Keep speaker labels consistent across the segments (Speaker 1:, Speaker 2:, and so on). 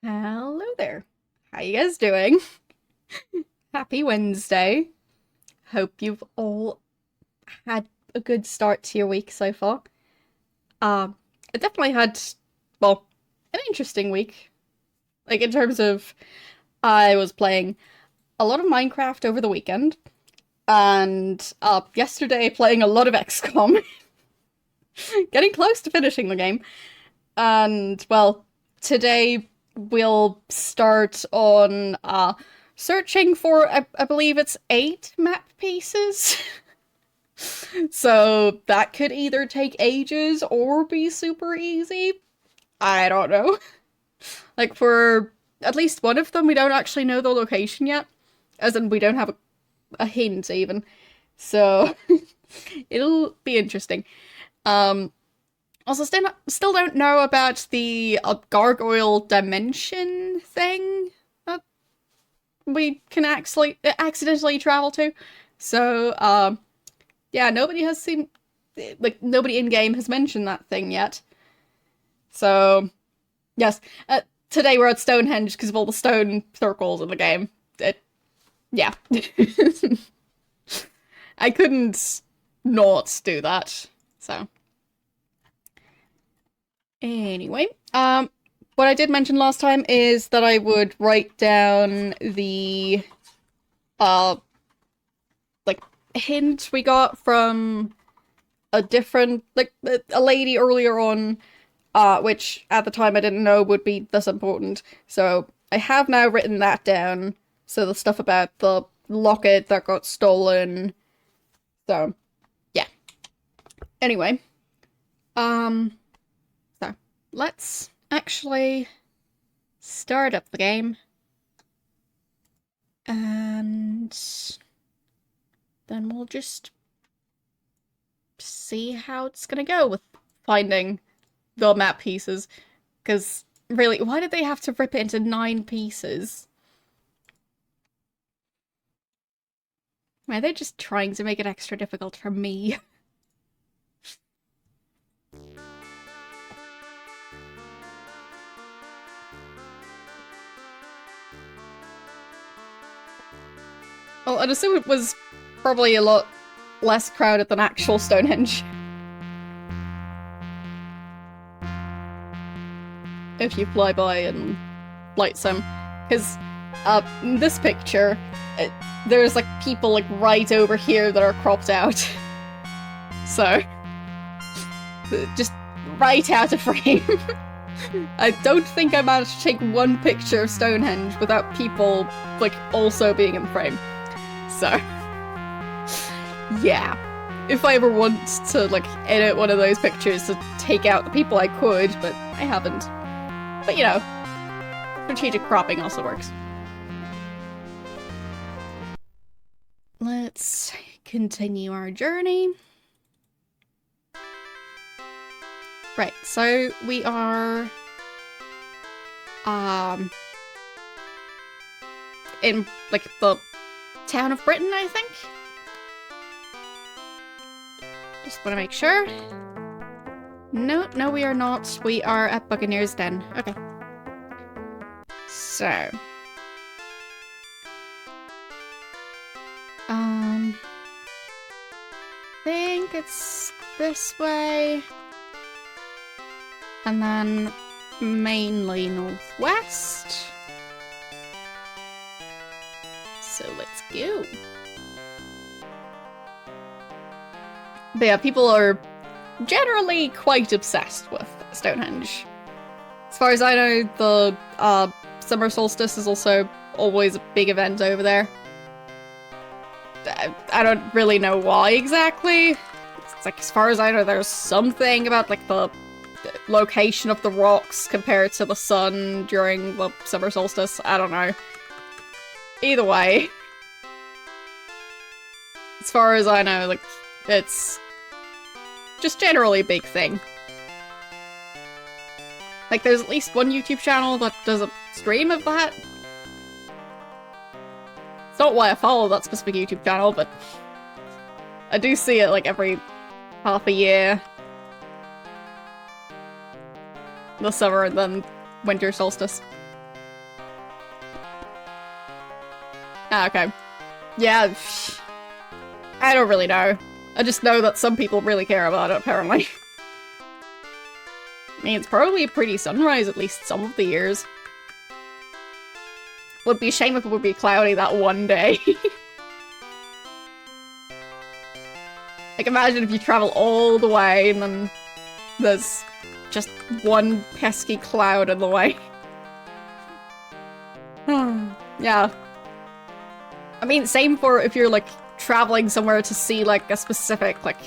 Speaker 1: Hello there. How you guys doing? Happy Wednesday. Hope you've all had a good start to your week so far. Um, I definitely had, well, an interesting week. Like in terms of I was playing a lot of Minecraft over the weekend and yesterday playing a lot of XCOM, getting close to finishing the game. And well, today we'll start on searching for I believe it's 8 map pieces. So that could either take ages or be super easy. I don't know. Like for at least one of them we don't actually know the location yet. As in we don't have a hint even. So it'll be interesting. Um Also, still don't know about the gargoyle dimension thing that we can actually accidentally travel to. So, yeah, nobody has seen, like, nobody in game has mentioned that thing yet. So, yes, today we're at Stonehenge because of all the stone circles in the game. Yeah, I couldn't not do that. So. Anyway, what I did mention last time is that I would write down the, uh, like, hint we got from a different, like, a lady earlier on, which at the time I didn't know would be this important. So I have now written that down. So the stuff about the locket that got stolen. So, yeah. Anyway, um, so let's actually start up the game. And then we'll just see how it's gonna go with finding the map pieces. Because, really, why did they have to rip it into 9 pieces? Why are they just trying to make it extra difficult for me? Well, I'd assume it was probably a lot less crowded than actual Stonehenge. If you fly by and light some. Because, in this picture, there's, like, people, like, right over here that are cropped out. So, just right out of frame. I don't think I managed to take one picture of Stonehenge without people, like, also being in frame. So, yeah. If I ever want to, like, edit one of those pictures to take out the people I could, but I haven't. But, you know, strategic cropping also works. Let's continue our journey. Right, so we are in, like, the town of Britain, I think? Just want to make sure. No, we are not. We are at Buccaneer's Den. Okay. So. Think it's this way. And then mainly northwest. So let's go. But yeah, people are generally quite obsessed with Stonehenge. As far as I know, the summer solstice is also always a big event over there. I don't really know why exactly. It's like, as far as I know, there's something about, like, the location of the rocks compared to the sun during the summer solstice. I don't know. Either way. As far as I know, like, it's just generally a big thing. Like, there's at least one YouTube channel that does a stream of that. It's not why I follow that specific YouTube channel, but I do see it, like, every half a year. The summer and then winter solstice. Ah, okay. Yeah, I don't really know. I just know that some people really care about it, apparently. I mean, it's probably a pretty sunrise at least some of the years. Would be a shame if it would be cloudy that one day. Like, imagine if you travel all the way and then there's just one pesky cloud in the way. Yeah. I mean, same for if you're, like, traveling somewhere to see, like, a specific, like,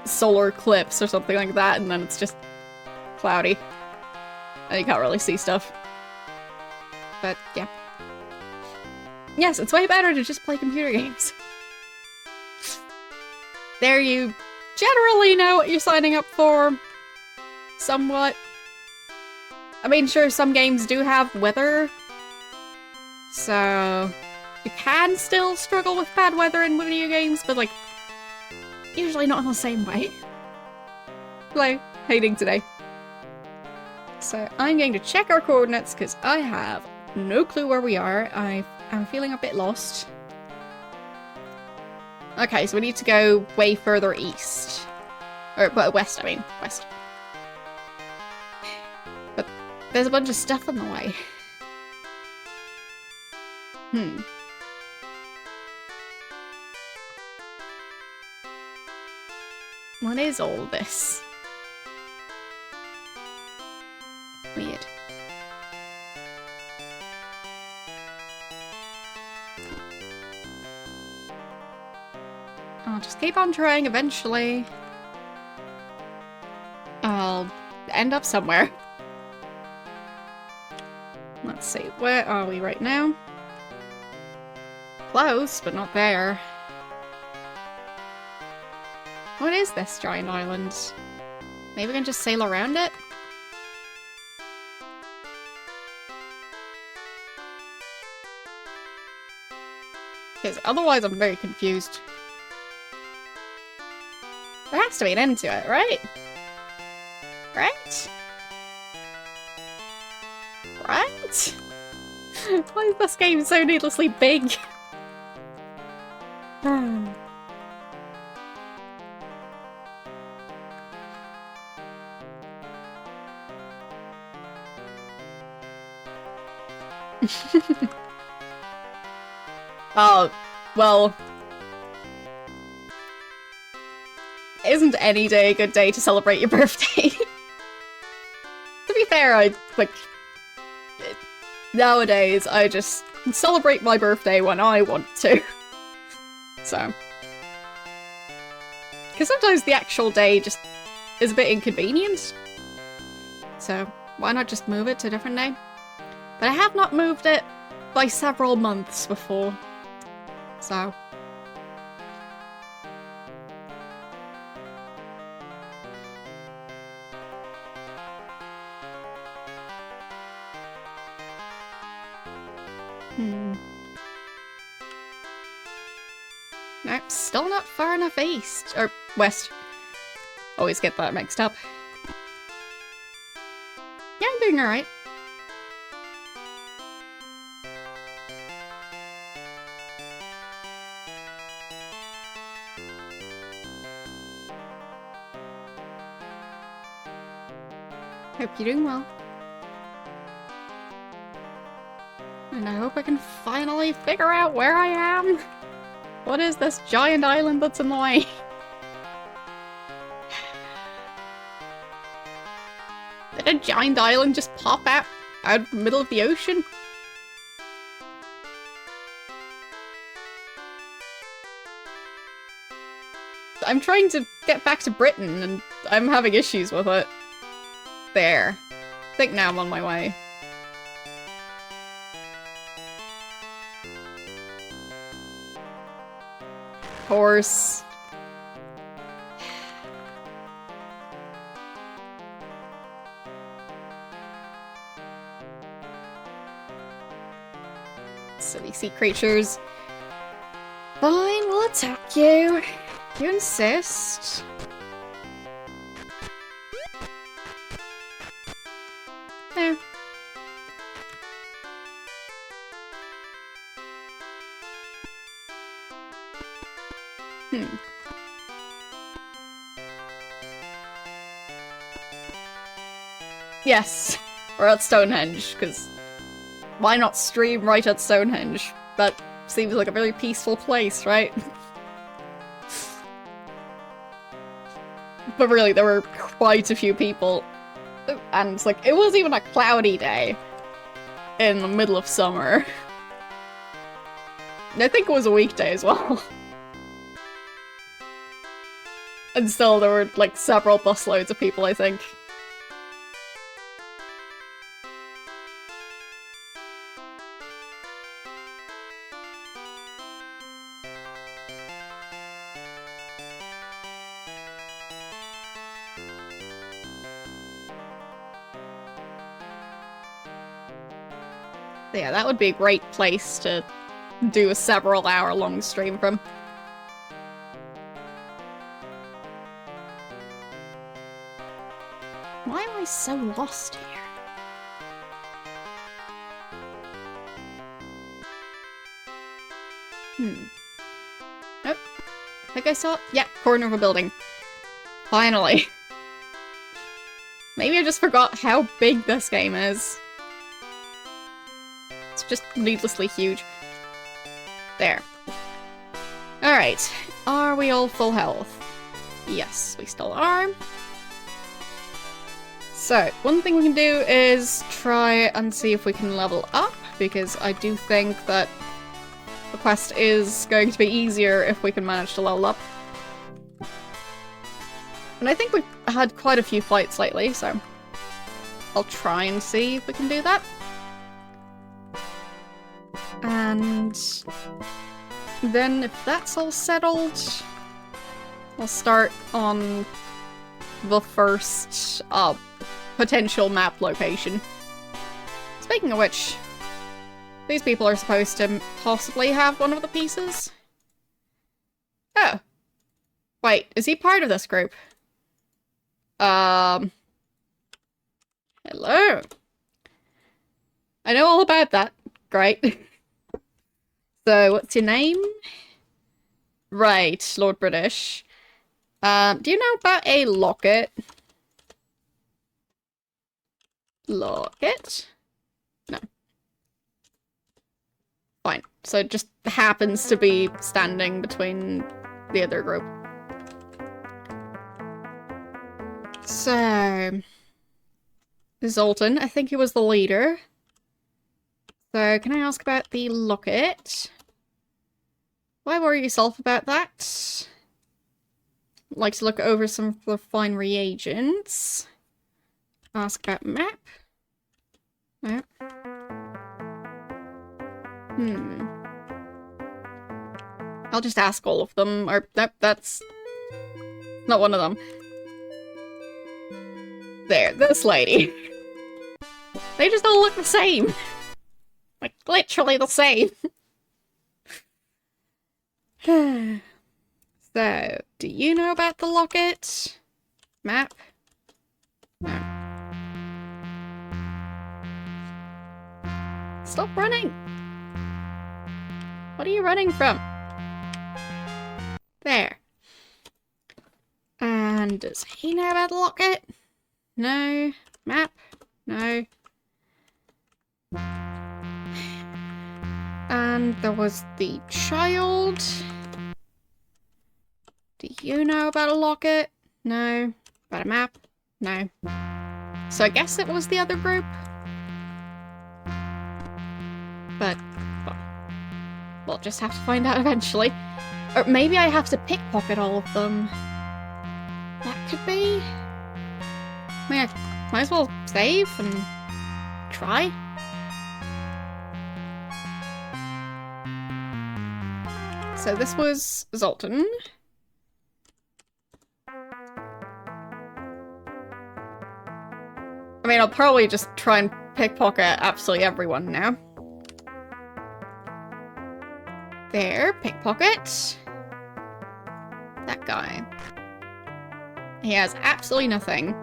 Speaker 1: solar eclipse or something like that, and then it's just cloudy. And you can't really see stuff. But, yeah. Yes, it's way better to just play computer games. There you generally know what you're signing up for. Somewhat. I mean, sure, some games do have weather. So you can still struggle with bad weather in video games, but, like, usually not in the same way. Like, hating today. So I'm going to check our coordinates because I have no clue where we are. I'm feeling a bit lost. Okay, so we need to go way further east. Or, west, I mean. West. But there's a bunch of stuff in the way. What is all this? Weird. I'll just keep on trying eventually. I'll end up somewhere. Let's see, where are we right now? Close, but not there. What is this giant island? Maybe we can just sail around it? Because otherwise I'm very confused. There has to be an end to it, right? Right? Right? Why is this game so needlessly big? Oh, well... Isn't any day a good day to celebrate your birthday? To be fair, nowadays, I just celebrate my birthday when I want to. So. Because sometimes the actual day just is a bit inconvenient. So, why not just move it to a different day? But I have not moved it by several months before. So. Nope, still not far enough east. Or west. Always get that mixed up. Yeah, I'm doing alright. Hope you're doing well. And I hope I can finally figure out where I am. What is this giant island that's in the way? Did a giant island just pop out of the middle of the ocean? I'm trying to get back to Britain and I'm having issues with it. There. I think now I'm on my way. Horse. Silly sea creatures. Fine, we'll attack you. You insist. There. Hmm. Yes, we're at Stonehenge, because why not stream right at Stonehenge? That seems like a very peaceful place, right? But really, there were quite a few people, and like, it was even a cloudy day in the middle of summer. I think it was a weekday as well. And still, there were like several busloads of people, I think. Yeah, that would be a great place to do a several-hour-long stream from. Why am I so lost here? Oh, I think I saw it. Yeah, corner of a building. Finally. Maybe I just forgot how big this game is. It's just needlessly huge. There. Alright. Are we all full health? Yes, we still are. So, one thing we can do is try and see if we can level up, because I do think that the quest is going to be easier if we can manage to level up. And I think we've had quite a few fights lately, so I'll try and see if we can do that. And then if that's all settled, we'll start on the first potential map location. Speaking of which, these people are supposed to possibly have one of the pieces. Oh. Wait, is he part of this group? Hello. I know all about that. Great. So, what's your name? Right, Lord British. Do you know about a locket? Locket? No. Fine. So it just happens to be standing between the other group. So... Zoltan, I think he was the leader. So, can I ask about the locket? Why worry yourself about that? Like to look over some of the fine reagents. Ask about map. Map. I'll just ask all of them, or that's not one of them. There, this lady. They just all look the same. Like, literally the same. So, do you know about the locket? Map? No. Stop running! What are you running from? There. And does he know about the locket? No. Map? No. And there was the child. Do you know about a locket? No. About a map? No. So I guess it was the other group. But, well, we'll just have to find out eventually. Or maybe I have to pickpocket all of them. That could be. I mean, I might as well save and try. So this was Zoltan. I mean, I'll probably just try and pickpocket absolutely everyone now. There, pickpocket. That guy. He has absolutely nothing.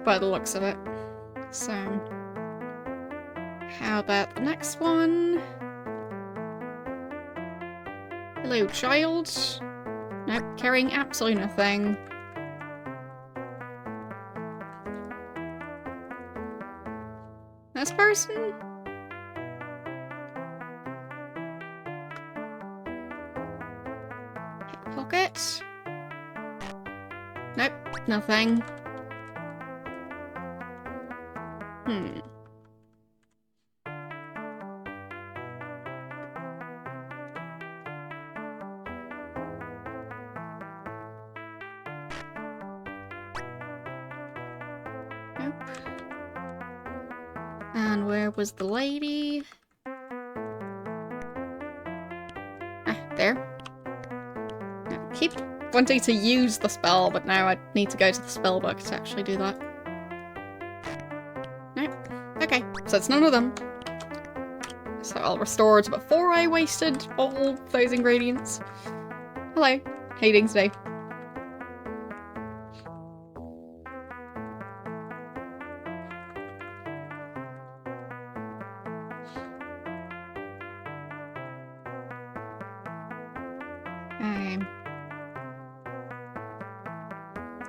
Speaker 1: By the looks of it. So... How about the next one? Hello, child. Nope, carrying absolutely nothing. This person? Pocket? Nope, nothing. Nope. And where was the lady? Ah, there. I keep wanting to use the spell, but now I need to go to the spell book to actually do that. Nope. Okay, so it's none of them. So I'll restore to before I wasted all those ingredients. Hello. How you doing today?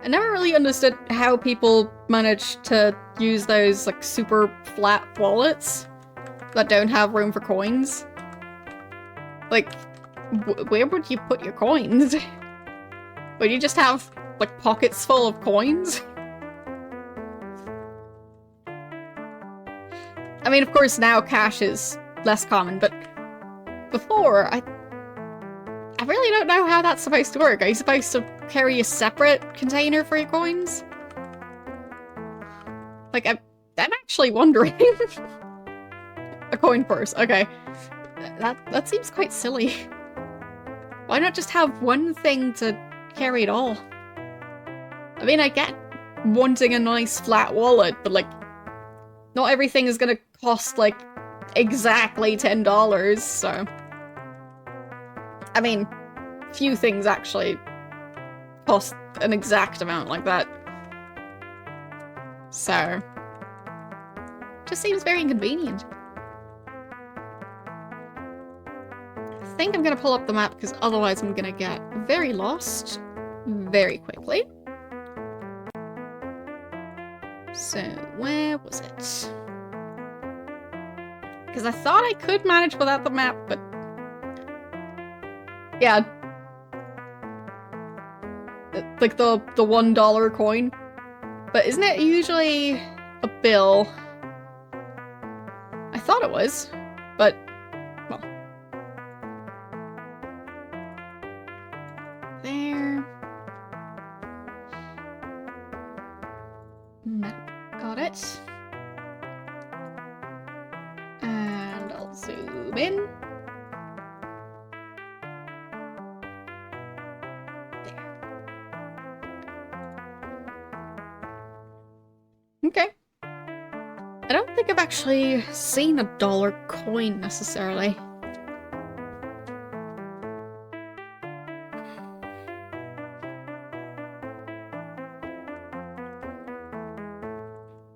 Speaker 1: I never really understood how people manage to use those like super flat wallets that don't have room for coins. Like, where would you put your coins? Would you just have like pockets full of coins? I mean, of course now cash is less common, but before I really don't know how that's supposed to work. Are you supposed to carry a separate container for your coins? Like, I'm actually wondering. A coin purse, okay. That seems quite silly. Why not just have one thing to carry it all? I mean, I get wanting a nice flat wallet, but like, not everything is gonna cost like exactly $10, so... I mean, few things actually cost an exact amount like that. So, just seems very inconvenient. I think I'm gonna pull up the map because otherwise I'm gonna get very lost very quickly. So, where was it? Because I thought I could manage without the map, but yeah. Like the $1 coin. But isn't it usually a bill? I thought it was, but well. There. Map. Got it. And I'll zoom in. Okay. I don't think I've actually seen a dollar coin necessarily.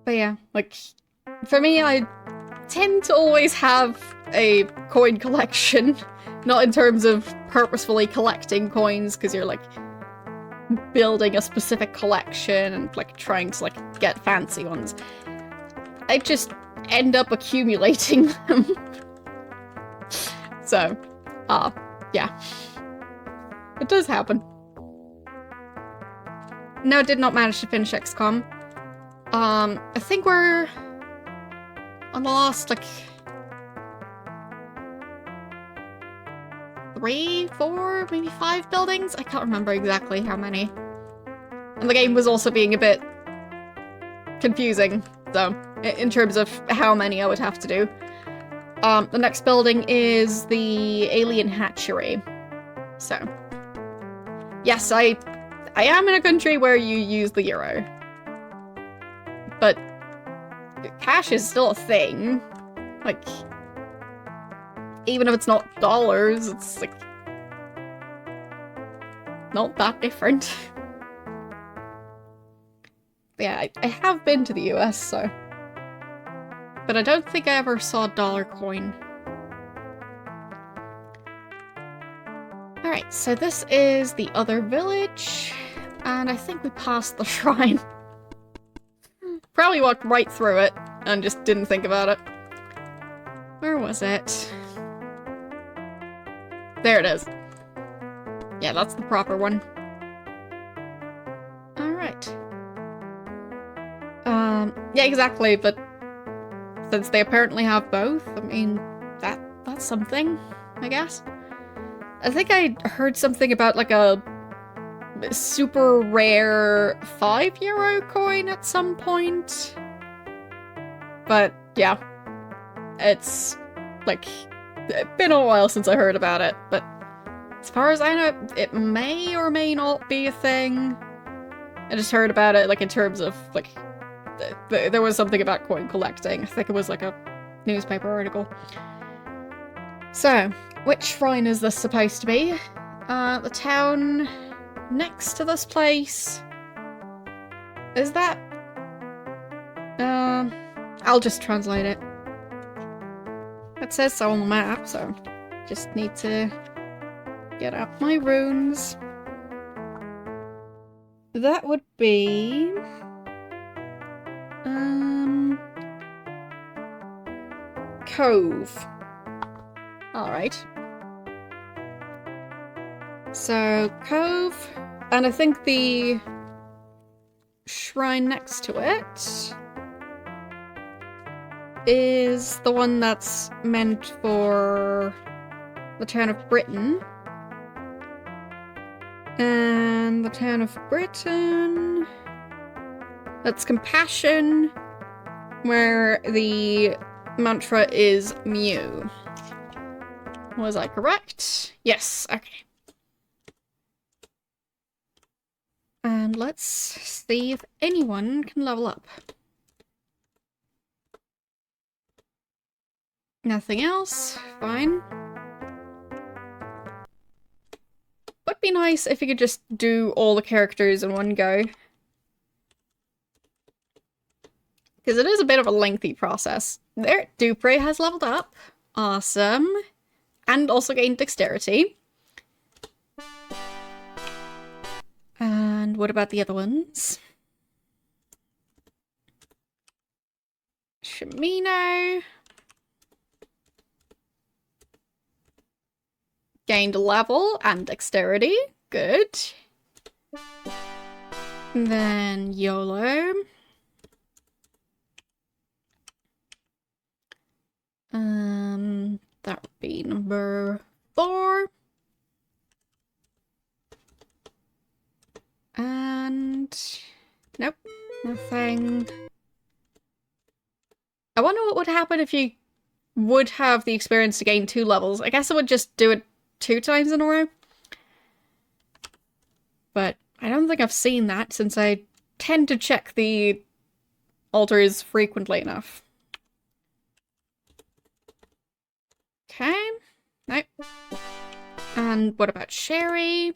Speaker 1: But yeah, like, for me, I tend to always have a coin collection. Not in terms of purposefully collecting coins, because you're like building a specific collection and like trying to like get fancy ones. I just end up accumulating them. So, yeah. It does happen. No, I did not manage to finish XCOM. I think we're on the last, like, 3, 4, maybe 5 buildings? I can't remember exactly how many. And the game was also being a bit confusing, so, in terms of how many I would have to do. The next building is the alien hatchery. So, yes, I am in a country where you use the euro. But cash is still a thing. Like, even if it's not dollars, it's like not that different. Yeah, I have been to the US, so but I don't think I ever saw a dollar coin. Alright, so this is the other village, and I think we passed the shrine. Probably walked right through it, and just didn't think about it. Where was it? There it is. Yeah, that's the proper one. Alright. Yeah, exactly, but since they apparently have both, I mean, that's something, I guess. I think I heard something about like a super rare €5 coin at some point. But yeah, it's like been a while since I heard about it, but as far as I know, it may or may not be a thing. I just heard about it like in terms of like there was something about coin collecting. I think it was like a newspaper article. So, which shrine is this supposed to be? The town next to this place. Is that? I'll just translate it. It says so on the map, so just need to get out my runes. That would be... Cove. Alright. So, Cove, and I think the shrine next to it is the one that's meant for the town of Britain. And the town of Britain... That's Compassion, where the mantra is Mew. Was I correct? Yes, okay. And let's see if anyone can level up. Nothing else? Fine. Would be nice if you could just do all the characters in one go. Because it is a bit of a lengthy process. There, Dupre has leveled up. Awesome. And also gained dexterity. And what about the other ones? Shimino. Gained a level and dexterity. Good. And then YOLO. That would be number 4. And... nope, nothing. I wonder what would happen if you would have the experience to gain 2 levels. I guess I would just do it 2 times in a row. But I don't think I've seen that since I tend to check the altars frequently enough. Okay. Nope. And what about Sherry?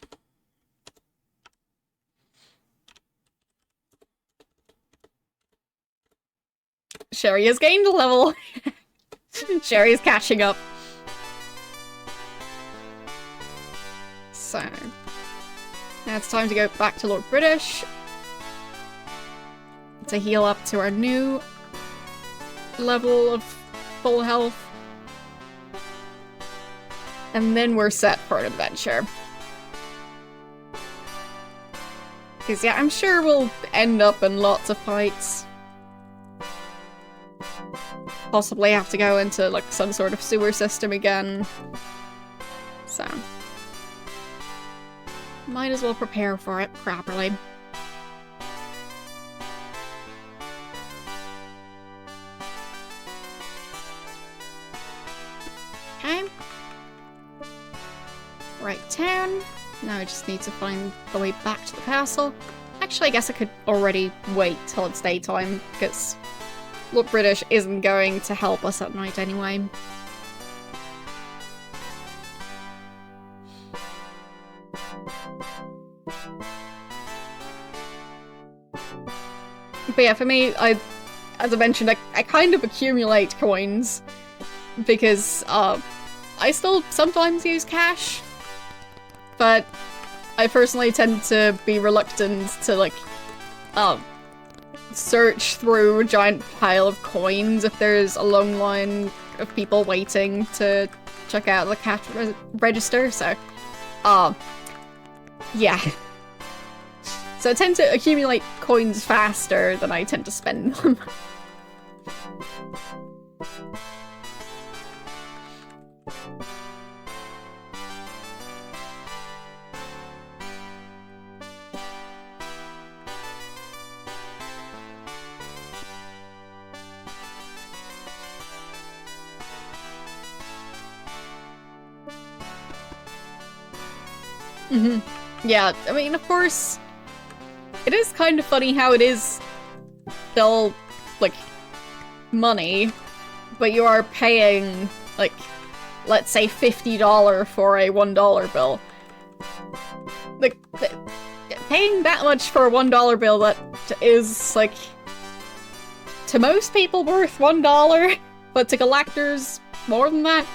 Speaker 1: Sherry has gained a level. Sherry is catching up. So, now it's time to go back to Lord British to heal up to our new level of full health. And then we're set for an adventure. Because yeah, I'm sure we'll end up in lots of fights. Possibly have to go into like some sort of sewer system again. So, might as well prepare for it properly. Okay. Right town. Now I just need to find the way back to the castle. Actually, I guess I could already wait till it's daytime, because Lord British isn't going to help us at night anyway. But yeah, for me, I as I mentioned, I kind of accumulate coins because I still sometimes use cash, but I personally tend to be reluctant to like search through a giant pile of coins if there's a long line of people waiting to check out the cash register, so yeah. So I tend to accumulate coins faster than I tend to spend them. Yeah, I mean, of course, it is kind of funny how it is still, like, money, but you are paying, like, let's say $50 for a $1 bill. Like, paying that much for a $1 bill that is, like, to most people worth $1, but to collectors, more than that.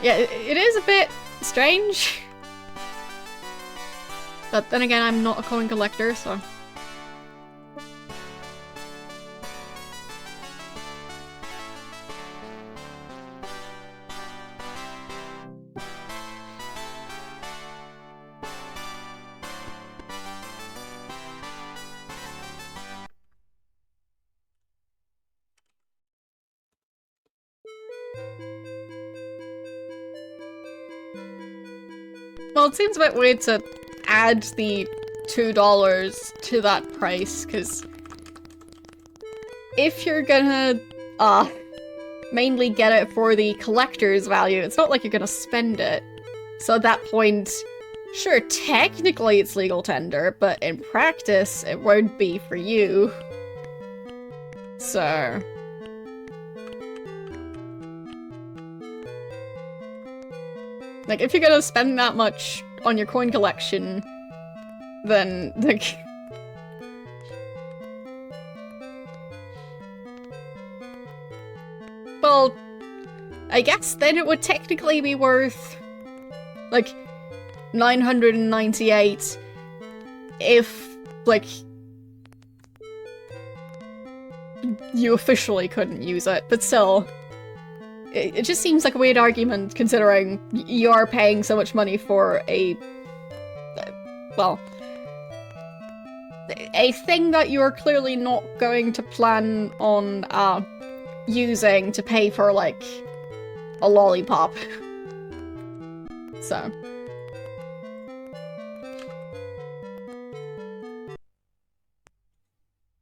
Speaker 1: Yeah, it is a bit strange. But then again, I'm not a coin collector, so... Well, it seems a bit weird to add the $2 to that price, because if you're gonna, mainly get it for the collector's value, it's not like you're gonna spend it. So at that point, sure, technically it's legal tender, but in practice, it won't be for you. So... like, if you're gonna spend that much on your coin collection, then, like... well, I guess then it would technically be worth, like, 998 if, like, you officially couldn't use it, but still... it just seems like a weird argument, considering you are paying so much money for a... well... a thing that you're clearly not going to plan on, using to pay for, like, a lollipop. So...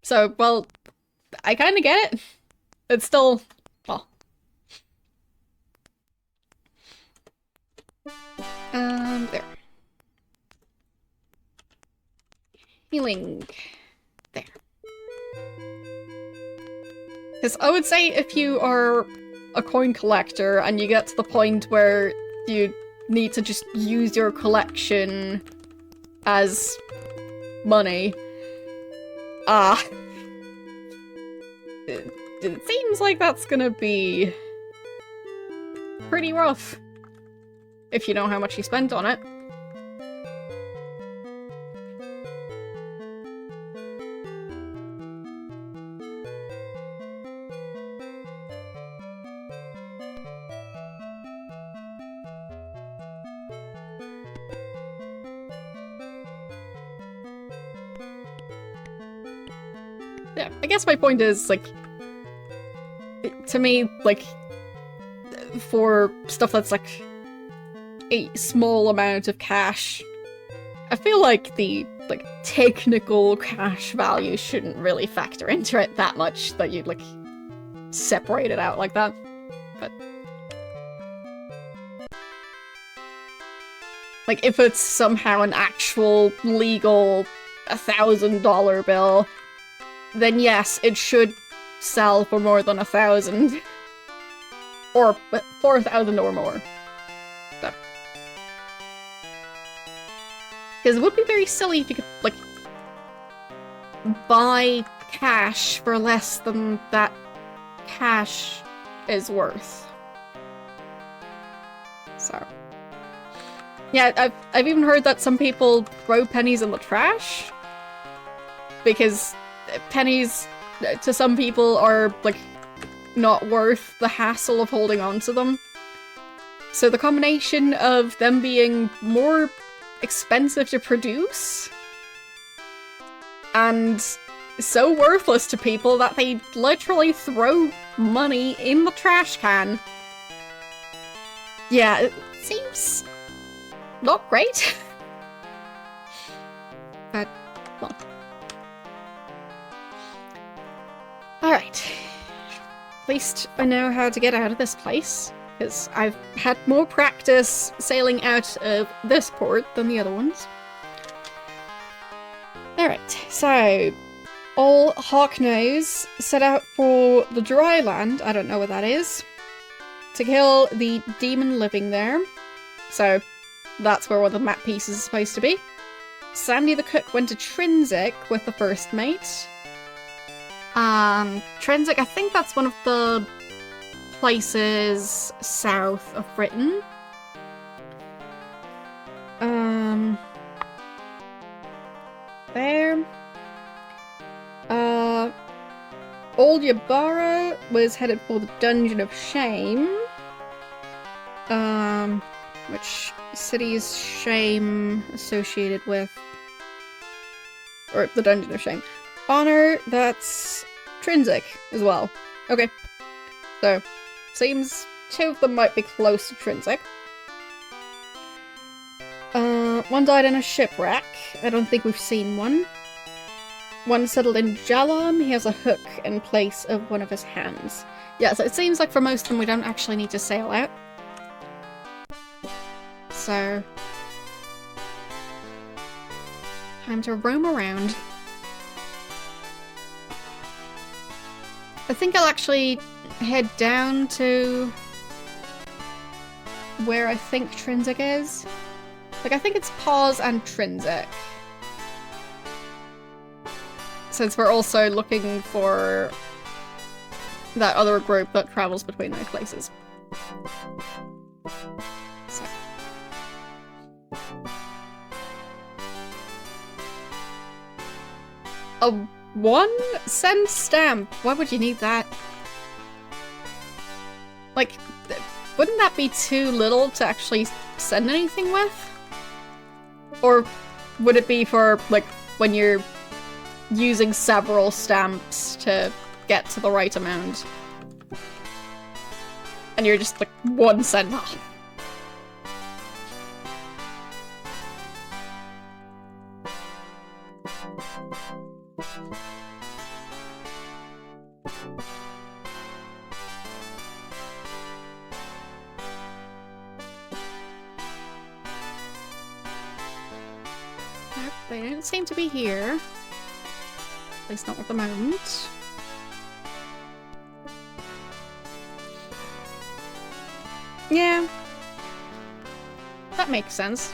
Speaker 1: so, well, I kinda get it. It's still... well... there. Healing. There. Because I would say if you are a coin collector and you get to the point where you need to just use your collection as money, it seems like that's gonna be pretty rough. If you know how much you spent on it. Yeah, I guess my point is, like, to me, like, for stuff that's, like, a small amount of cash, I feel like the, like, technical cash value shouldn't really factor into it that much that you'd, like, separate it out like that. But... like, if it's somehow an actual, legal, $1,000 bill, then yes, it should sell for more than 1,000. Or 4,000 or more. So. Because it would be very silly if you could, like, buy cash for less than that cash is worth. So, yeah, I've even heard that some people throw pennies in the trash because pennies to some people are like not worth the hassle of holding on to them. So the combination of them being more expensive to produce and so worthless to people that they literally throw money in the trash can. Yeah, it seems not great. But, well. Alright. At least I know how to get out of this place, because I've had more practice sailing out of this port than the other ones. Alright, so all Hawknose set out for the dry land, I don't know what that is, to kill the demon living there. So that's where one of the map pieces is supposed to be. Sandy the cook went to Trinsic with the first mate. Trinsic, I think that's one of the places south of Britain. There. Old Yabara was headed for the Dungeon of Shame. Which city is Shame associated with? Or the Dungeon of Shame. Honor, that's Trinsic as well. Okay. So, seems two of them might be close to Trinsic. One died in a shipwreck. I don't think we've seen one. One settled in Jalam. He has a hook in place of one of his hands. Yeah, so it seems like for most of them we don't actually need to sail out. So, time to roam around. I think I'll actually head down to where I think Trinsic is. Like, I think it's Pause and Trinsic. Since we're also looking for that other group that travels between those places. So. A 1-cent stamp? Why would you need that? Like, wouldn't that be too little to actually send anything with? Or would it be for, like, when you're using several stamps to get to the right amount? And you're just, like, 1 cent off. Nope, they don't seem to be here. At least not at the moment. Yeah. That makes sense.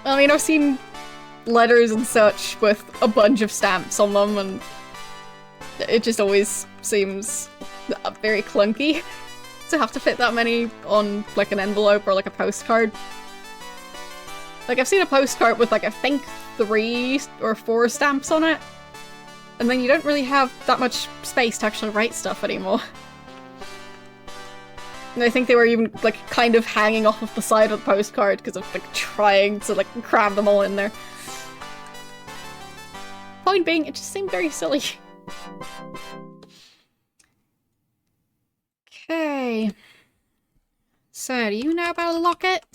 Speaker 1: I mean, I've seen letters and such with a bunch of stamps on them, and it just always seems very clunky to have to fit that many on, like, an envelope or, like, a postcard. Like, I've seen a postcard with, like, I think 3 or 4 stamps on it, and then you don't really have that much space to actually write stuff anymore. And I think they were even, like, kind of hanging off of the side of the postcard because of, like, trying to, like, cram them all in there. Point being, it just seemed very silly. Okay. So, do you know about a locket?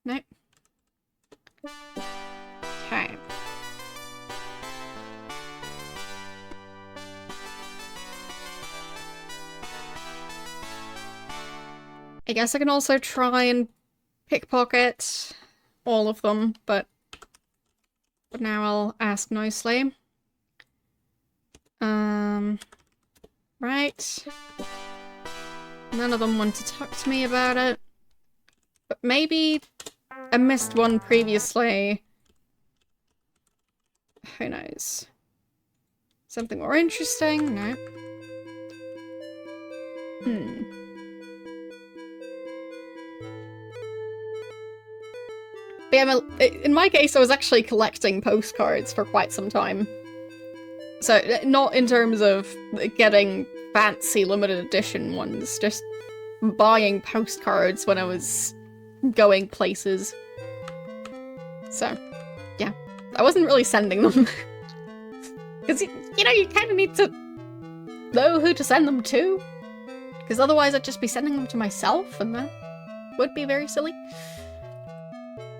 Speaker 1: No. Okay. I guess I can also try and pickpocket all of them, but now I'll ask nicely. Right. None of them want to talk to me about it. But maybe I missed one previously. Who knows? Something more interesting? No. But yeah, in my case, I was actually collecting postcards for quite some time. So, not in terms of getting fancy limited edition ones, just buying postcards when I was going places. So, yeah. I wasn't really sending them. Because, you know, you kind of need to know who to send them to. Because otherwise I'd just be sending them to myself, and that would be very silly.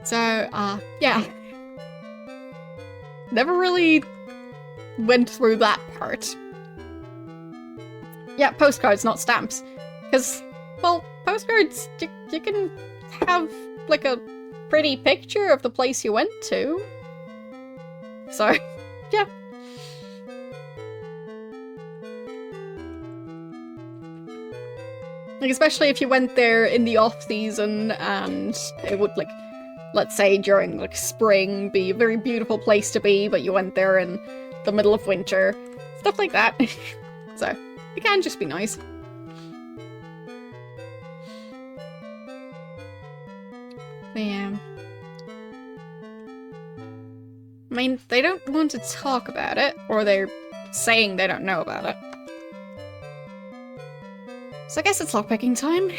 Speaker 1: So, yeah. Never really went through that part. Yeah, postcards, not stamps. Because, well, postcards, you can have, like, a pretty picture of the place you went to. So, yeah. Like, especially if you went there in the off-season and it would, like, let's say during, like, spring be a very beautiful place to be, but you went there in the middle of winter. Stuff like that. So, it can just be nice. But yeah. I mean, they don't want to talk about it, or they're saying they don't know about it. So I guess it's lockpicking time.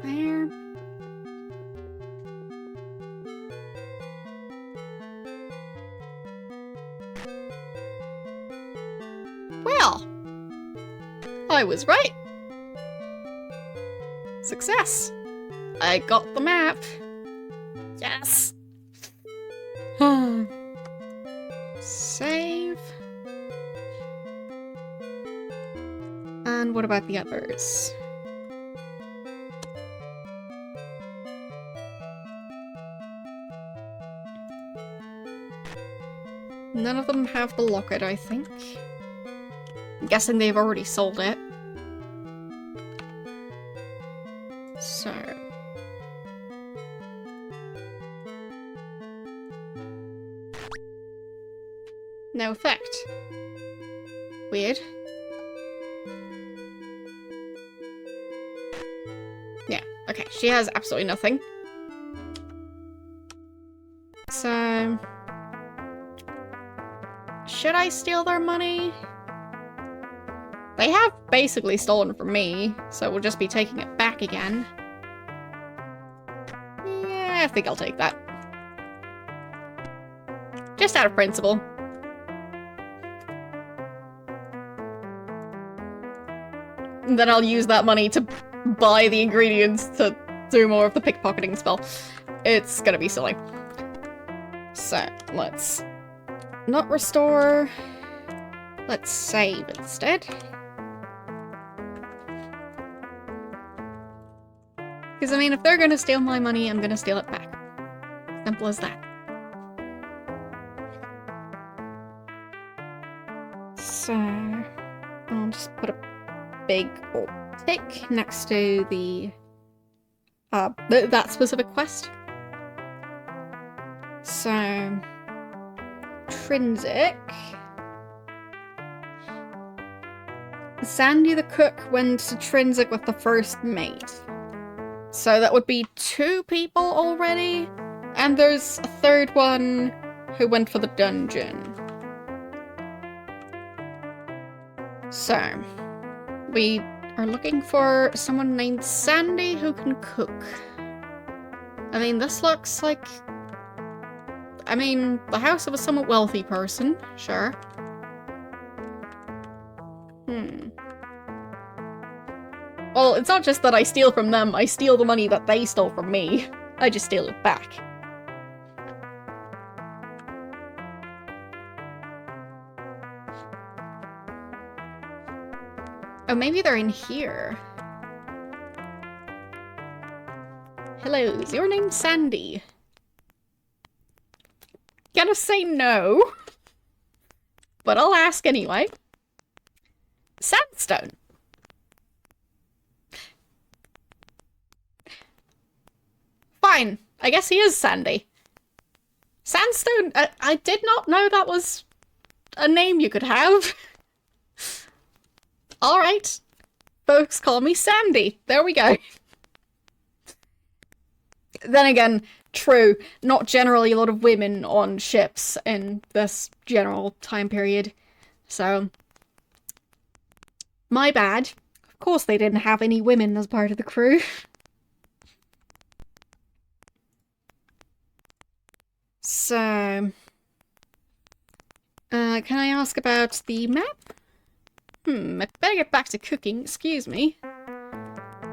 Speaker 1: There. Well, I was right. Success. I got the map. Yes. Save. And what about the others? None of them have the locket, I think. I'm guessing they've already sold it. So... no effect. Weird. Yeah, okay, she has absolutely nothing. So... should I steal their money? They have basically stolen from me, so we'll just be taking it back again. Yeah, I think I'll take that. Just out of principle. And then I'll use that money to buy the ingredients to do more of the pickpocketing spell. It's gonna be silly. So, let's not restore. Let's save instead. Because, I mean, if they're gonna steal my money, I'm gonna steal it back. Simple as that. So, I'll just put a big old tick next to the that specific quest. So, Trinsic. Sandy the cook went to Trinsic with the first mate. So that would be 2 people already, and there's a 3rd one who went for the dungeon. So, we are looking for someone named Sandy who can cook. I mean, this looks like... I mean, the house of a somewhat wealthy person, sure. Well, it's not just that I steal from them, I steal the money that they stole from me. I just steal it back. Oh, maybe they're in here. Hello, is your name Sandy? Gotta say no. but I'll ask anyway. Sandstone. Fine. I guess he is sandy. Sandstone. I did not know that was a name you could have. Alright. Folks call me Sandy. There we go. Then again, true, not generally a lot of women on ships in this general time period. So, my bad. Of course they didn't have any women as part of the crew. So, can I ask about the map? I better get back to cooking, excuse me.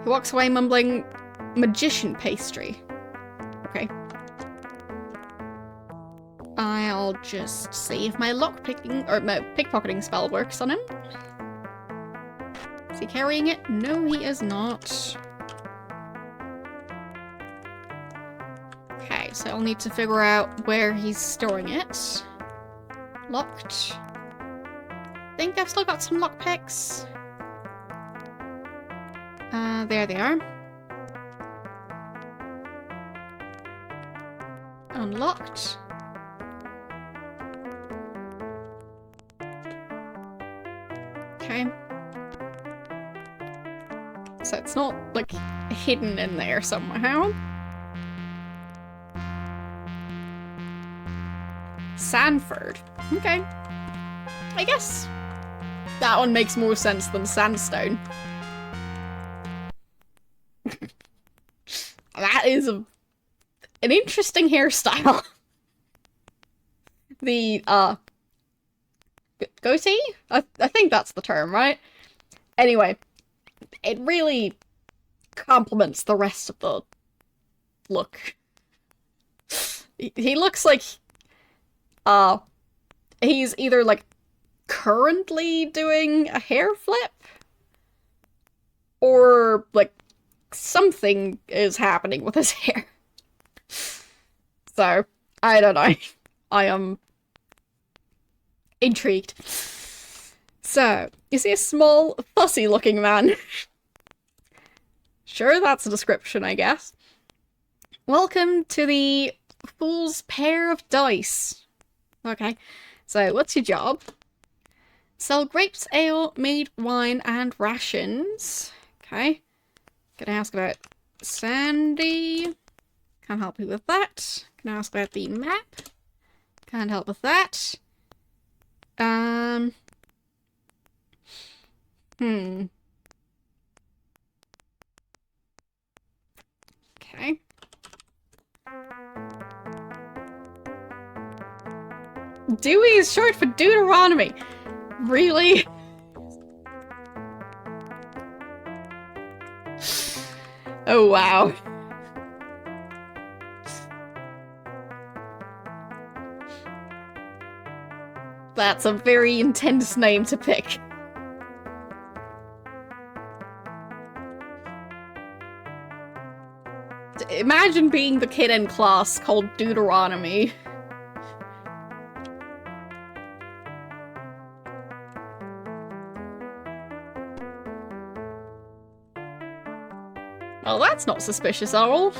Speaker 1: He walks away mumbling, magician pastry. Okay. I'll just see if my lockpicking, or my pickpocketing spell works on him. Is he carrying it? No, he is not. Okay, so I'll need to figure out where he's storing it. Locked. I think I've still got some lockpicks. There they are. Unlocked. Okay. So it's not, like, hidden in there somehow. Sanford. Okay. I guess that one makes more sense than sandstone. That is an interesting hairstyle. The, goatee? I think that's the term, right? Anyway, it really complements the rest of the look. He looks like, he's either, like, currently doing a hair flip, or, like, something is happening with his hair. So, I don't know. I am intrigued. So, you see a small, fussy-looking man. Sure, that's a description, I guess. Welcome to the Fool's Pair of Dice. Okay, so what's your job? Sell grapes, ale, mead, wine, and rations. Okay. Can I ask about Sandy? Can't help you with that. Can I ask about the map? Can't help with that. Okay. Dewey is short for Deuteronomy. Really? Oh, wow. That's a very intense name to pick. Imagine being the kid in class called Deuteronomy. Well, that's not suspicious at all.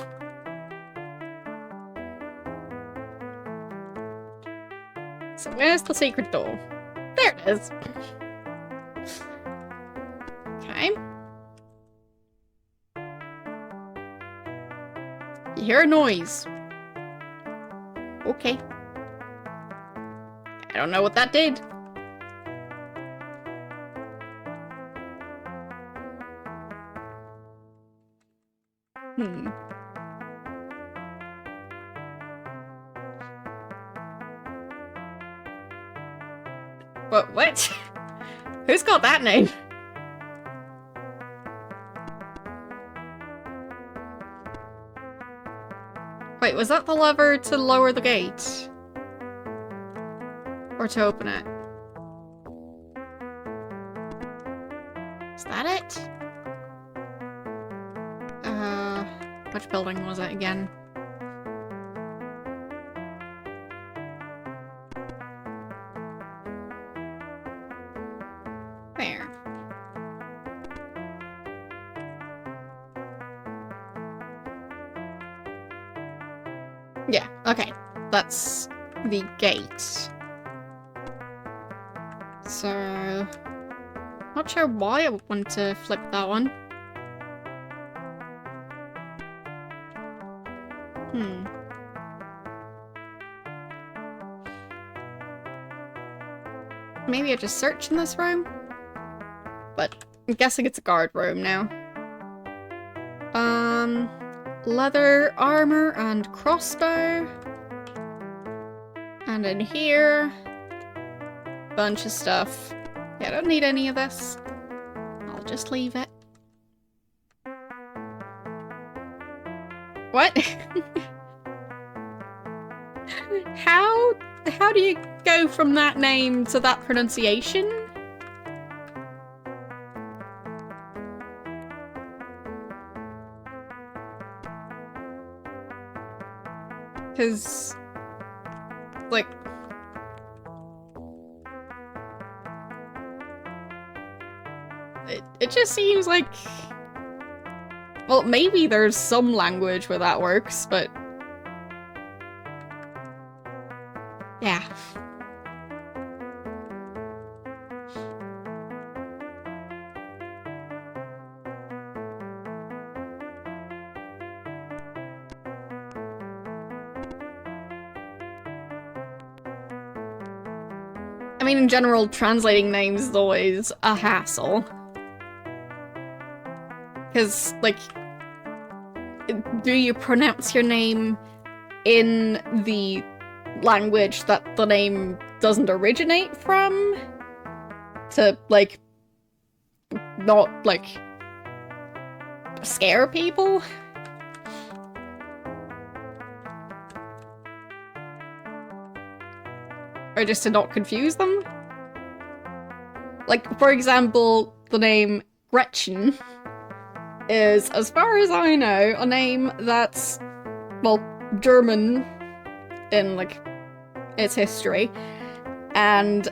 Speaker 1: So where's the secret door? There it is. Okay. You hear a noise. Okay. I don't know what that did. What? Who's got that name? Wait, was that the lever to lower the gate? Or to open it? Is that it? Which building was it again? There. Yeah, okay. That's the gate. So... not sure why I would want to flip that one. Maybe I just search in this room? But I'm guessing it's a guard room now. Leather armor and crossbow. And in here, bunch of stuff. Yeah, I don't need any of this. I'll just leave it. What? How do you go from that name to that pronunciation? Because, like, it just seems like, well, maybe there's some language where that works, but yeah. I mean, in general, translating names is always a hassle. Because, like, do you pronounce your name in the language that the name doesn't originate from? To, like, not, like, scare people? Or just to not confuse them? Like, for example, the name Gretchen is, as far as I know, a name that's, well, German in, like, its history. And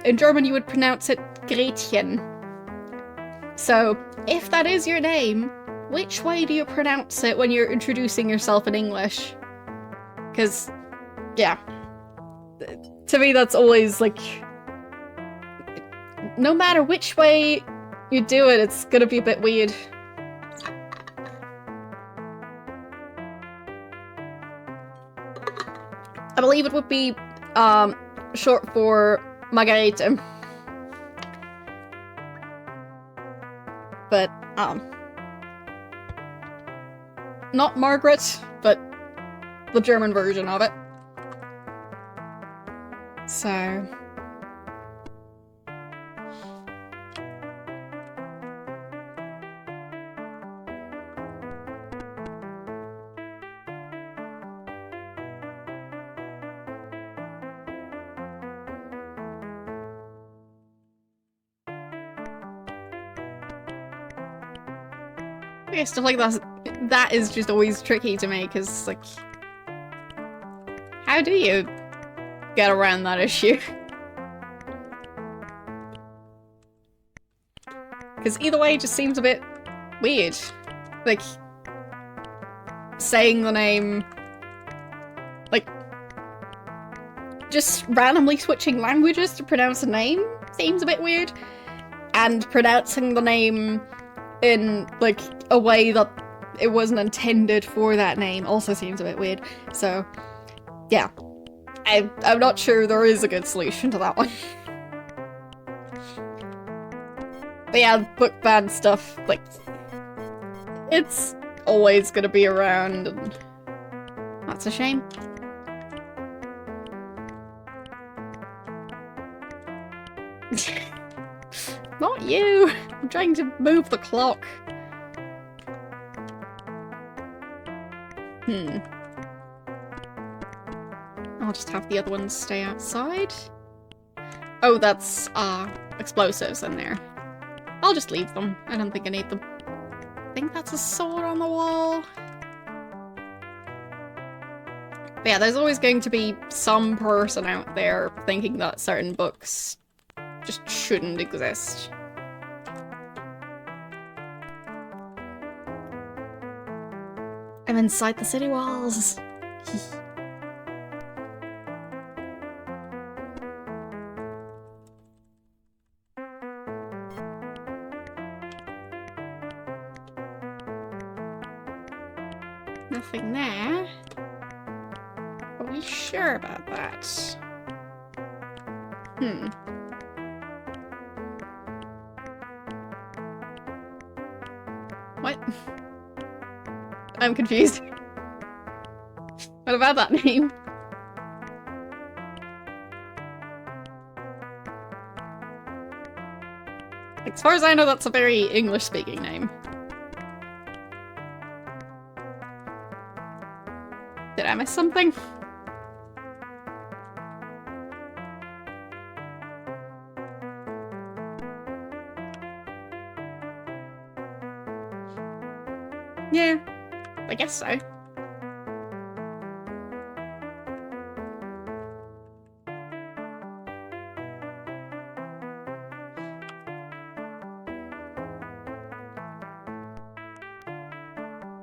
Speaker 1: in German you would pronounce it Gretchen. So, if that is your name, which way do you pronounce it when you're introducing yourself in English? Because, yeah. To me, that's always, like, no matter which way you do it, it's gonna be a bit weird. I believe it would be, short for Margarete. But, not Margaret, but the German version of it. So... yeah, stuff like that is just always tricky to me, because, like, how do you get around that issue? Because either way just seems a bit weird. Like, saying the name... like, just randomly switching languages to pronounce a name seems a bit weird. And pronouncing the name in, like, a way that it wasn't intended for that name also seems a bit weird. So, yeah. I'm not sure there is a good solution to that one. But yeah, book ban stuff, like, it's always gonna be around, and that's a shame. Not you! I'm trying to move the clock. I'll just have the other ones stay outside. Oh, that's, explosives in there. I'll just leave them. I don't think I need them. I think that's a sword on the wall. But yeah, there's always going to be some person out there thinking that certain books just shouldn't exist. I'm inside the city walls. Nothing there. Are we sure about that? What? I'm confused. What about that name? As far as I know, that's a very English-speaking name. Did I miss something? Yeah, I guess so.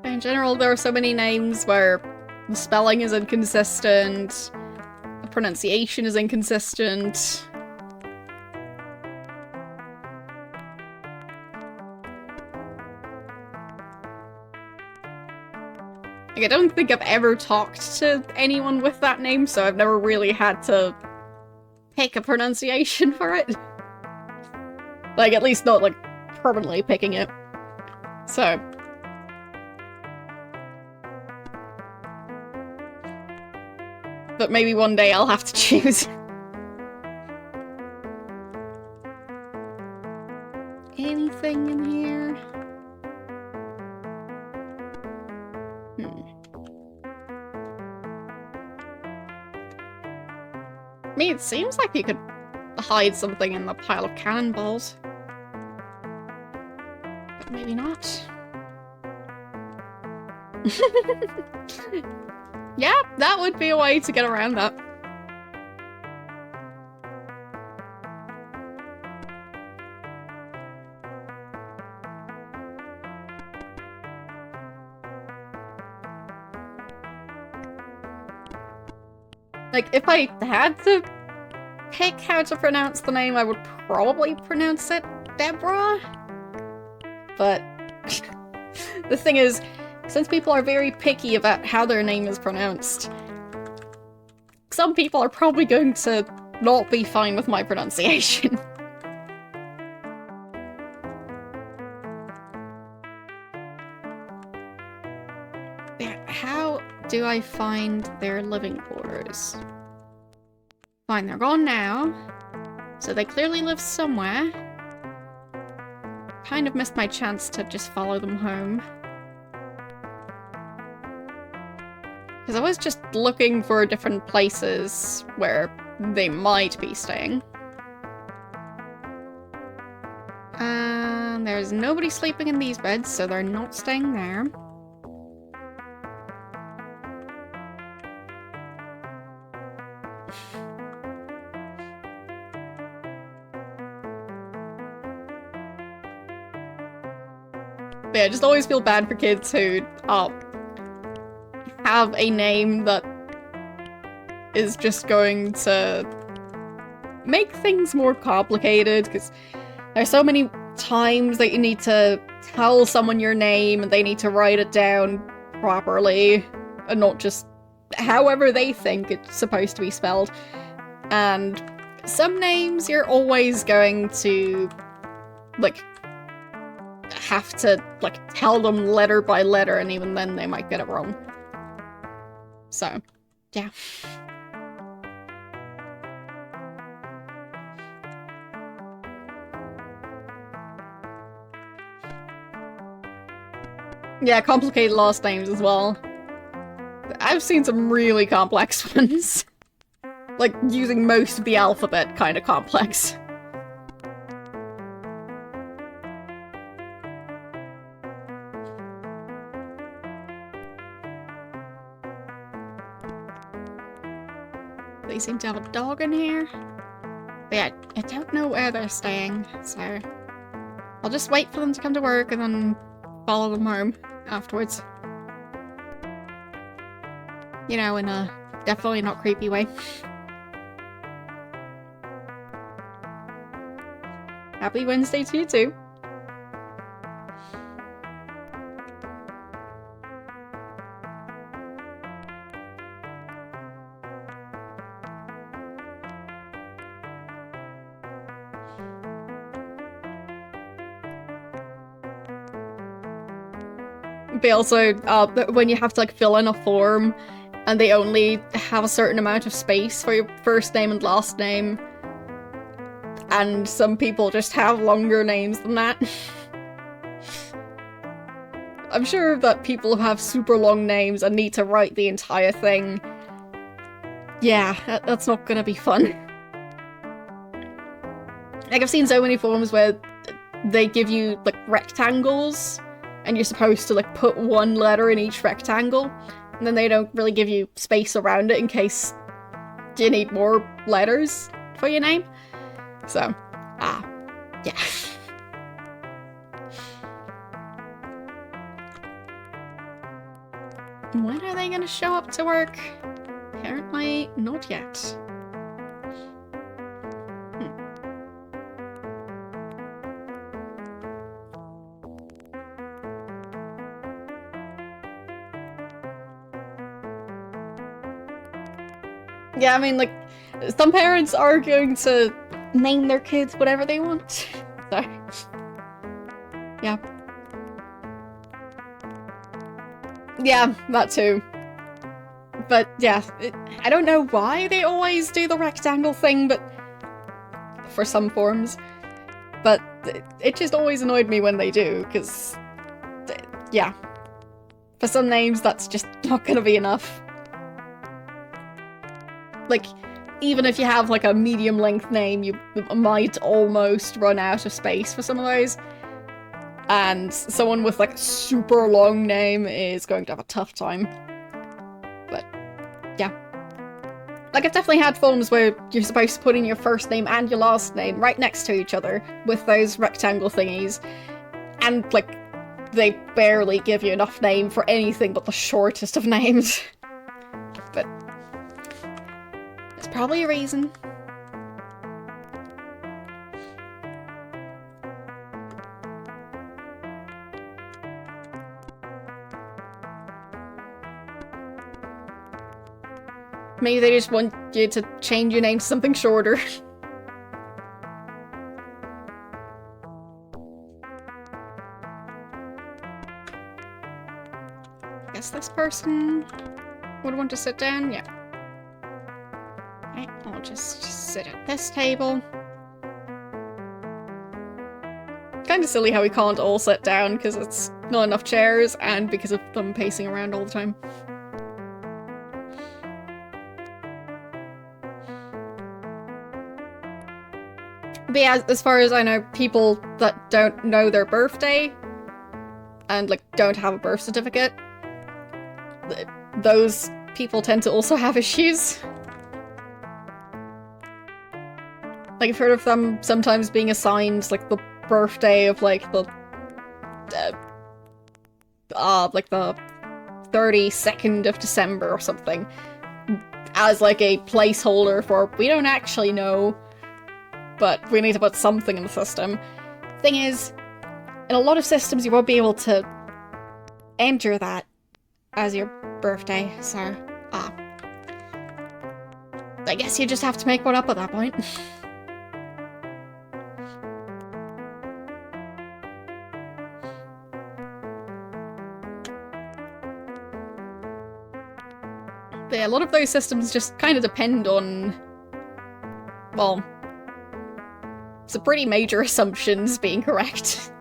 Speaker 1: In general, there are so many names where the spelling is inconsistent, the pronunciation is inconsistent. Like, I don't think I've ever talked to anyone with that name, so I've never really had to pick a pronunciation for it. Like, at least not, like, permanently picking it. So... but maybe one day I'll have to choose. Anything in here? I mean, it seems like you could hide something in the pile of cannonballs. But maybe not. Yeah, that would be a way to get around that. Like, if I had to pick how to pronounce the name, I would probably pronounce it Deborah. But the thing is, since people are very picky about how their name is pronounced, some people are probably going to not be fine with my pronunciation. How do I find their living quarters? Fine, they're gone now. So they clearly live somewhere. Kind of missed my chance to just follow them home. Because I was just looking for different places where they might be staying. And there's nobody sleeping in these beds, so they're not staying there. But yeah, I just always feel bad for kids who have a name that is just going to make things more complicated, because there's so many times that you need to tell someone your name and they need to write it down properly and not just however they think it's supposed to be spelled. And some names you're always going to, like, have to, like, tell them letter by letter, and even then they might get it wrong. So, yeah. Yeah, complicated last names as well. I've seen some really complex ones. Like, using most of the alphabet kind of complex. They seem to have a dog in here. But yeah, I don't know where they're staying, so I'll just wait for them to come to work and then follow them home afterwards. You know, in a definitely not creepy way. Happy Wednesday to you too. But also, when you have to like fill in a form and they only have a certain amount of space for your first name and last name, and some people just have longer names than that. I'm sure that people who have super long names and need to write the entire thing, yeah, that's not gonna be fun. Like, I've seen so many forms where they give you, like, rectangles, and you're supposed to, like, put one letter in each rectangle, and then they don't really give you space around it in case you need more letters for your name. So, yeah. When are they gonna show up to work? Apparently not yet. Yeah, I mean, like, some parents are going to name their kids whatever they want. So, yeah. Yeah, that too. But yeah, I don't know why they always do the rectangle thing, but for some forms. But it just always annoyed me when they do, because, yeah. For some names, that's just not gonna be enough. Like, even if you have, like, a medium-length name, you might almost run out of space for some of those. And someone with, like, a super long name is going to have a tough time. But, yeah. Like, I've definitely had forms where you're supposed to put in your first name and your last name right next to each other with those rectangle thingies. And, like, they barely give you enough name for anything but the shortest of names. But there's probably a reason. Maybe they just want you to change your name to something shorter. I guess this person would want to sit down? Yeah. Okay, I'll just sit at this table. Kind of silly how we can't all sit down because it's not enough chairs and because of them pacing around all the time. But yeah, as far as I know, people that don't know their birthday and, like, don't have a birth certificate, those people tend to also have issues. Like, I've heard of them sometimes being assigned, like, the birthday of, like, the 32nd of December or something as, like, a placeholder for, we don't actually know, but we need to put something in the system. Thing is, in a lot of systems you won't be able to enter that as your birthday, so, I guess you just have to make one up at that point. But yeah, a lot of those systems just kind of depend on, well, some pretty major assumptions being correct.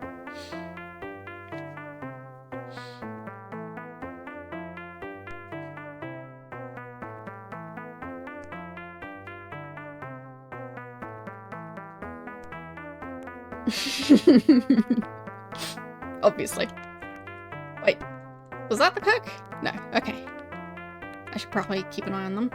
Speaker 1: Obviously. Wait, was that the cook? No, okay. I should probably keep an eye on them.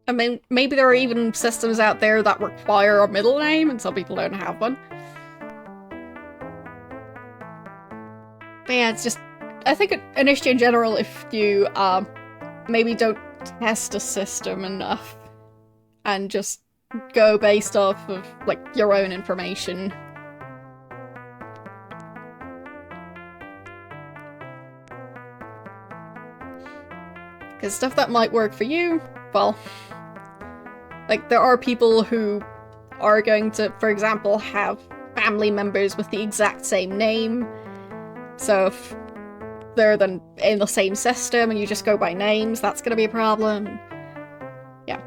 Speaker 1: I mean, maybe there are even systems out there that require a middle name and some people don't have one. But yeah, it's just, I think an issue in general if you maybe don't test a system enough and just go based off of like your own information. Because stuff that might work for you, well, like there are people who are going to, for example, have family members with the exact same name. So if they're then in the same system and you just go by names, that's going to be a problem. Yeah.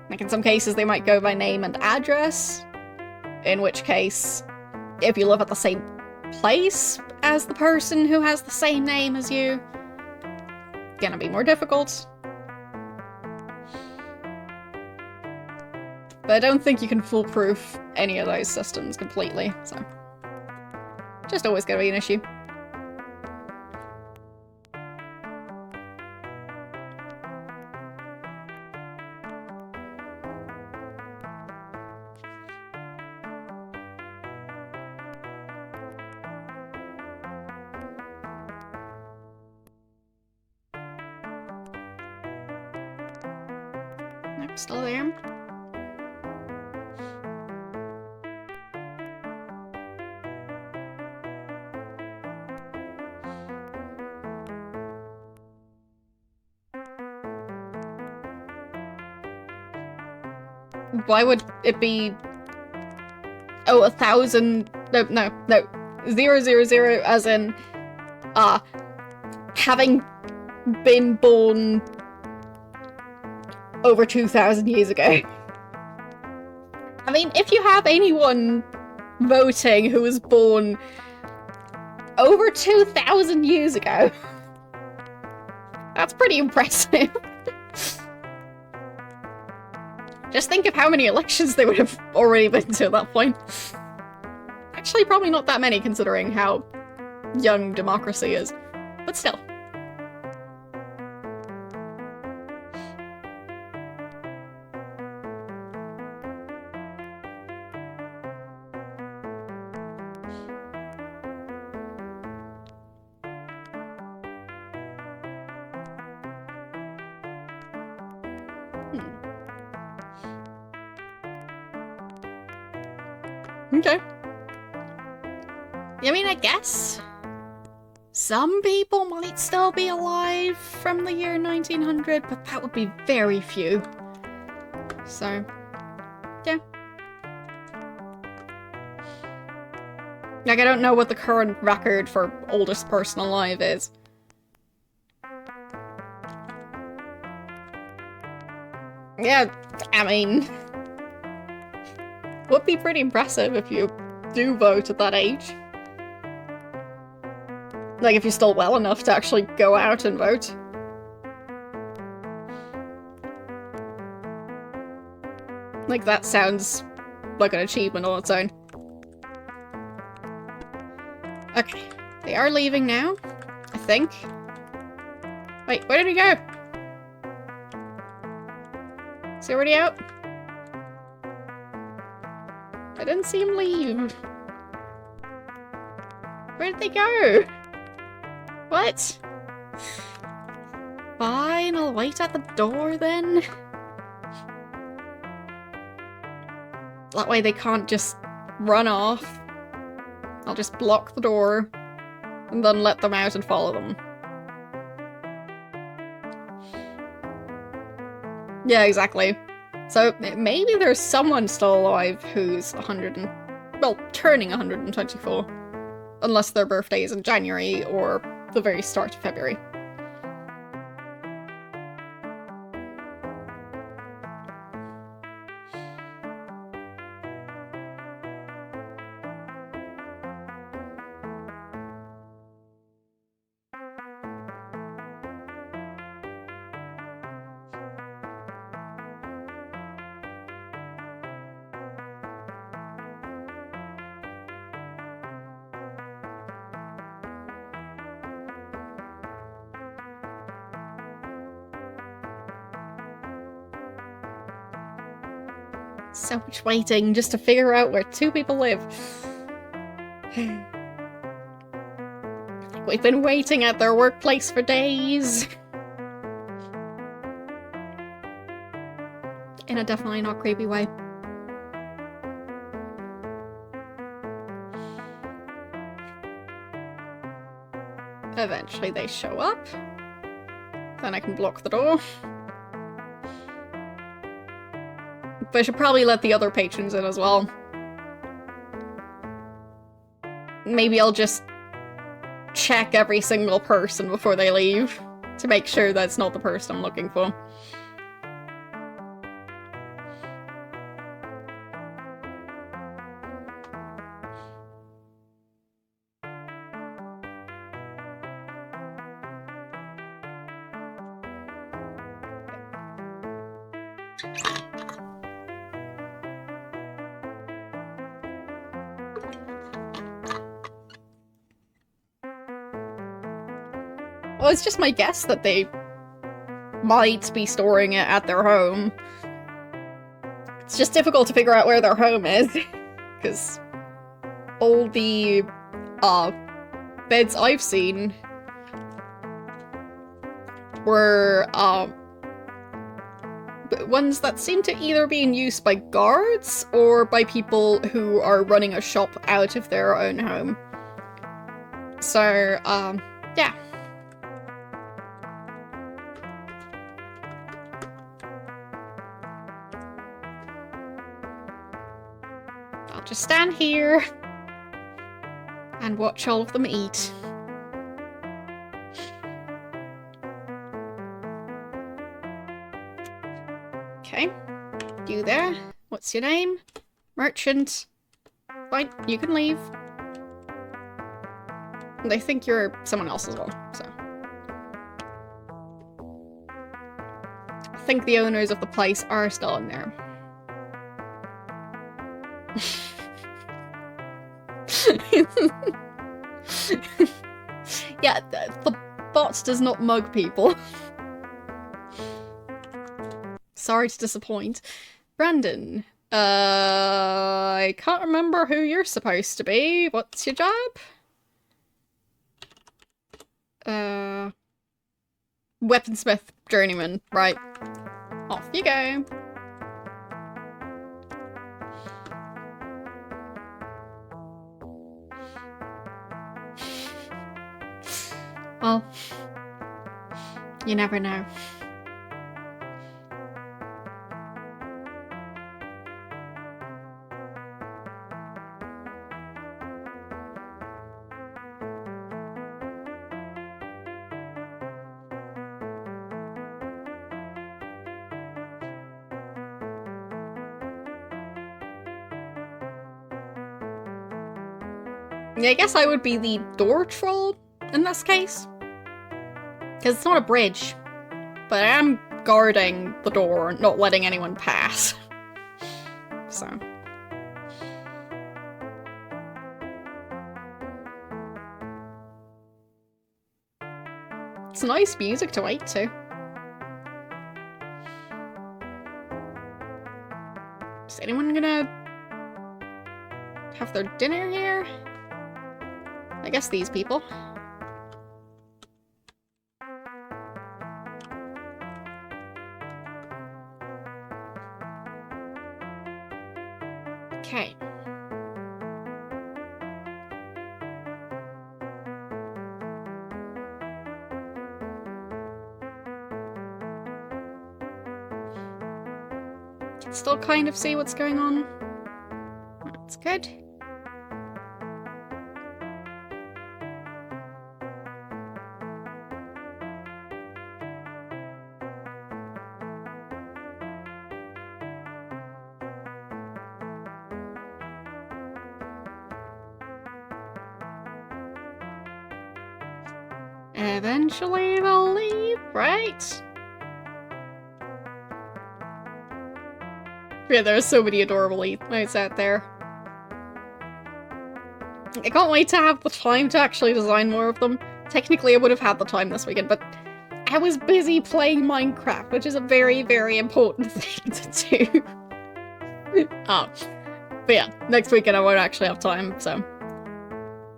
Speaker 1: Like in some cases they might go by name and address, in which case, if you live at the same place as the person who has the same name as you, it's gonna be more difficult. But I don't think you can foolproof any of those systems completely, so just always gonna be an issue. Nope, still there. Why would it be... Oh, 1,000... No. 000 as in... having been born over 2,000 years ago. I mean, if you have anyone voting who was born over 2,000 years ago, that's pretty impressive. Just think of how many elections they would have already been to at that point. Actually, probably not that many considering how young democracy is, but still. Okay. I mean, I guess some people might still be alive from the year 1900, but that would be very few. So, yeah. Like, I don't know what the current record for oldest person alive is. Yeah, I mean... would be pretty impressive if you do vote at that age. Like, if you're still well enough to actually go out and vote. Like, that sounds like an achievement on its own. Okay, they are leaving now, I think. Wait, where did he go? Is he already out? I didn't see him leave. Where did they go? What? Fine, I'll wait at the door then. That way they can't just run off. I'll just block the door and then let them out and follow them. Yeah, exactly. So maybe there's someone still alive who's turning 124. Unless their birthday is in January or the very start of February. So much waiting just to figure out where two people live. We've been waiting at their workplace for days. In a definitely not creepy way. Eventually they show up. Then I can block the door. But I should probably let the other patrons in as well. Maybe I'll just check every single person before they leave to make sure that's not the person I'm looking for. Well, it's just my guess that they might be storing it at their home. It's just difficult to figure out where their home is, because all the beds I've seen were ones that seem to either be in use by guards or by people who are running a shop out of their own home. So, yeah. I'll just stand here and watch all of them eat. Okay, you there? What's your name? Merchant. Fine, you can leave. They think you're someone else as well, so. I think the owners of the place are still in there. Yeah, the bot does not mug people. Sorry to disappoint. Brandon, I can't remember who you're supposed to be. What's your job? Weaponsmith journeyman, right. Off you go. Well, you never know. Yeah, I guess I would be the door troll in this case. Because it's not a bridge. But I am guarding the door, not letting anyone pass. So. It's nice music to wait to. Is anyone gonna have their dinner here? I guess these people. Okay. Can still kind of see what's going on. That's good. Eventually they'll leave, right? Yeah, there are so many adorable lights out there. I can't wait to have the time to actually design more of them. Technically, I would have had the time this weekend, but I was busy playing Minecraft, which is a very, very important thing to do. Oh. But yeah, next weekend I won't actually have time, so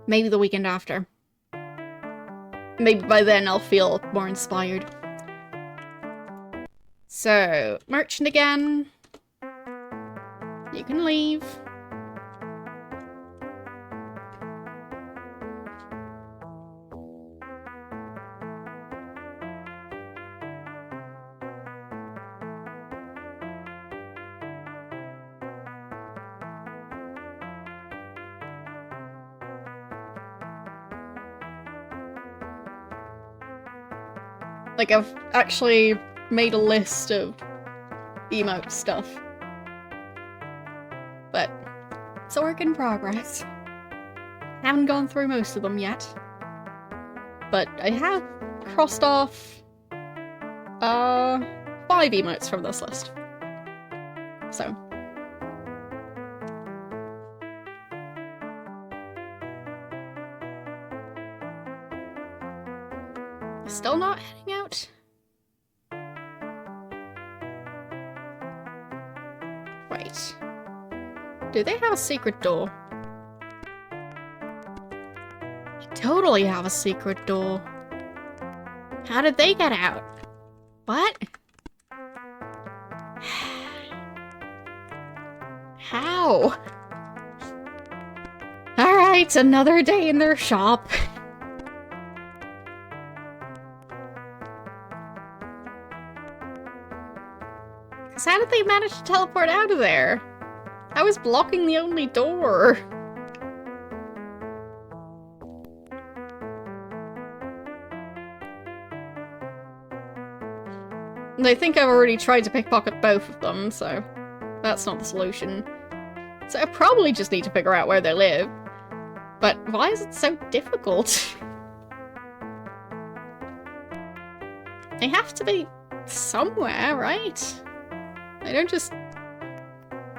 Speaker 1: maybe the weekend after. Maybe by then I'll feel more inspired. So, merchant again. You can leave. Like, I've actually made a list of emote stuff. But it's a work in progress. Haven't gone through most of them yet. But I have crossed off 5 emotes from this list. So. Still not heading out? Wait. Do they have a secret door? They totally have a secret door. How did they get out? What? How? Alright, another day in their shop. How did they manage to teleport out of there? I was blocking the only door. And I think I've already tried to pickpocket both of them, so that's not the solution. So I probably just need to figure out where they live. But why is it so difficult? They have to be somewhere, right? They don't just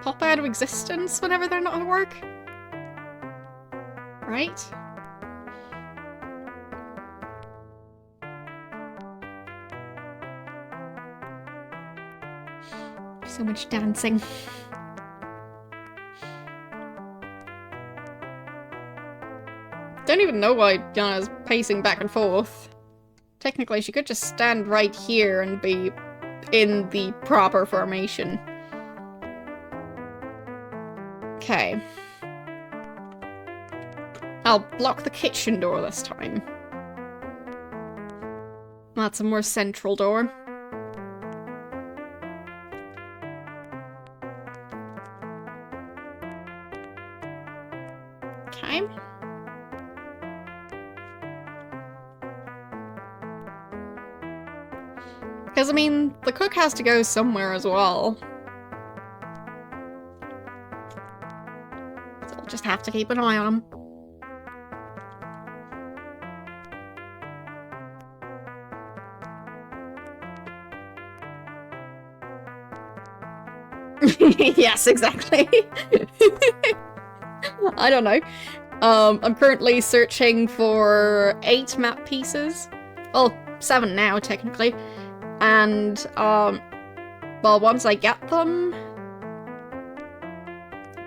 Speaker 1: pop out of existence whenever they're not at work. Right? So much dancing. Don't even know why Yana's pacing back and forth. Technically, she could just stand right here and be in the proper formation. Okay. I'll block the kitchen door this time. That's a more central door. Okay. Because, I mean, the cook has to go somewhere as well. So we'll just have to keep an eye on him. Yes, exactly. I don't know. I'm currently searching for 8 map pieces. Well, 7 now, technically. And, well, once I get them...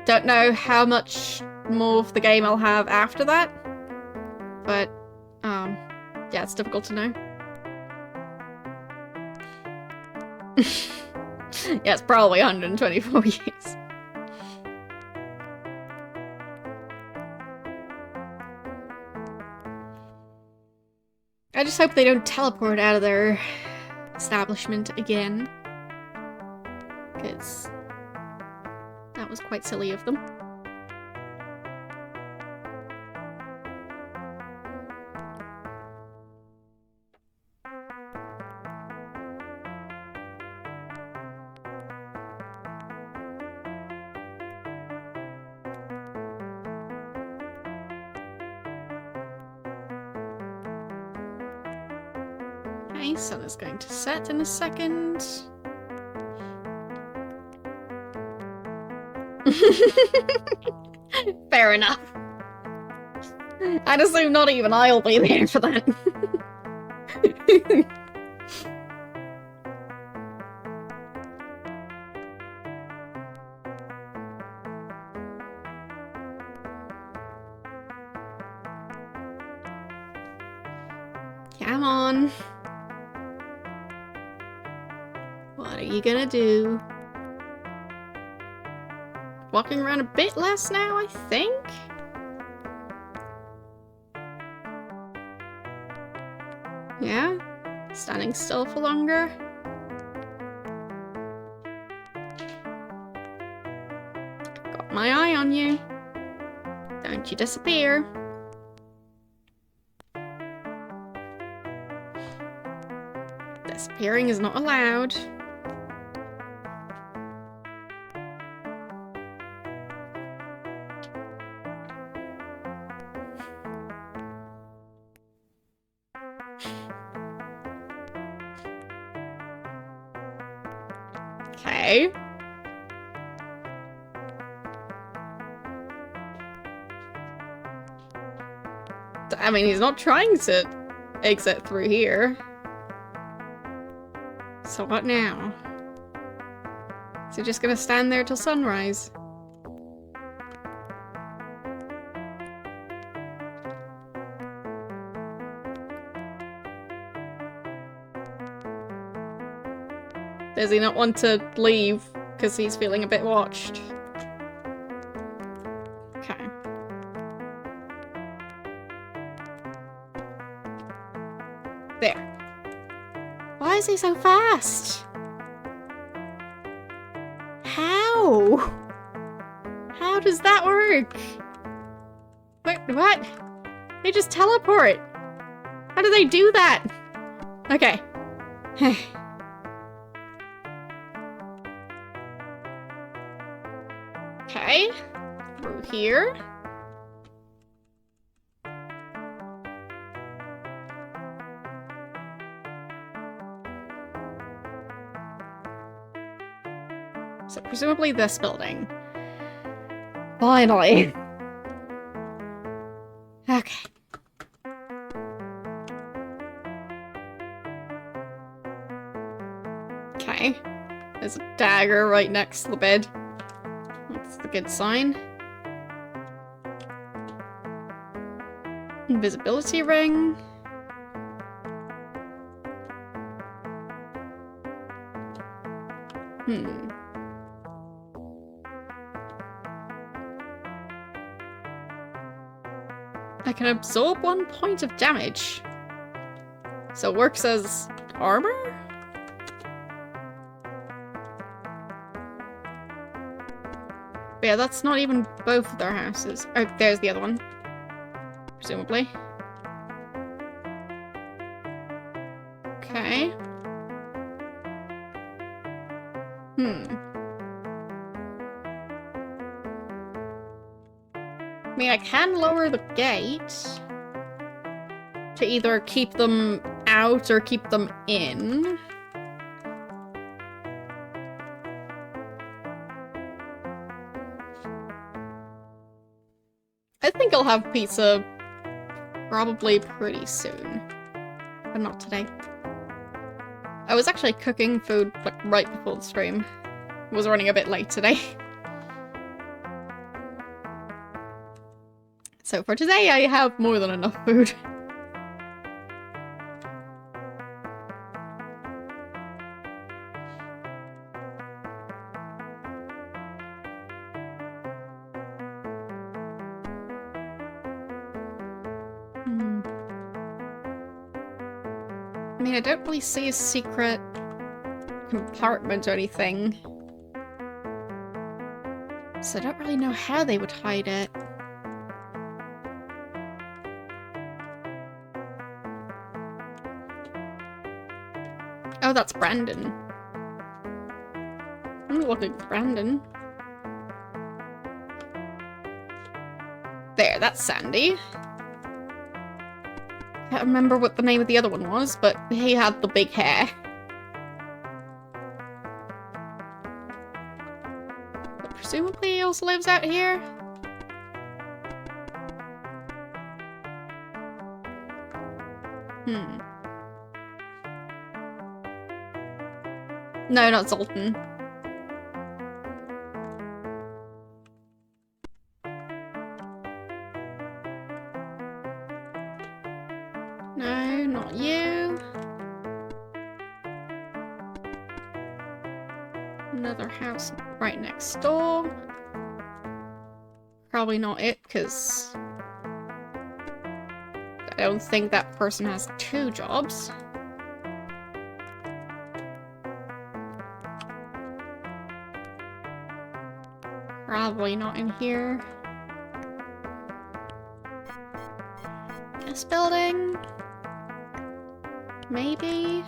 Speaker 1: Don't know how much more of the game I'll have after that. But, yeah, it's difficult to know. Yeah, it's probably 124 years. I just hope they don't teleport out of their establishment again. Because that was quite silly of them. Okay, sun is going to set in a second. Fair enough. I'd assume not even I'll be there for that. Come on. What are you gonna do? Walking around a bit less now, I think? Yeah? Standing still for longer? Got my eye on you. Don't you disappear. Disappearing is not allowed. Okay. I mean, he's not trying to exit through here. So what now? Is he just gonna stand there till sunrise? Does he not want to leave because he's feeling a bit watched? Okay. There. Why is he so fast? How? How does that work? Wait, what? They just teleport. How do they do that? Okay. Okay. Through here. So presumably this building. Finally. Okay. Okay. There's a dagger right next to the bed. That's the good sign. Invisibility ring. I can absorb 1 point of damage. So it works as armor? But yeah, that's not even both of their houses. Oh, there's the other one. Presumably. Okay. I mean, I can lower the gate to either keep them out or keep them in. I think I'll have pizza probably pretty soon, but not today. I was actually cooking food like right before the stream. I was running a bit late today. So for today, I have more than enough food. I mean, I don't really see a secret compartment or anything. So I don't really know how they would hide it. Oh, that's Brandon. I'm looking for Brandon. There, that's Sandy. Can't remember what the name of the other one was, but he had the big hair. But presumably he also lives out here. No, not Zoltan. No, not you. Another house right next door. Probably not it, because I don't think that person has 2 jobs. Probably not in here. This building? Maybe?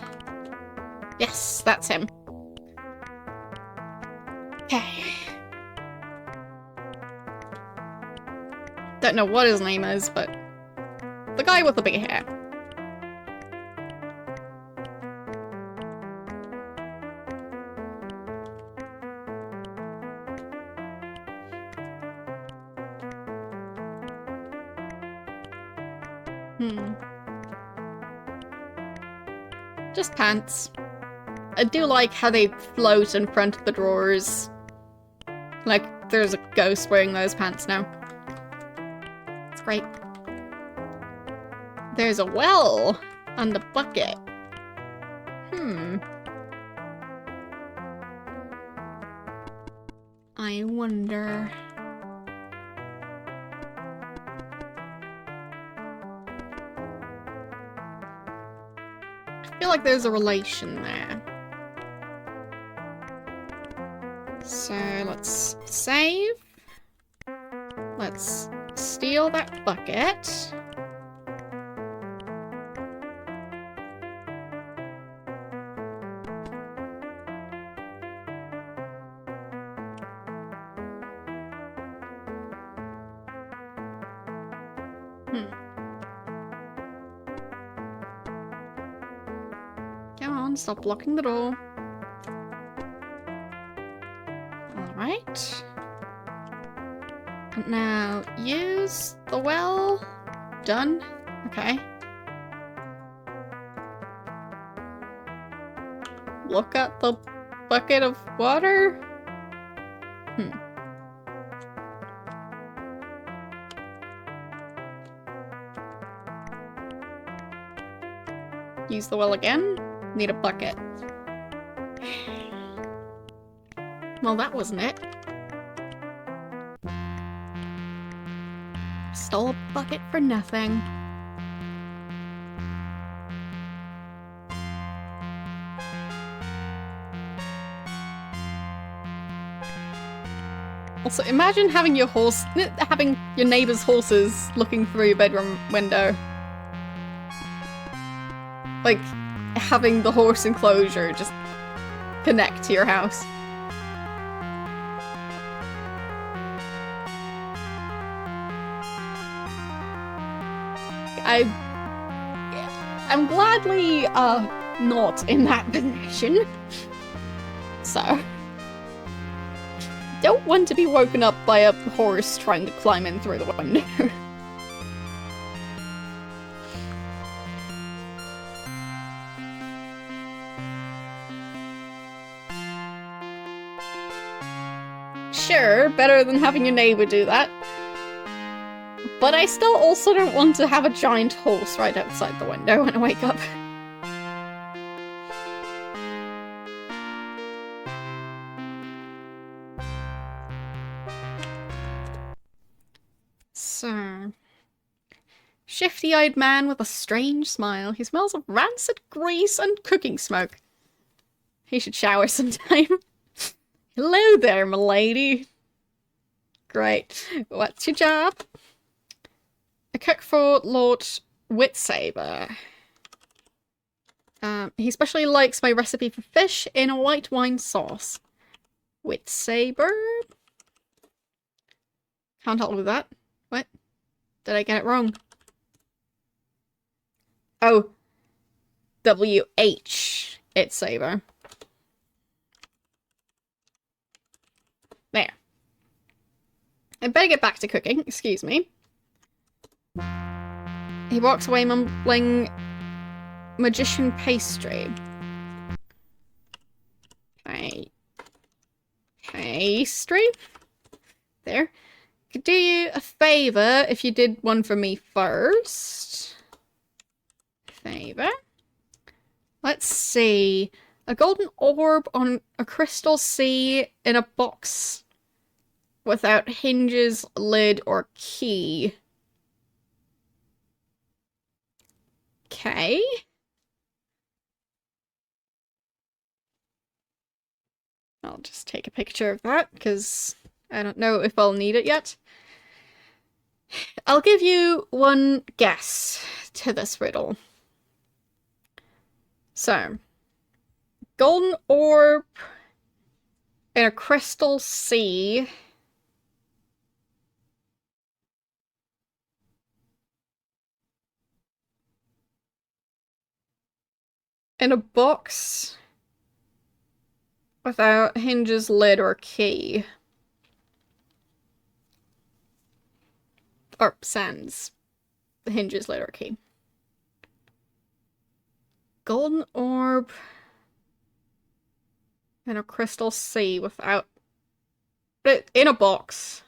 Speaker 1: Yes, that's him. Okay. Don't know what his name is, but the guy with the big hair. Just pants. I do like how they float in front of the drawers. Like, there's a ghost wearing those pants now. It's great. There's a well and a bucket. I wonder... I feel like there's a relation there. So let's save. Let's steal that bucket. Come on, stop blocking the door. Alright. And now use the well. Done. Okay. Look at the bucket of water. Use the well again. Need a bucket. Well, that wasn't it. Stole a bucket for nothing. Also, imagine having your neighbor's horses looking through your bedroom window. Like, having the horse enclosure just connect to your house. I'm gladly not in that position. So don't want to be woken up by a horse trying to climb in through the window. Sure, better than having your neighbor do that. But I still also don't want to have a giant horse right outside the window when I wake up. So... shifty-eyed man with a strange smile. He smells of rancid grease and cooking smoke. He should shower sometime. Hello there, milady. Great. What's your job? A cook for Lord Whitsaber. He especially likes my recipe for fish in a white wine sauce. Whitsaber? Can't help with that. What? Did I get it wrong? Oh. W-H. It's Saber. There. I better get back to cooking. Excuse me. He walks away mumbling magician pastry. Pastry? There. Could do you a favor if you did one for me first. favor. Let's see. A golden orb on a crystal sea in a box without hinges, lid, or key. Okay. I'll just take a picture of that, because I don't know if I'll need it yet. I'll give you one guess to this riddle. So, golden orb in a crystal sea. In a box without hinges, lid, or key. Or sans the hinges, lid, or key. Golden orb in a crystal sea without... in a box.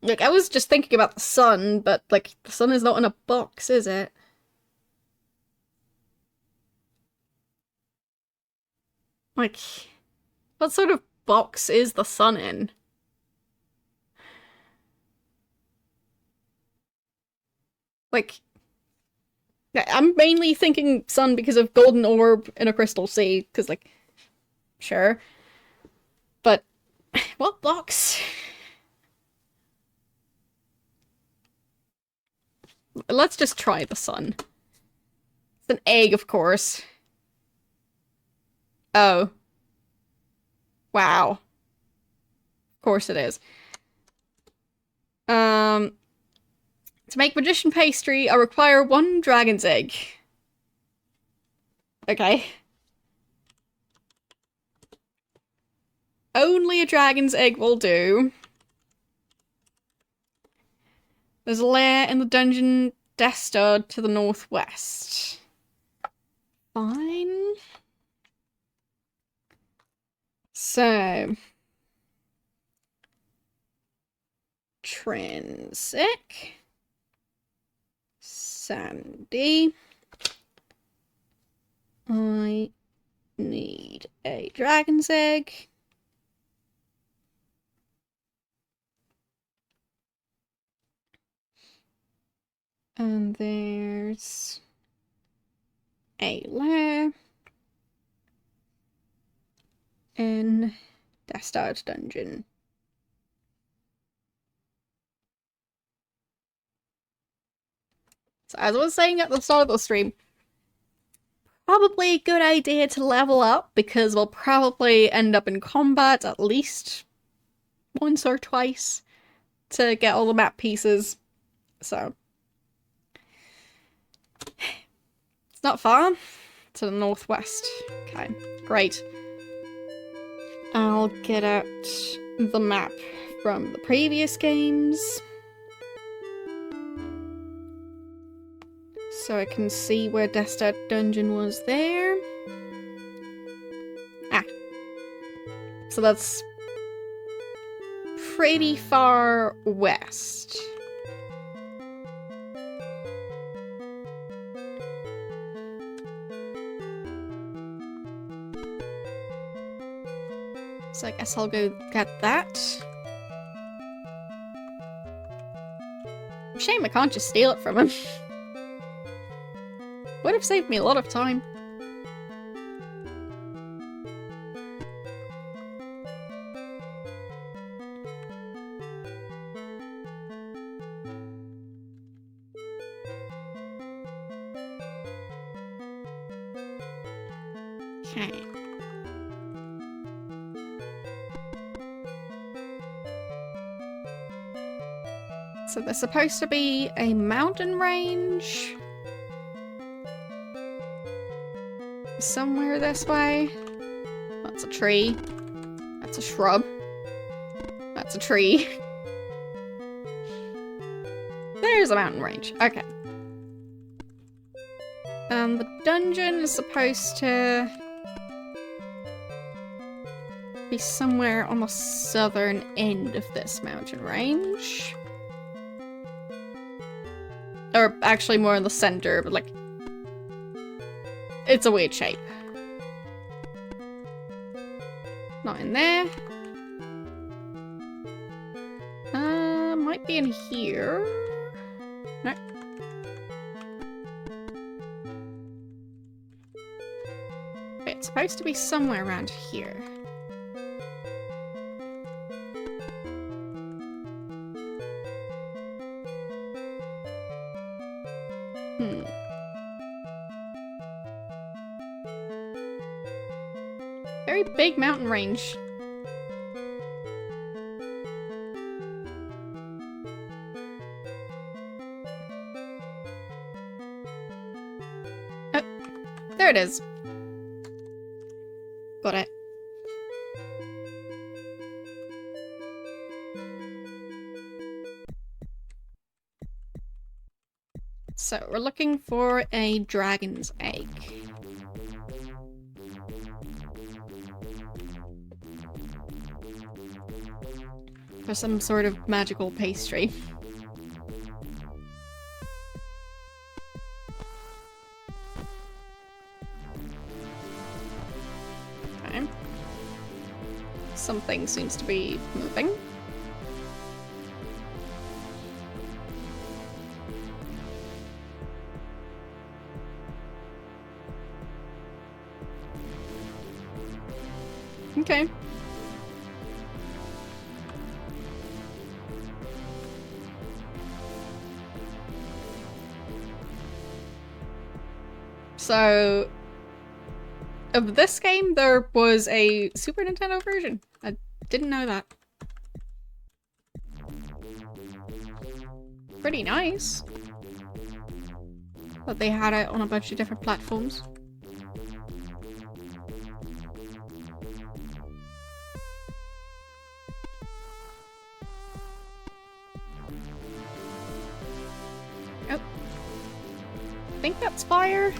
Speaker 1: Like, I was just thinking about the sun, but, like, the sun is not in a box, is it? Like, what sort of box is the sun in? Like, I'm mainly thinking sun because of golden orb in a crystal sea, because, like, sure. But, what box? Let's just try the sun. It's an egg, of course. Oh. Wow. Of course it is. To make magician pastry, I require 1 dragon's egg. Okay. Only a dragon's egg will do. There's a lair in the dungeon Destard to the northwest. Fine. So... Trinsic. Sandy. I need a dragon's egg. And there's a lair in Destard Dungeon. So as I was saying at the start of the stream, probably a good idea to level up, because we'll probably end up in combat at least once or twice to get all the map pieces. So it's not far. To the northwest. Okay, great. I'll get out the map from the previous games, so I can see where Destard Dungeon was there. Ah. So that's pretty far west. So I guess I'll go get that. Shame I can't just steal it from him. Would have saved me a lot of time. Okay. So there's supposed to be a mountain range somewhere this way. That's a tree. That's a shrub. That's a tree. There's a mountain range. Okay. The dungeon is supposed to be somewhere on the southern end of this mountain range. Or actually more in the center, but like... It's a weird shape. Not in there. Might be in here. No. It's supposed to be somewhere around here. Very big mountain range. Oh, there it is. Got it. So, we're looking for a dragon's egg. For some sort of magical pastry. Okay. Something seems to be moving. Okay. So, of this game, there was a Super Nintendo version. I didn't know that. Pretty nice. But they had it on a bunch of different platforms. Oh. I think that's fire.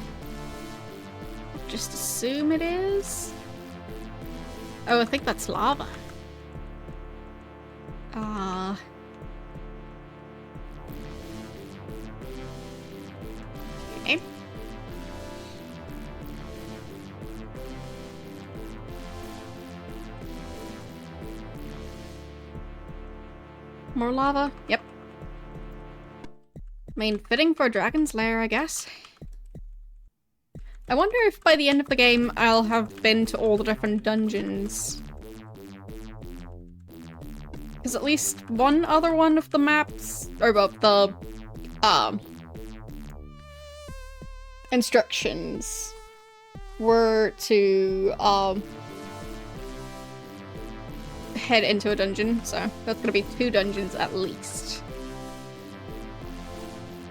Speaker 1: Just assume it is. Oh, I think that's lava. Okay. More lava? Yep. I mean, fitting for a dragon's lair, I guess. I wonder if by the end of the game I'll have been to all the different dungeons. Because at least one other one of the maps, or about the, instructions were to, head into a dungeon, so that's gonna be 2 dungeons at least.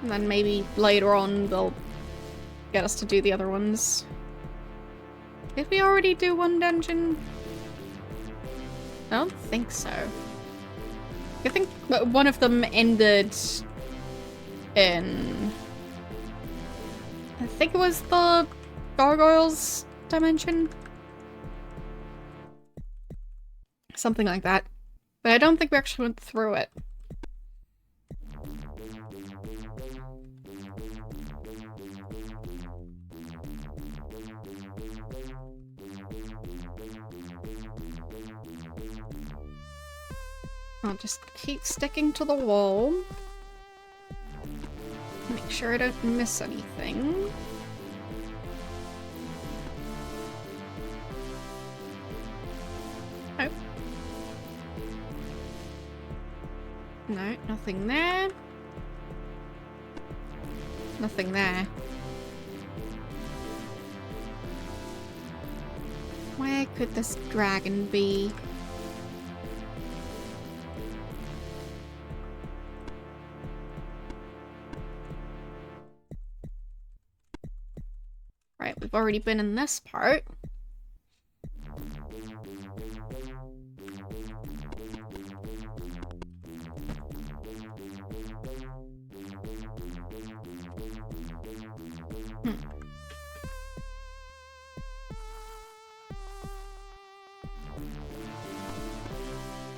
Speaker 1: And then maybe later on they'll get us to do the other ones. Did we already do one dungeon? I don't think so. I think one of them ended in... I think it was the Gargoyles dimension? Something like that. But I don't think we actually went through it. I'll just keep sticking to the wall. Make sure I don't miss anything. Oh. No, nothing there. Nothing there. Where could this dragon be? Right, we've already been in this part.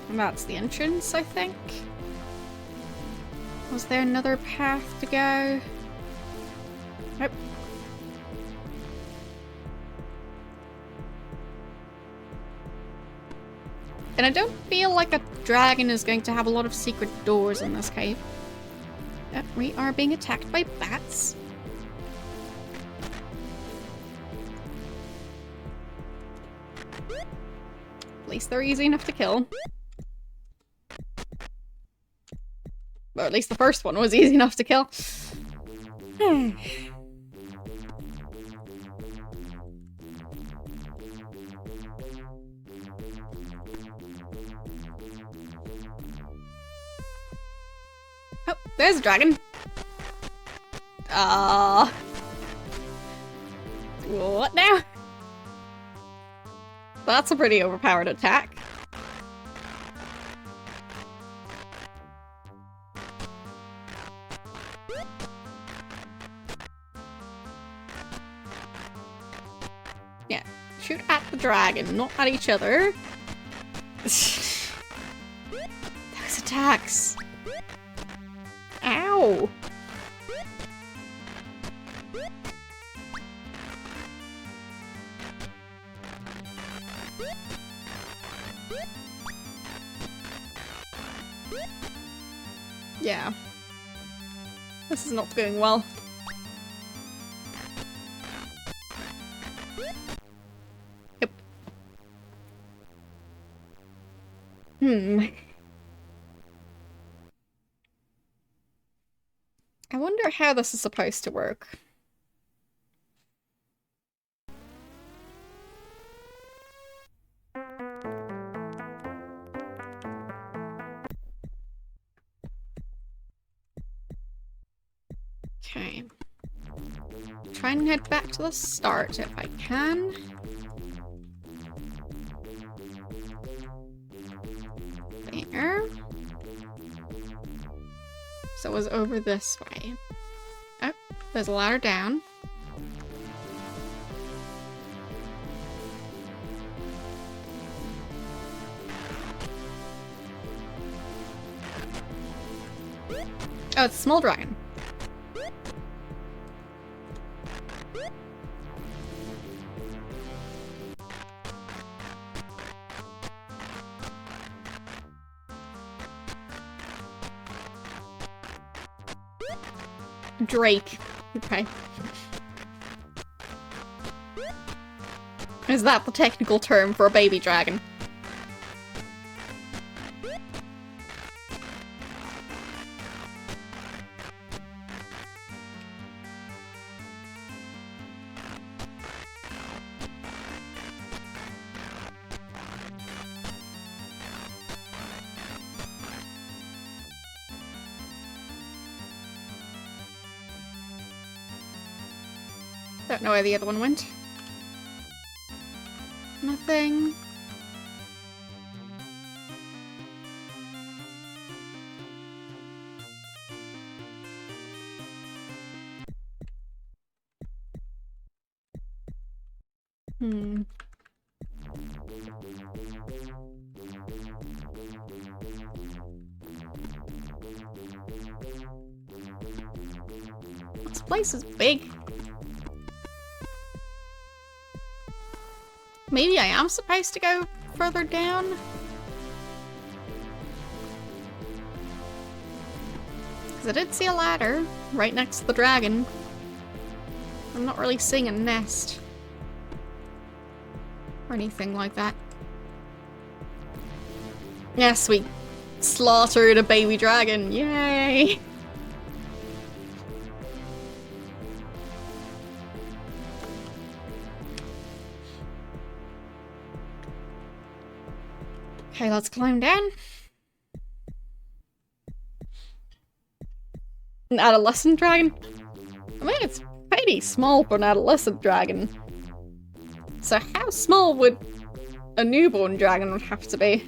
Speaker 1: And that's the entrance, I think. Was there another path to go? Nope. And I don't feel like a dragon is going to have a lot of secret doors in this cave. We are being attacked by bats. At least they're easy enough to kill. Or at least the first one was easy enough to kill. Oh, there's a dragon. What now? That's a pretty overpowered attack. Yeah, shoot at the dragon, not at each other. Those attacks. Ow! Yeah. This is not going well. Yep. I wonder how this is supposed to work. Okay. Try and head back to the start if I can. There. So it was over this way. Oh, there's a ladder down. Oh, it's a small dragon. Drake. Okay. Is that the technical term for a baby dragon? Don't know where the other one went. Nothing. This place is big. Maybe I am supposed to go further down? Because I did see a ladder right next to the dragon. I'm not really seeing a nest. Or anything like that. Yes, we slaughtered a baby dragon. Yay! Okay, let's climb down. An adolescent dragon? I mean, it's pretty small for an adolescent dragon. So how small would a newborn dragon would have to be?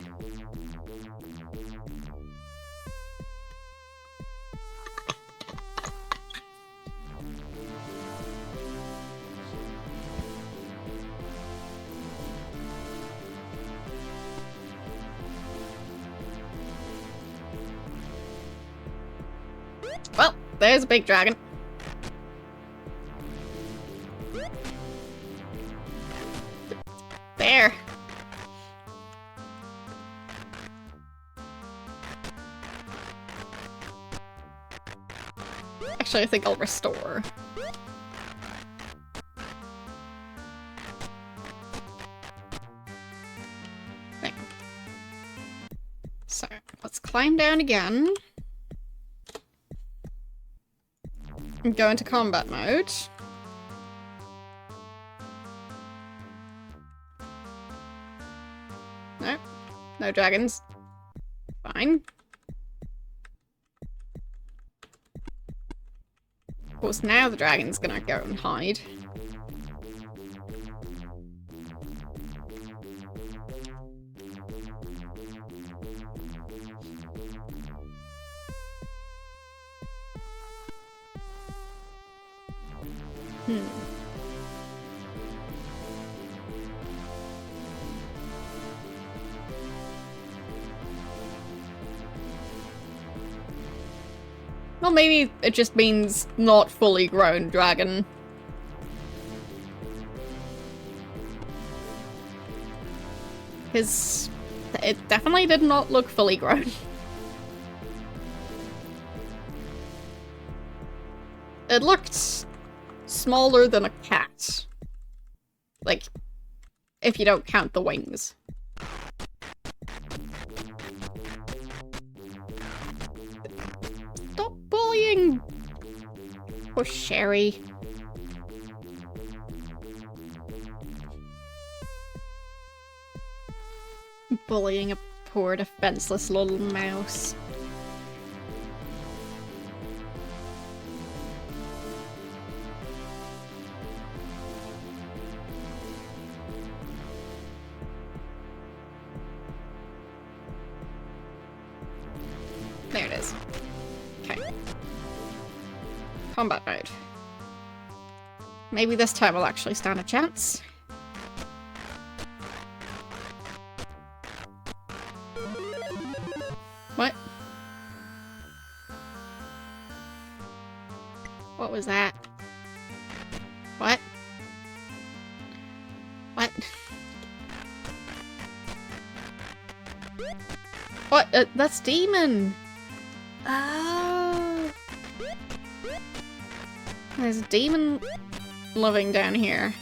Speaker 1: Well, there's a big dragon. There. Actually, I think I'll restore. There. So, let's climb down again. And go into combat mode. No. No dragons. Fine. Of course, now the dragon's gonna go and hide. Well, maybe it just means not fully grown dragon. Because it definitely did not look fully grown. It looked smaller than a cat. Like, if you don't count the wings. Stop bullying! Poor Sherry. Bullying a poor defenseless little mouse. There it is. Okay. Combat mode. Maybe this time I'll actually stand a chance. What? What was that? What? What? What? That's demon! Oh. There's a demon living down here.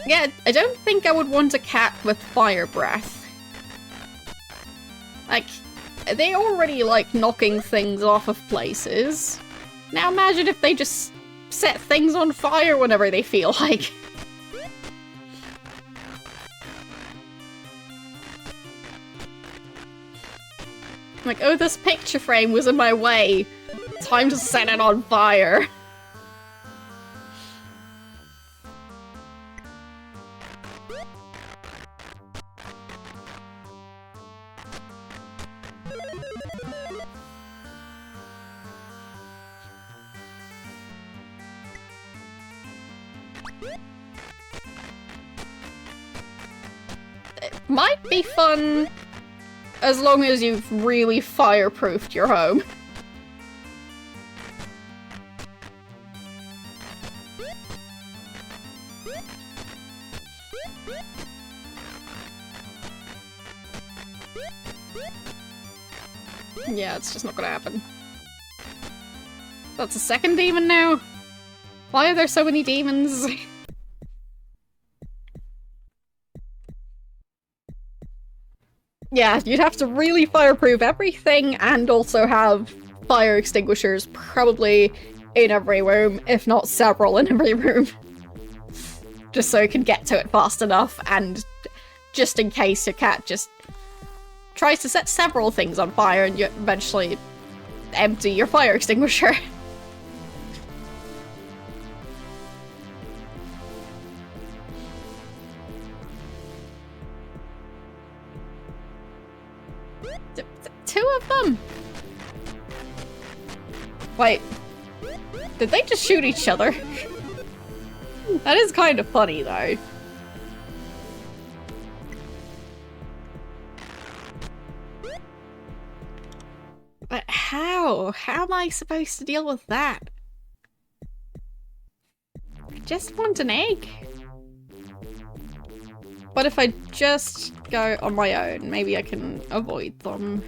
Speaker 1: Yeah, I don't think I would want a cat with fire breath. Like, they already like knocking things off of places. Now imagine if they just set things on fire whenever they feel like. Like, oh, this picture frame was in my way. Time to set it on fire. It might be fun as long as you've really fireproofed your home. Yeah, it's just not gonna happen. That's a second demon now? Why are there so many demons? Yeah, you'd have to really fireproof everything and also have fire extinguishers probably in every room, if not several in every room. Just so you can get to it fast enough, and just in case your cat just tries to set several things on fire and you eventually empty your fire extinguisher. Two of them? Wait. Did they just shoot each other? That is kind of funny, though. But how? How am I supposed to deal with that? I just want an egg. But if I just go on my own, maybe I can avoid them.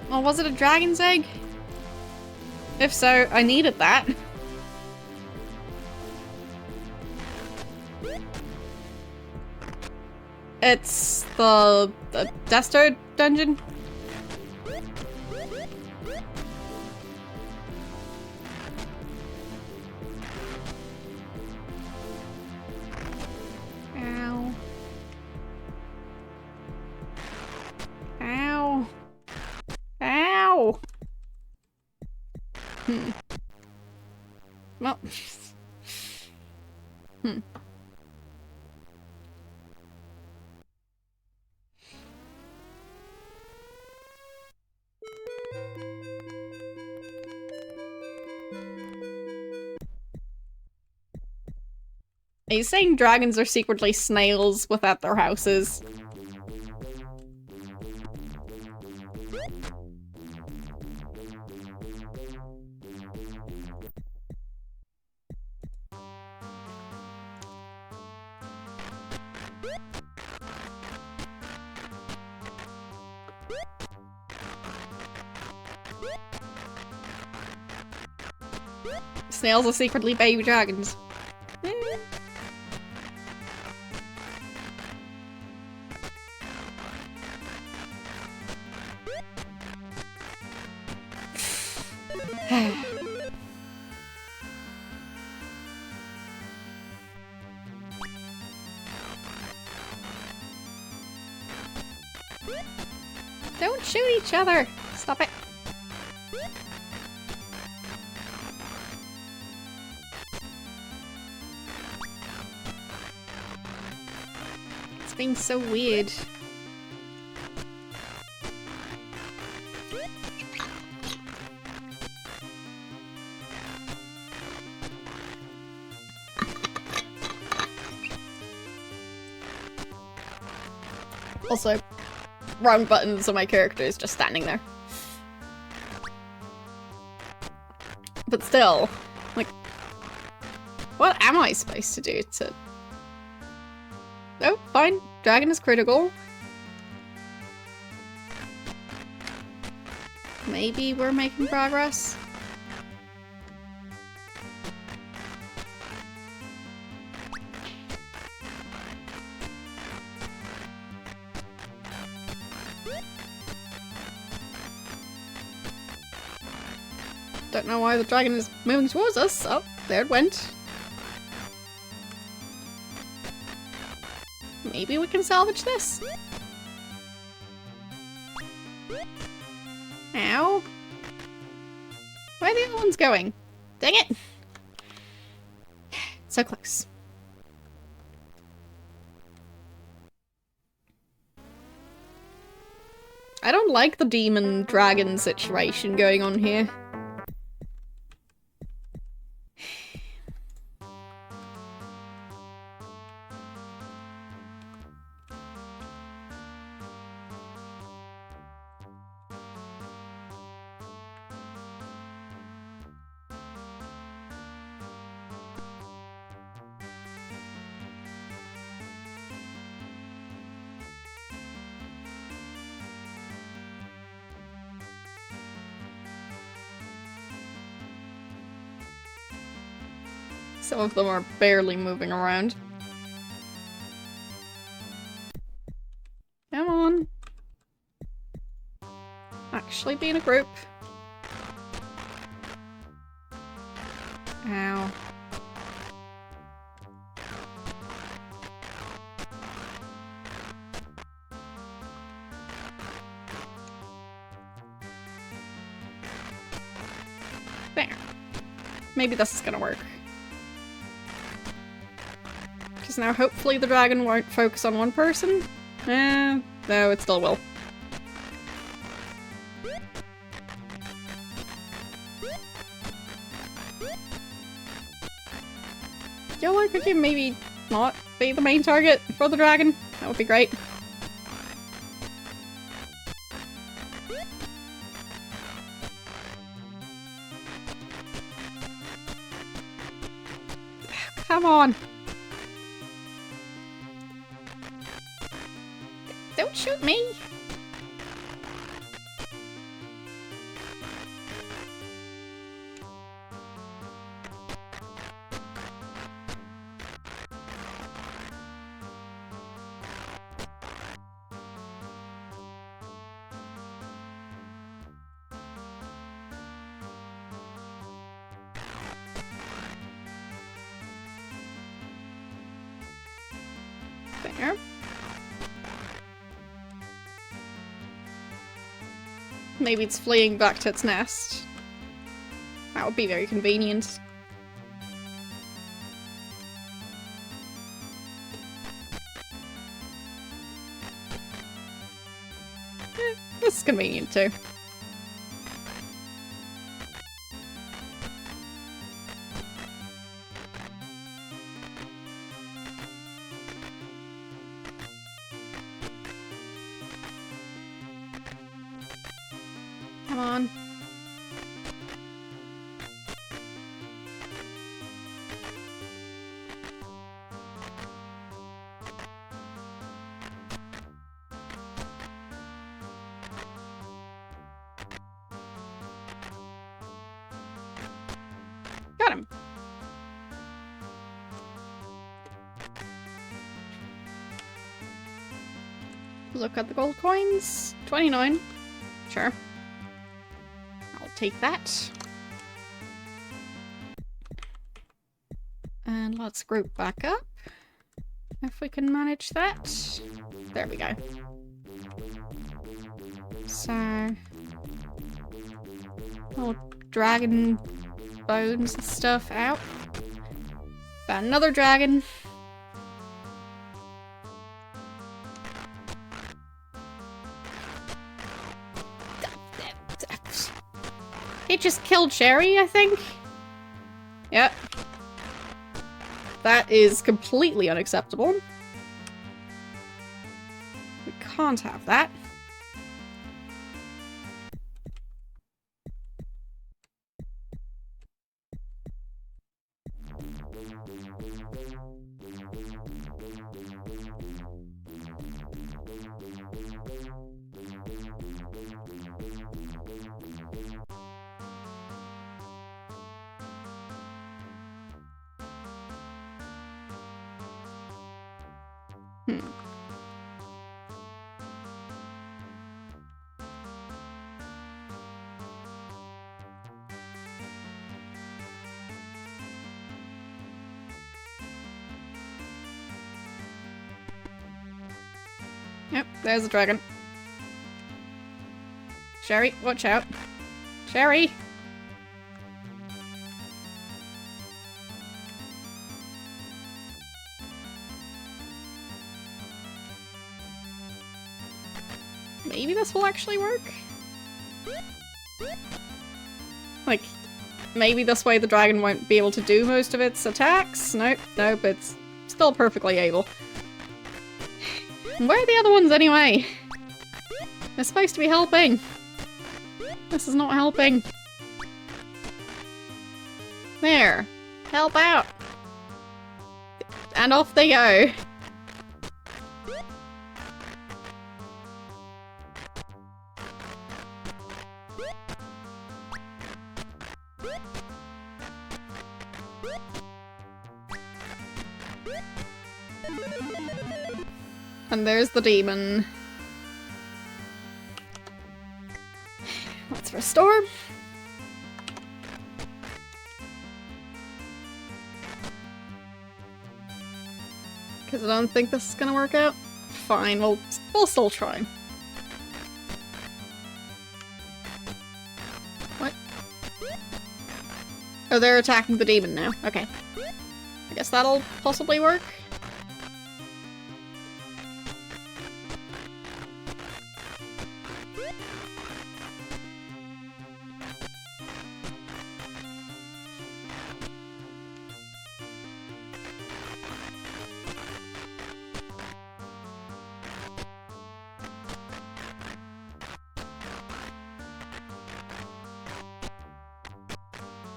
Speaker 1: Oh, was it a dragon's egg? If so, I needed that. It's the Desto dungeon. Ow. Ow. Ow. Well. Are you saying dragons are secretly snails without their houses? Snails are secretly baby dragons. Don't shoot each other! Stop it! It's being so weird. Also, wrong button, so my character is just standing there. But still, like, what am I supposed to do to... Oh, fine. Dragon is critical. Maybe we're making progress. Don't know why the dragon is moving towards us. Oh, there it went. Maybe we can salvage this? Ow. Where are the other ones going? Dang it! So close. I don't like the demon dragon situation going on here. Some of them are barely moving around. Come on. Actually be in a group. Ow. There. Maybe this is gonna work. Because now hopefully the dragon won't focus on one person. No, it still will. YOLO, could you maybe not be the main target for the dragon? That would be great. Come on. Don't shoot me. There. Maybe it's fleeing back to its nest. That would be very convenient. This is convenient too. Come on. Got him. Look at the gold coins. 29. Sure. I'll take that. And let's group back up. If we can manage that. There we go. So... little dragon bones and stuff out. Got another dragon. It just killed Sherry, I think? Yep. That is completely unacceptable. We can't have that. Yep, there's a dragon. Sherry, watch out. Sherry! Maybe this will actually work? Like, maybe this way the dragon won't be able to do most of its attacks? Nope, nope, it's still perfectly able. Where are the other ones anyway? They're supposed to be helping. This is not helping. There. Help out. And off they go. And there's the demon. Let's restore. Because I don't think this is gonna work out. Fine, we'll still try. What? Oh, they're attacking the demon now. Okay. I guess that'll possibly work.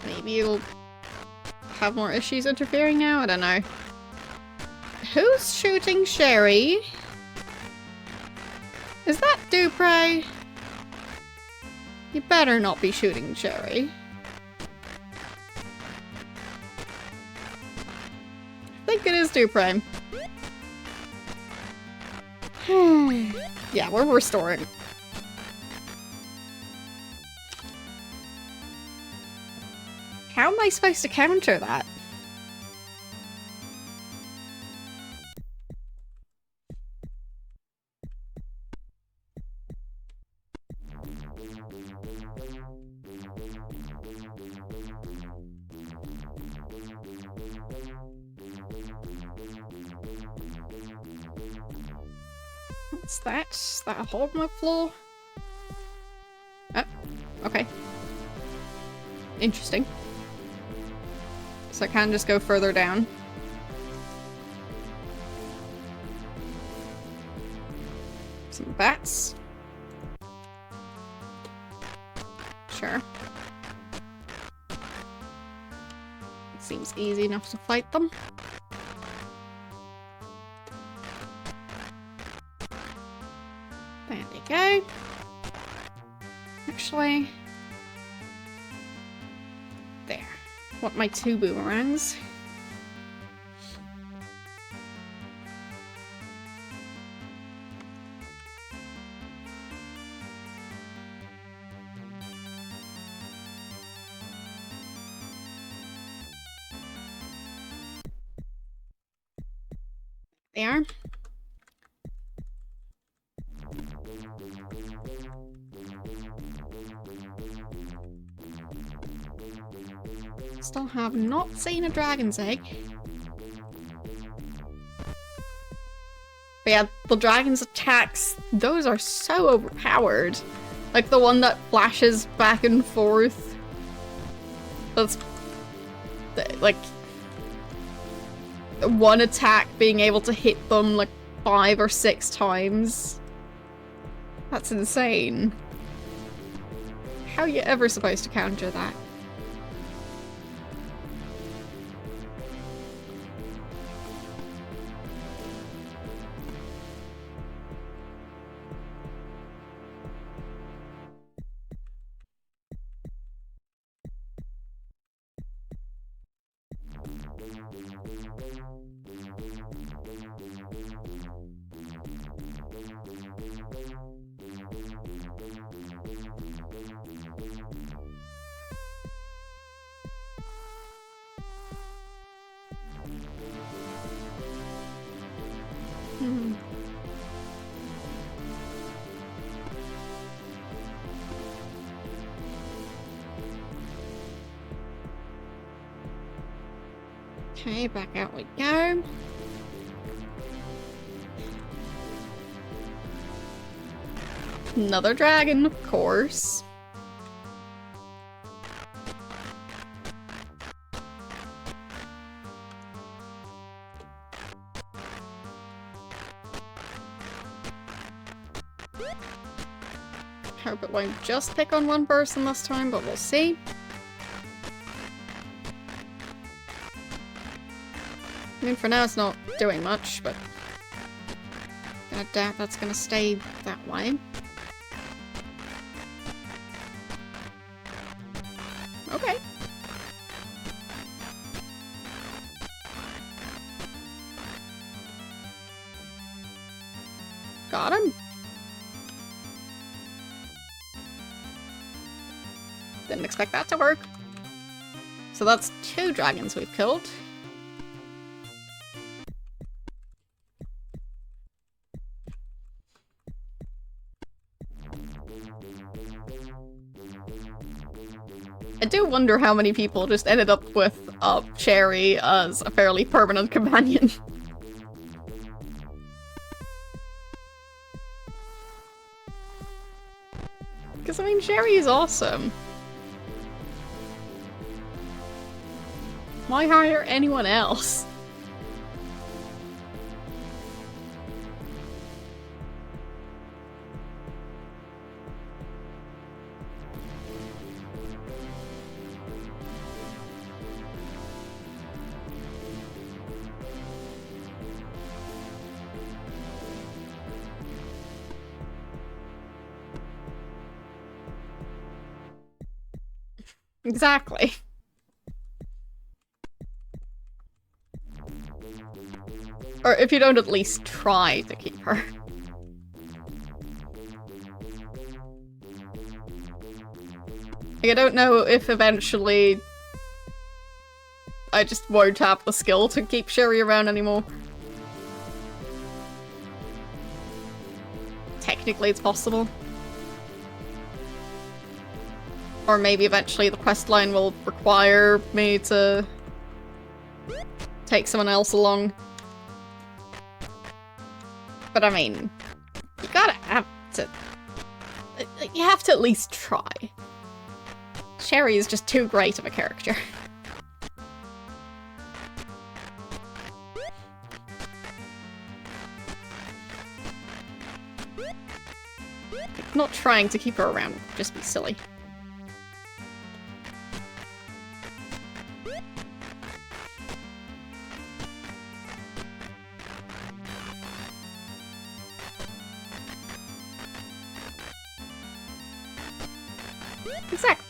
Speaker 1: Maybe it'll have more issues interfering now? I don't know. Who's shooting Sherry? Is that Dupre? You better not be shooting Sherry. I think it is Dupre. Yeah, we're restoring. How am I supposed to counter that? What's that? Is that a hole in my floor? Oh, okay. Interesting. So I can just go further down. Some bats. Sure. It seems easy enough to fight them. There they go. Actually... there. Want my 2 boomerangs. They are. Still have not seen a dragon's egg. But yeah, the dragon's attacks, those are so overpowered. Like the one that flashes back and forth. That's like one attack being able to hit them like 5 or 6 times. That's insane. How are you ever supposed to counter that? Okay, back out we go. Another dragon, of course. Hope it won't just pick on one person this time, but we'll see. I mean, for now it's not doing much, but I doubt that's gonna stay that way. Okay. Got him. Didn't expect that to work. So that's 2 dragons we've killed. I do wonder how many people just ended up with Cherry as a fairly permanent companion. Because, I mean, Cherry is awesome. Why hire anyone else? Exactly. Or if you don't at least try to keep her. Like, I don't know if eventually I just won't have the skill to keep Sherry around anymore. Technically, it's possible. Or maybe eventually the questline will require me to take someone else along. But I mean, you gotta have to... You have to at least try. Sherry is just too great of a character. Not trying to keep her around would just be silly. Exactly.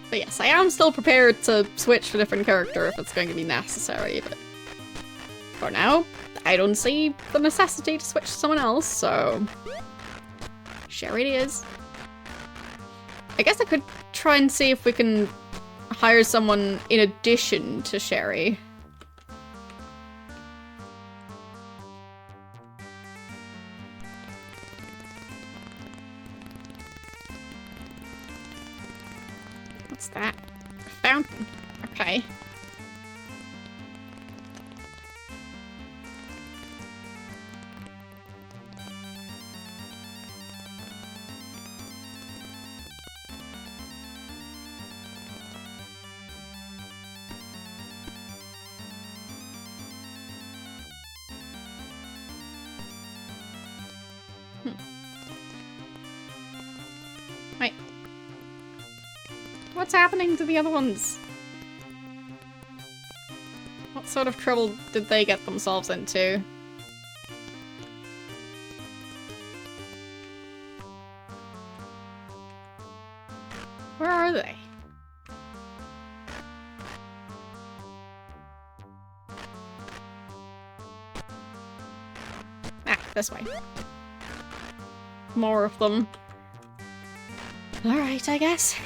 Speaker 1: But yes, I am still prepared to switch to a different character if it's going to be necessary, but for now, I don't see the necessity to switch to someone else, so Sherry it is. I guess I could try and see if we can hire someone in addition to Sherry. What's that? A fountain. Okay. Wait. What's happening to the other ones? What sort of trouble did they get themselves into? Where are they? Ah, this way. More of them. Alright, I guess.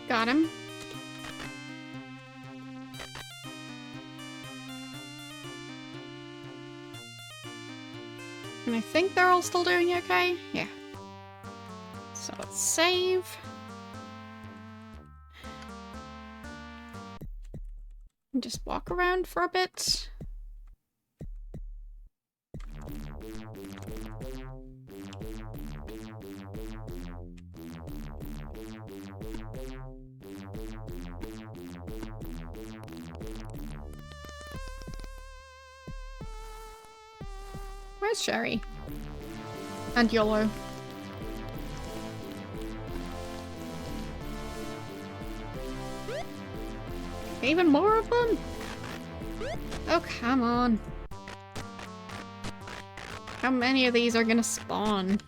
Speaker 1: Got him. And I think they're all still doing okay? Yeah. So let's save. And just walk around for a bit. Where's Sherry? And YOLO. Even more of them? Oh, come on. How many of these are gonna spawn?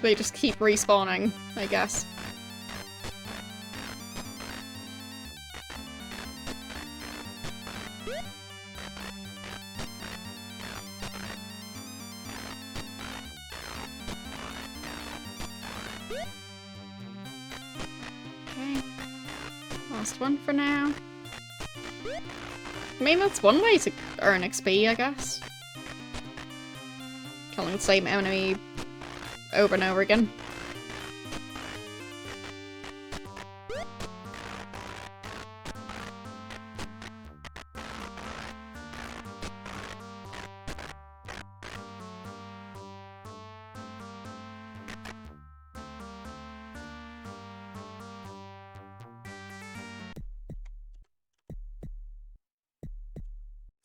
Speaker 1: They just keep respawning, I guess. Okay. Last one for now. I mean, that's one way to earn XP, I guess. Killing the same enemy over and over again.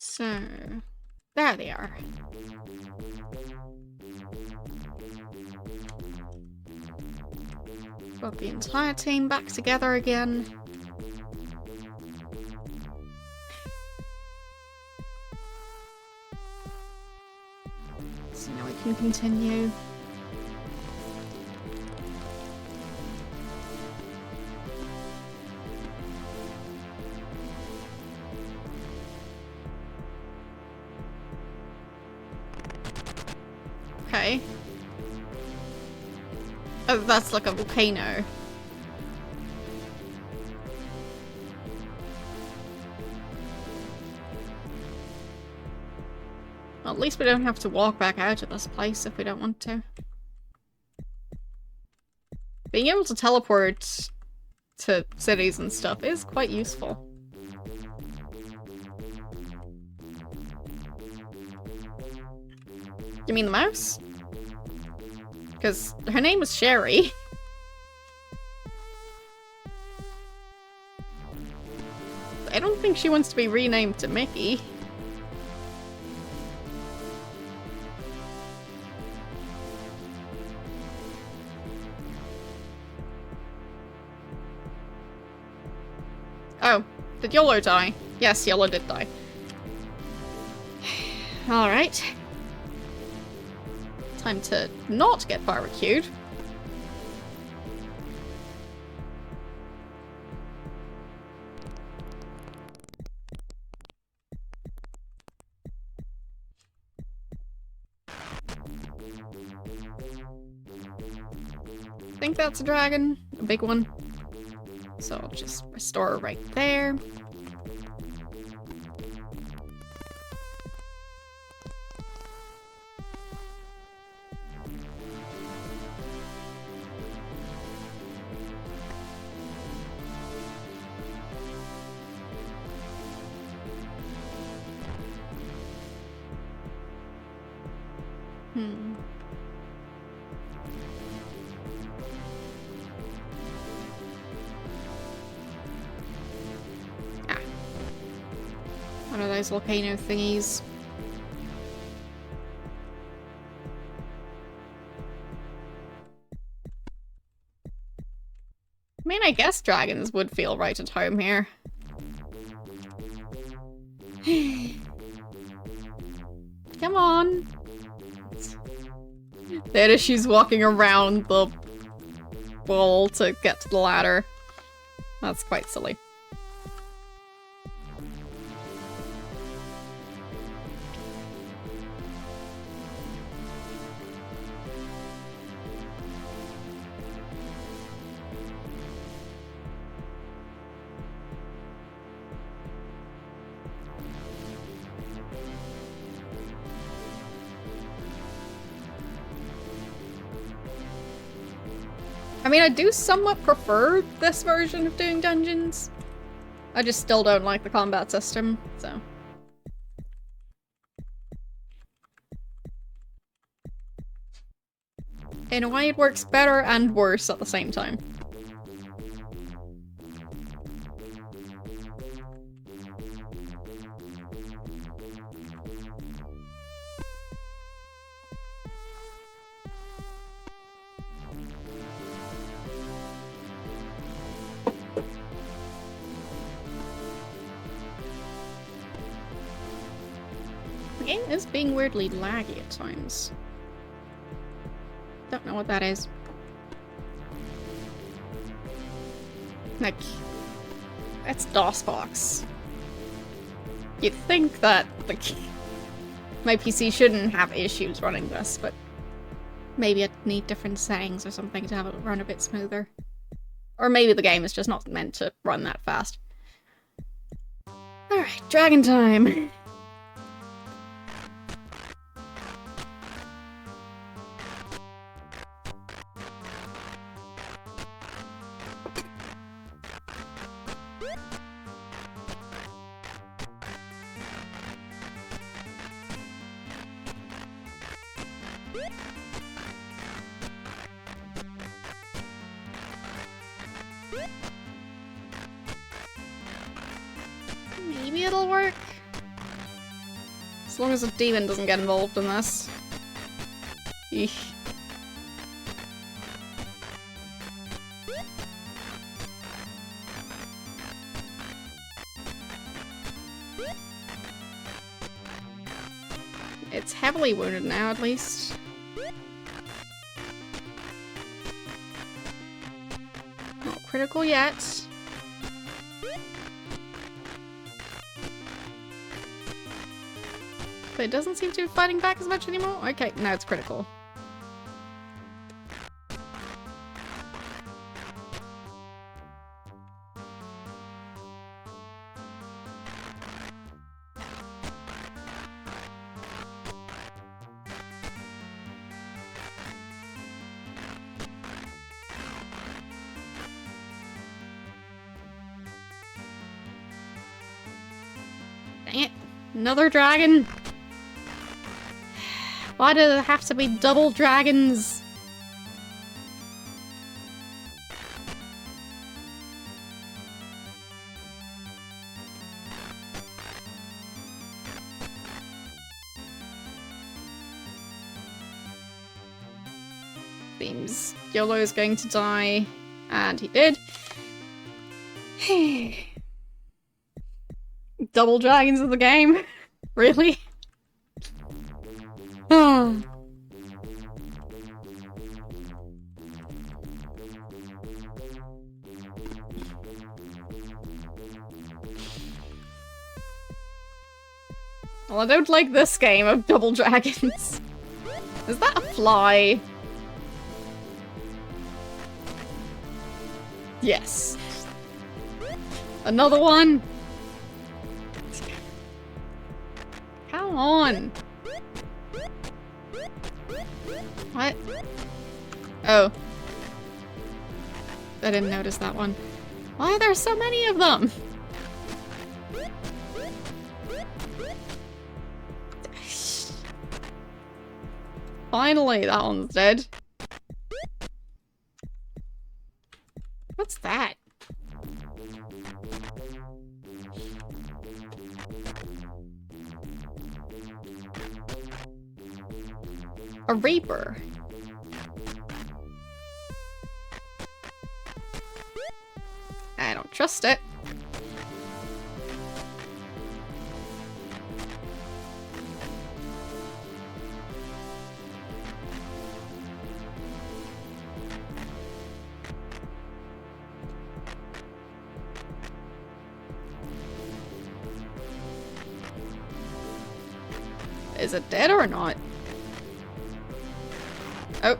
Speaker 1: So, there they are. Got the entire team back together again. So now we can continue. Okay. Oh, that's like a volcano. Well, at least we don't have to walk back out of this place if we don't want to. Being able to teleport to cities and stuff is quite useful. You mean the mouse? Because her name is Sherry. I don't think she wants to be renamed to Mickey. Oh, did Yolo die? Yes, Yolo did die. Alright. Time to not get barbecued. I think that's a dragon, a big one. So I'll just restore her right there. One of those volcano thingies. I mean, I guess dragons would feel right at home here. Come on. There she's walking around the wall to get to the ladder. That's quite silly. I mean, I do somewhat prefer this version of doing dungeons. I just still don't like the combat system, so. In a way, it works better and worse at the same time. The game is being weirdly laggy at times. Don't know what that is. Like, it's DOSBox. You'd think that my PC shouldn't have issues running this, but maybe I'd need different settings or something to have it run a bit smoother. Or maybe the game is just not meant to run that fast. Alright, dragon time! Maybe it'll work? As long as a demon doesn't get involved in this. Eesh. It's heavily wounded now, at least. Not critical yet. But it doesn't seem to be fighting back as much anymore. Okay, now it's critical. Dang it. Another dragon! Why do there have to be double dragons? Seems YOLO's going to die, and he did. Double dragons in the game? Really? Oh. Well, I don't like this game of double dragons. Is that a fly? Yes. Another one? Come on. What? Oh. I didn't notice that one. Why are there so many of them? Finally, that one's dead. What's that? A Reaper. I don't trust it. Is it dead or not? Oh.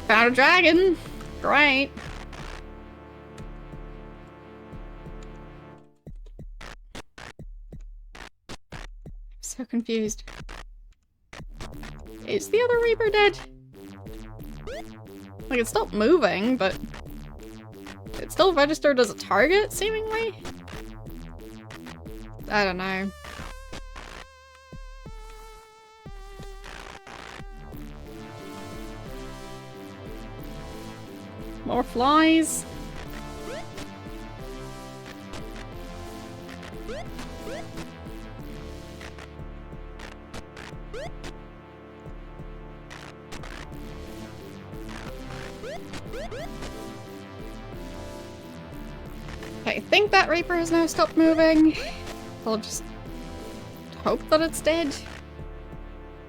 Speaker 1: Found a dragon. Great. So confused. Is the other Reaper dead? Like, it stopped moving, but it's still registered as a target, seemingly? I don't know. More flies. Okay, I think that Reaper has now stopped moving. I'll just hope that it's dead.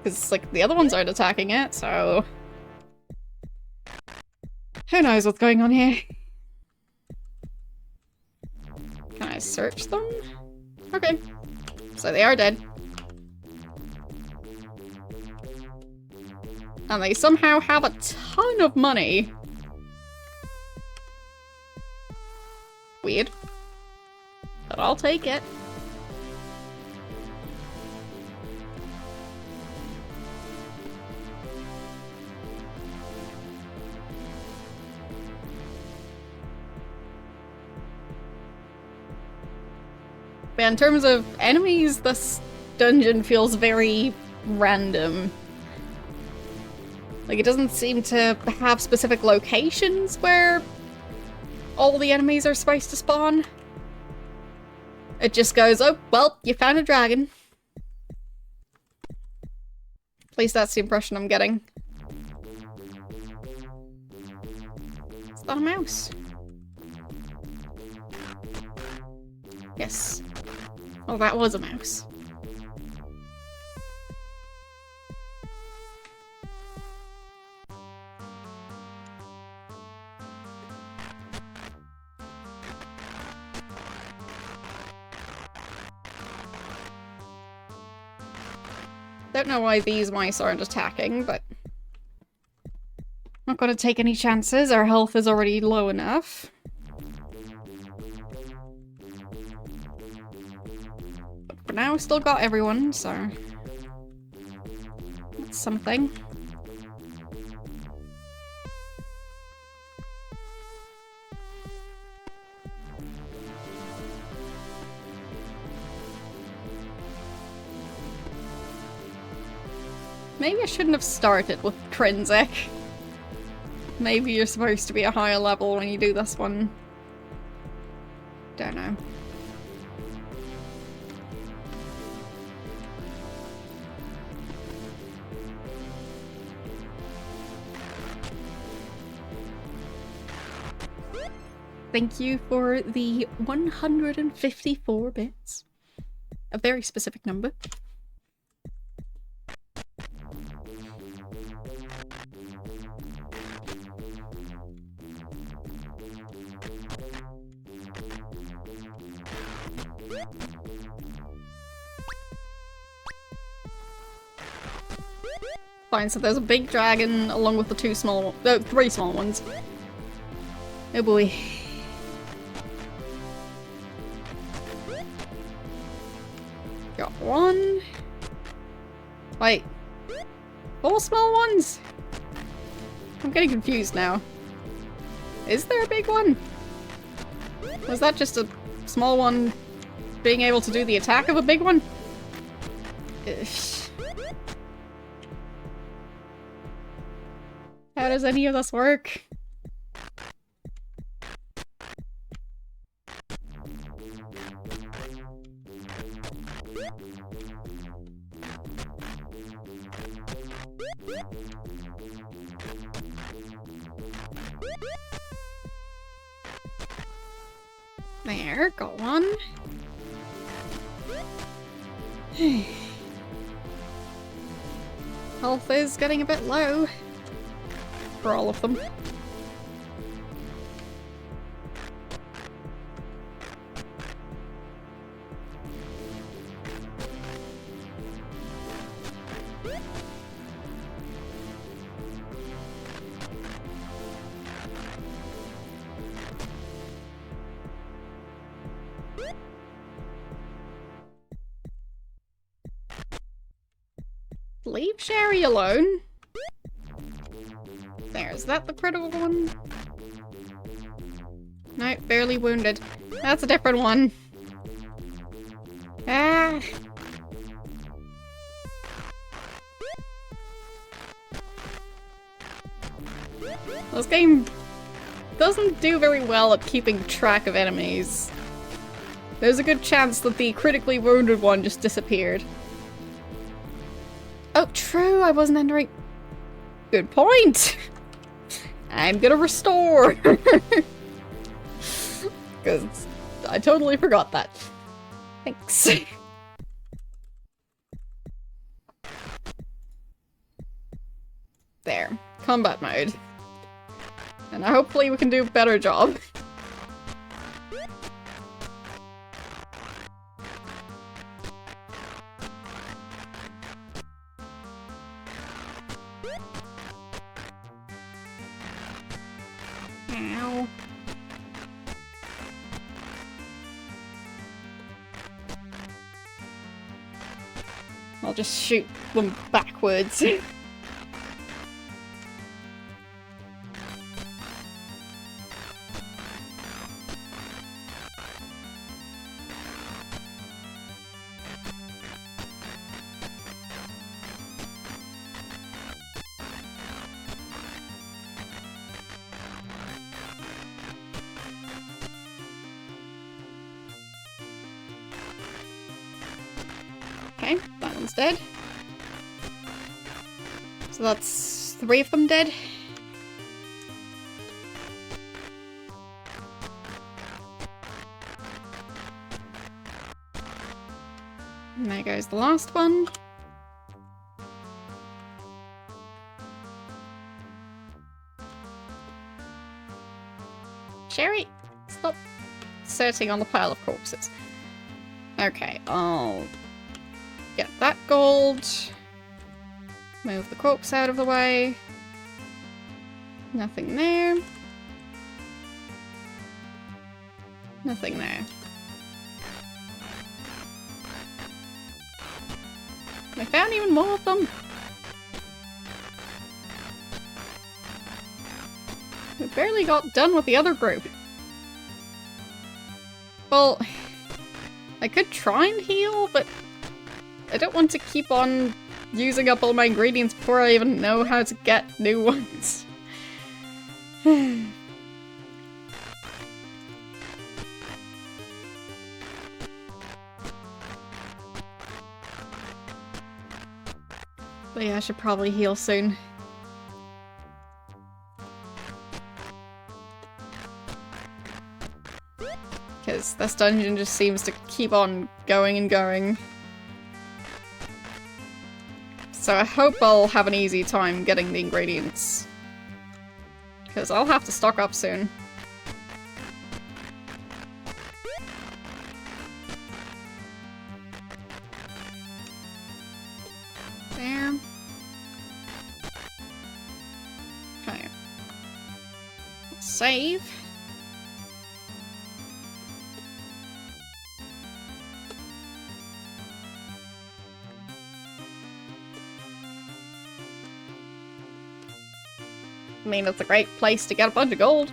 Speaker 1: Because, like, the other ones aren't attacking it, so... Who knows what's going on here? Can I search them? Okay. So they are dead. And they somehow have a ton of money. Weird. But I'll take it. But in terms of enemies, this dungeon feels very random. Like, it doesn't seem to have specific locations where all the enemies are supposed to spawn. It just goes, oh, well, you found a dragon. At least that's the impression I'm getting. Is that a mouse? Yes. Oh, that was a mouse. Don't know why these mice aren't attacking, but not gonna take any chances. Our health is already low enough. But for now, we still got everyone, so that's something. Maybe I shouldn't have started with Trinsic. Maybe you're supposed to be a higher level when you do this one. Don't know. Thank you for the 154 bits. A very specific number. Fine, so there's a big dragon along with the three small ones. Oh boy. Got one. Wait. 4 small ones? I'm getting confused now. Is there a big one? Was that just a small one being able to do the attack of a big one? Ugh. How does any of this work? There, got one. Health is getting a bit low. For all of them. Leave Sherry alone. There, is that the critical one? No, barely wounded. That's a different one. Ah! This game doesn't do very well at keeping track of enemies. There's a good chance that the critically wounded one just disappeared. Oh, true, I wasn't entering. Good point! I'm gonna restore! Because I totally forgot that. Thanks. There. Combat mode. And hopefully we can do a better job. I'll just shoot them backwards. Okay, that one's dead. So that's 3 of them dead. And there goes the last one. Sherry, stop sitting on the pile of corpses. Okay, I'll get that gold. Move the corpse out of the way. Nothing there. Nothing there. I found even more of them. We barely got done with the other group. Well, I could try and heal, but I don't want to keep on using up all my ingredients before I even know how to get new ones. But yeah, I should probably heal soon. Because this dungeon just seems to keep on going and going. So I hope I'll have an easy time getting the ingredients. Because I'll have to stock up soon. There. Okay. Let's save. I mean, it's a great place to get a bunch of gold.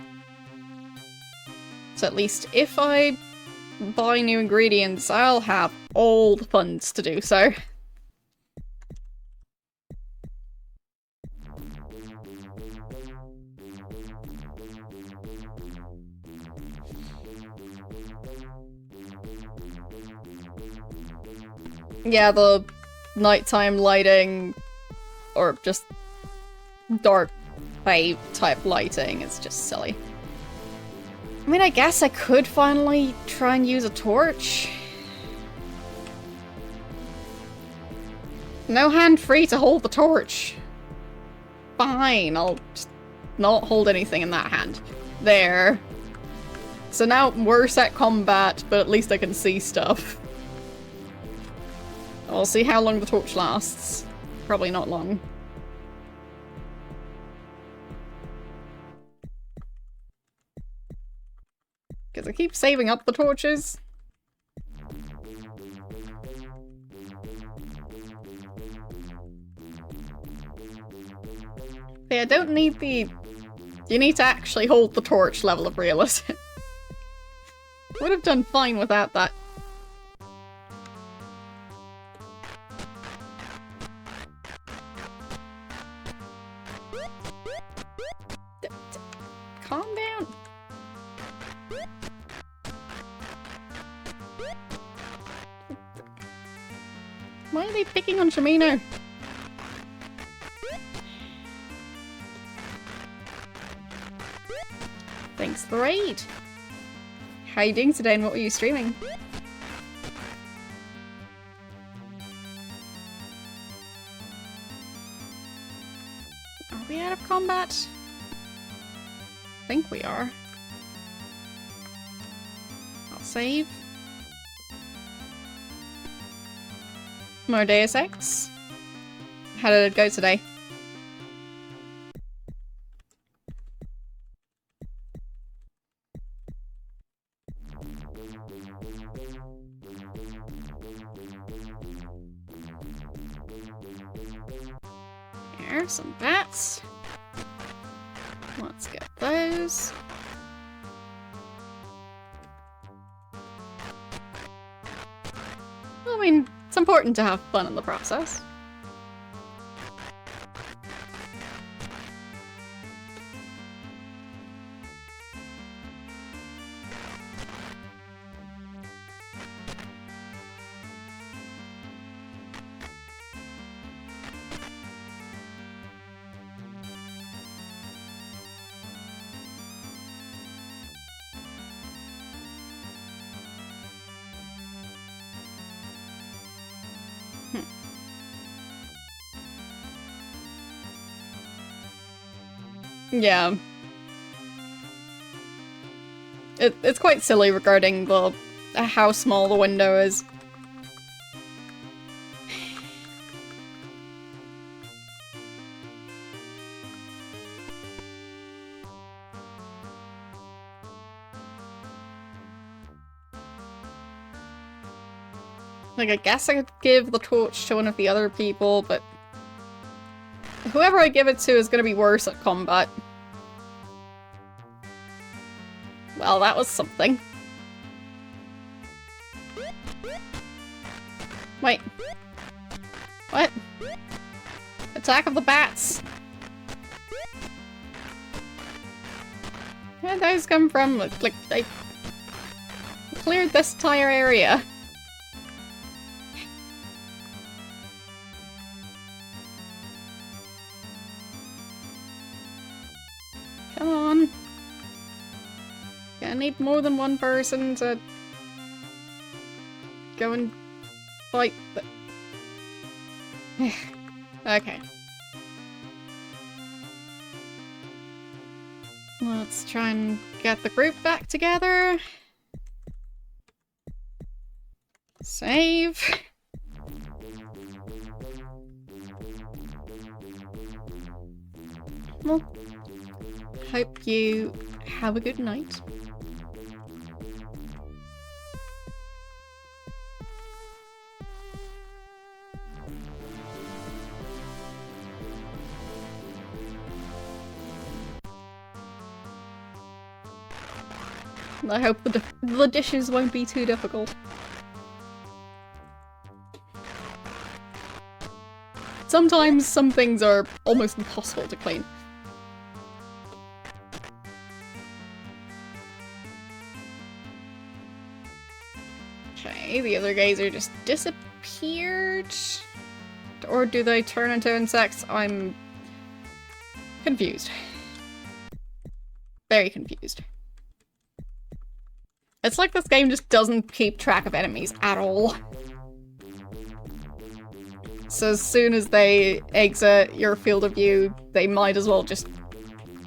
Speaker 1: So at least if I buy new ingredients, I'll have all the funds to do so. Yeah, the nighttime lighting, or just dark bay type lighting, is just silly. I mean, I guess I could finally try and use a torch. No hand free to hold the torch. Fine, I'll just not hold anything in that hand. There. So now we're at combat, but at least I can see stuff. I'll see how long the torch lasts. Probably not long. Because I keep saving up the torches. Yeah, don't need the... You need to actually hold the torch level of realism. Would have done fine without that. Calm down. Why are they picking on Shamino? Thanks for the raid. How are you doing today and what were you streaming? Are we out of combat? I think we are. I'll save. More Deus Ex. How did it go today? There, some bats. Let's get those. I mean, it's important to have fun in the process. Yeah. It's quite silly regarding how small the window is. Like, I guess I could give the torch to one of the other people, but whoever I give it to is gonna be worse at combat. Well, that was something. Wait. What? Attack of the bats! Where did those come from? Like, I cleared this entire area. Come on. I need more than one person to go and fight the... Okay. Let's try and get the group back together. Save. Well, hope you have a good night. I hope the dishes won't be too difficult. Sometimes some things are almost impossible to clean. Okay, the other guys are just disappeared. Or do they turn into insects? I'm confused. Very confused. It's like this game just doesn't keep track of enemies at all. So as soon as they exit your field of view, they might as well just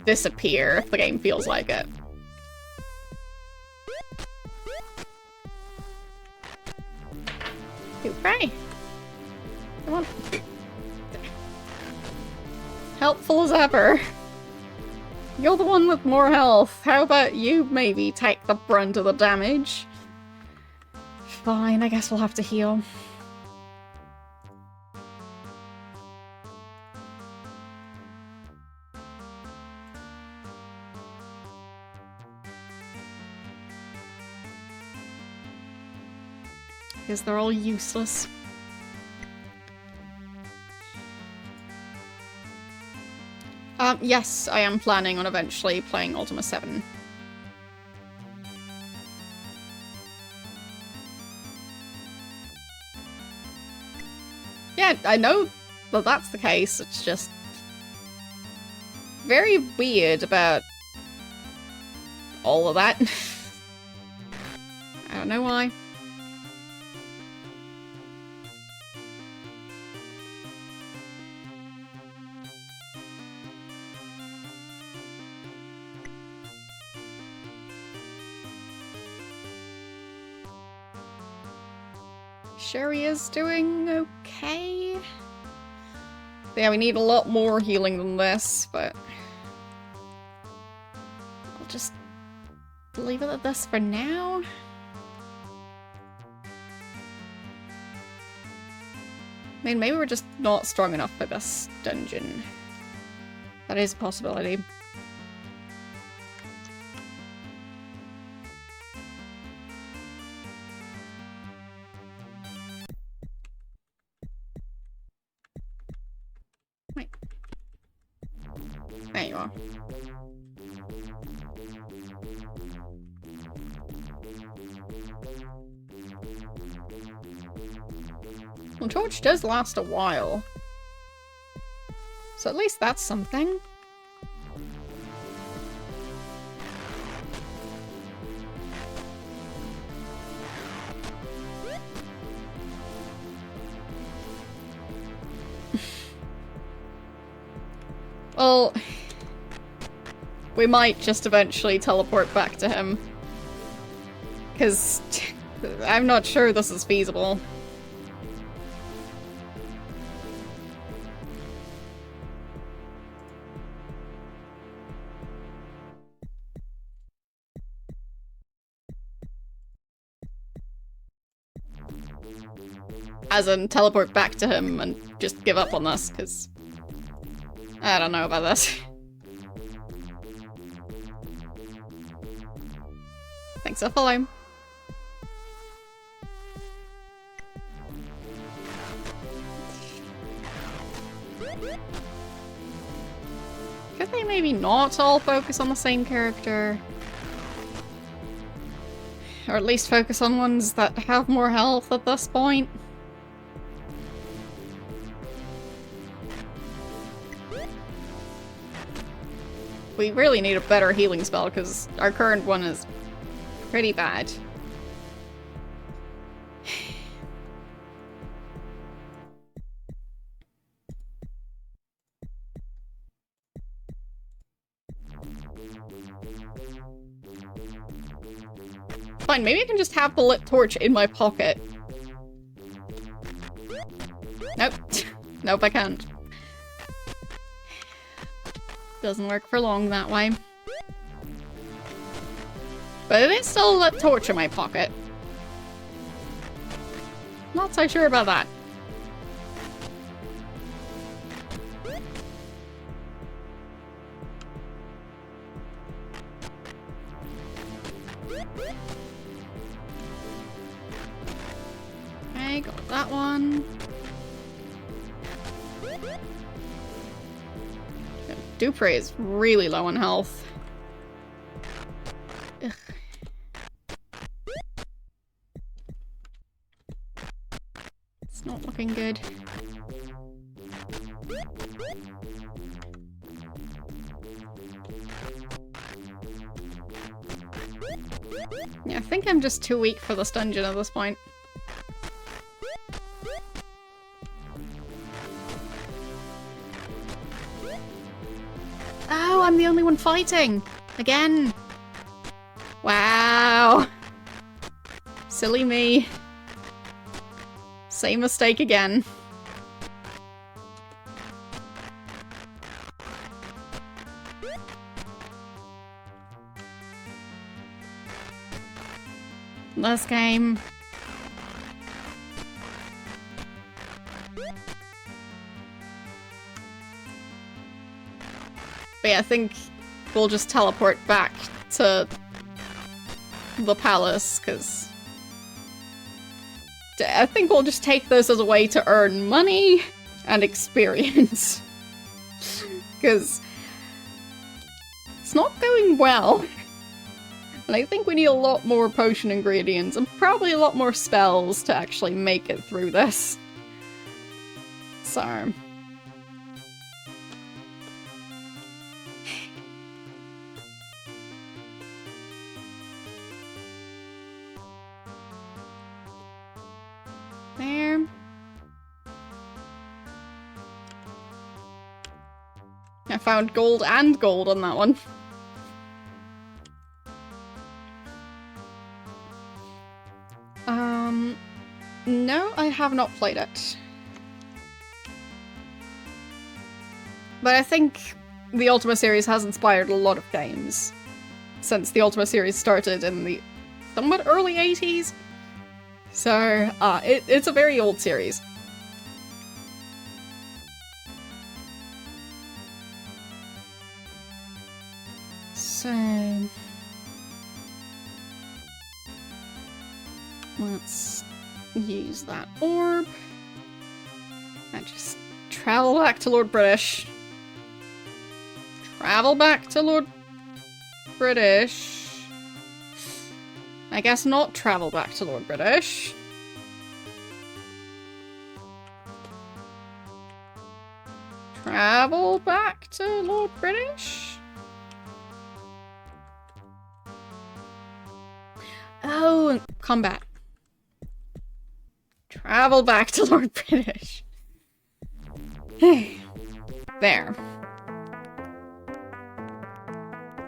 Speaker 1: disappear if the game feels like it. Hooray! Come on. Helpful as ever. You're the one with more health. How about you maybe take the brunt of the damage? Fine, I guess we'll have to heal. Because they're all useless. Yes, I am planning on eventually playing Ultima 7. Yeah, I know that that's the case, it's just very weird about all of that. I don't know why. Sherry is doing okay. Yeah, we need a lot more healing than this, but I'll just leave it at this for now. mean, maybe we're just not strong enough for this dungeon. That is a possibility. Wait. There you are. Well, torch does last a while. So at least that's something. Well, we might just eventually teleport back to him. Because I'm not sure this is feasible. As in, teleport back to him and just give up on this, because I don't know about this. Thanks for following. Could they maybe not all focus on the same character? Or at least focus on ones that have more health at this point? We really need a better healing spell because our current one is pretty bad. Fine, maybe I can just have the lit torch in my pocket. Nope. Nope, I can't. Doesn't work for long that way. But it is still a lit torch in my pocket. Not so sure about that. Okay, got that one. Dupre is really low on health. Ugh. It's not looking good. Yeah, I think I'm just too weak for this dungeon at this point. Oh, I'm the only one fighting! Again! Wow! Silly me. Same mistake again. This game. But yeah, I think we'll just teleport back to the palace, because I think we'll just take this as a way to earn money and experience. Because it's not going well. And I think we need a lot more potion ingredients and probably a lot more spells to actually make it through this. So... there. I found gold and gold on that one. No, I have not played it. But I think the Ultima series has inspired a lot of games since the Ultima series started in the somewhat early 80s. So, it's a very old series. Let's use that orb. And just travel back to Lord British. Travel back to Lord British. I guess not travel back to Lord British. Travel back to Lord British? Oh, and combat. Travel back to Lord British. There.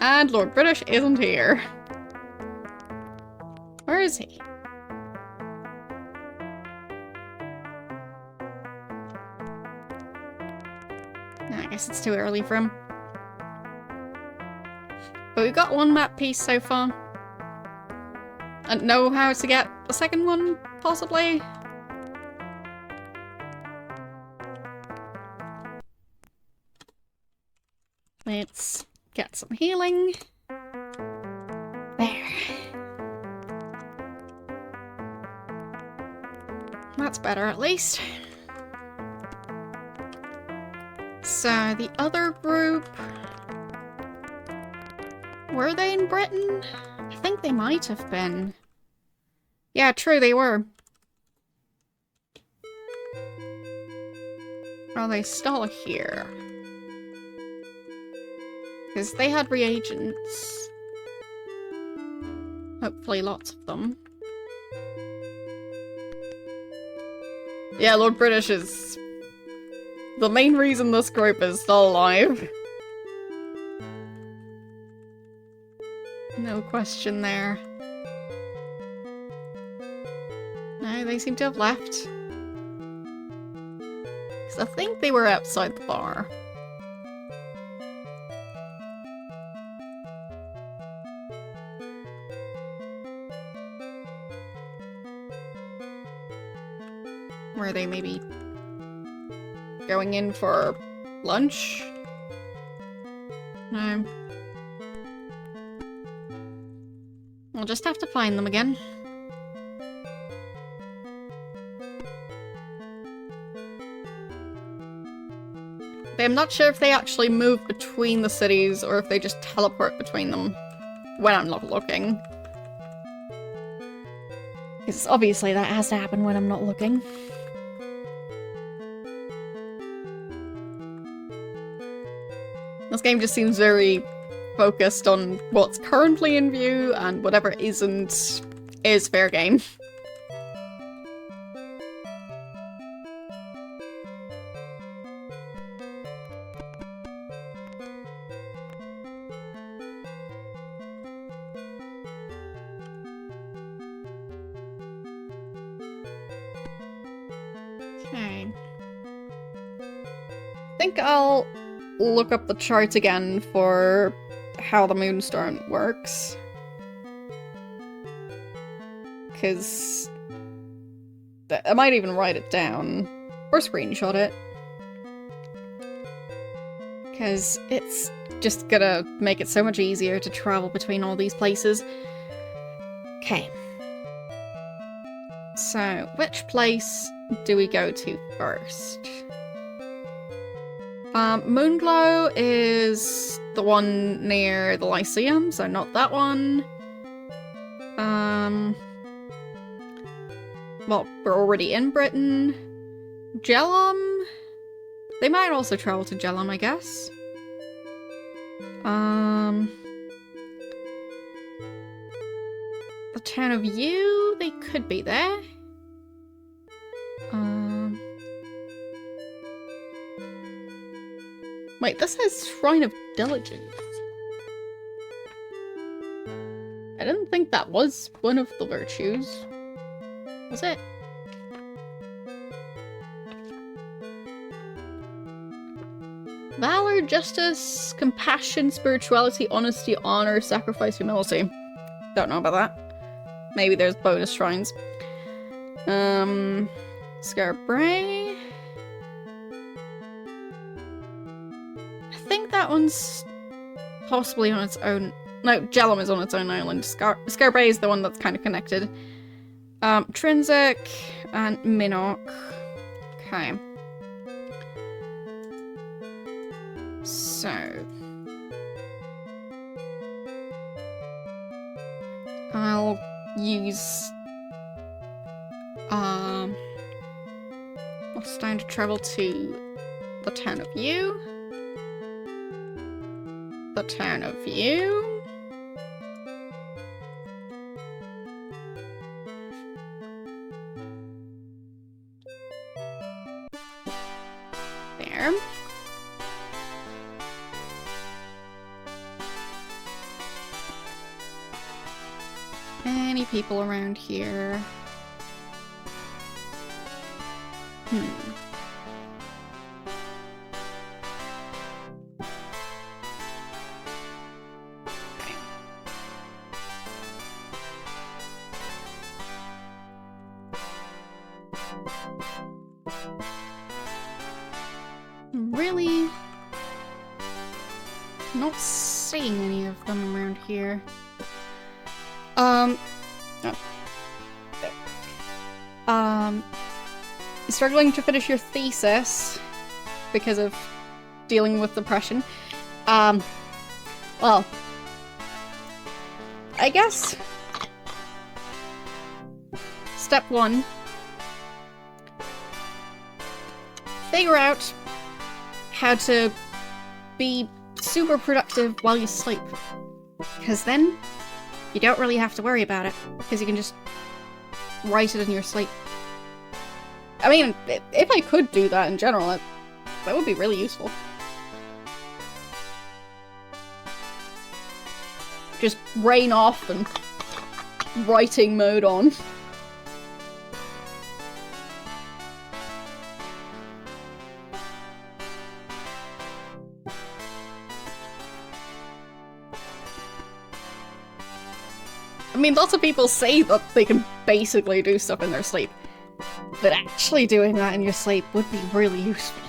Speaker 1: And Lord British isn't here. Where is he? I guess it's too early for him. But we've got one map piece so far. And know how to get a second one, possibly? Let's get some healing. There. That's better, at least. So, the other group... Were they in Britain? I think they might have been. Yeah, true, they were. Are they still here? Because they had reagents. Hopefully lots of them. Yeah, Lord British is the main reason this group is still alive. No question there. No, they seem to have left. Because I think they were outside the bar. Were they maybe going in for lunch? No. We'll just have to find them again. But I'm not sure if they actually move between the cities or if they just teleport between them when I'm not looking. Because obviously that has to happen when I'm not looking. This game just seems very focused on what's currently in view, and whatever isn't is fair game. Okay. I think I'll look up the chart again for how the moonstone works. Because I might even write it down or screenshot it. Because it's just gonna make it so much easier to travel between all these places. Okay. So, which place do we go to first? Moonglow is the one near the Lyceum, so not that one. Well, we're already in Britain. Jellum? They might also travel to Jellum, I guess. The town of Yew? They could be there. Wait, this says Shrine of Diligence. I didn't think that was one of the virtues. Was it? Valor, justice, compassion, spirituality, honesty, honor, sacrifice, humility. Don't know about that. Maybe there's bonus shrines. Scarbray. I think that one's possibly on its own. No, Jellum is on its own island. Scarbray is the one that's kind of connected. Trinsic and Minnock. Okay. So... I'll use... what's time to travel to the town of you? The town of you? There. Any people around here? Really? Not seeing any of them around here. Oh. There. Struggling to finish your thesis because of dealing with depression. Well, I guess step one, figure out how to be super productive while you sleep, because then you don't really have to worry about it, because you can just write it in your sleep. I mean, if I could do that in general, that would be really useful. Just brain off and writing mode on. I mean, lots of people say that they can basically do stuff in their sleep, but actually doing that in your sleep would be really useful.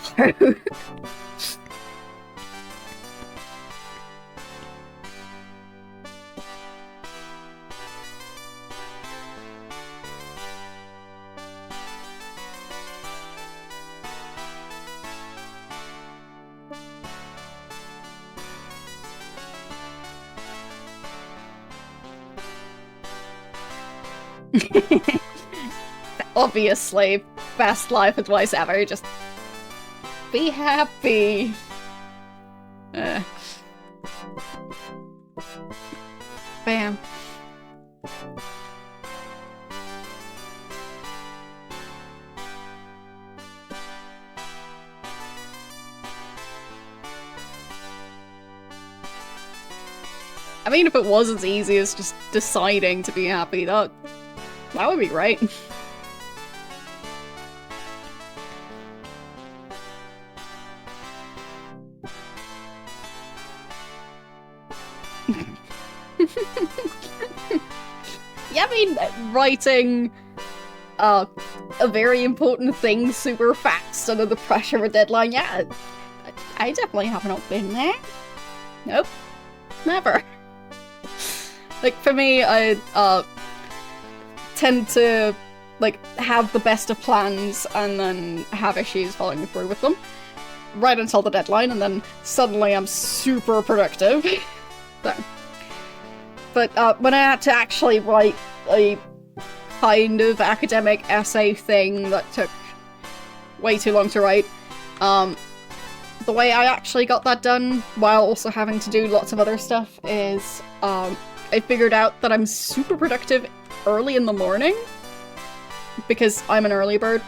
Speaker 1: Obviously, best life advice ever, just be happy. Bam. I mean, if it was as easy as just deciding to be happy, that would be great. Yeah, I mean, writing a very important thing super fast under the pressure of a deadline, yeah, I definitely have not been there. Nope. Never. Like, for me, I tend to, like, have the best of plans and then have issues following through with them right until the deadline, and then suddenly I'm super productive. So. But when I had to actually write a kind of academic essay thing that took way too long to write, the way I actually got that done, while also having to do lots of other stuff, is I figured out that I'm super productive early in the morning, because I'm an early bird.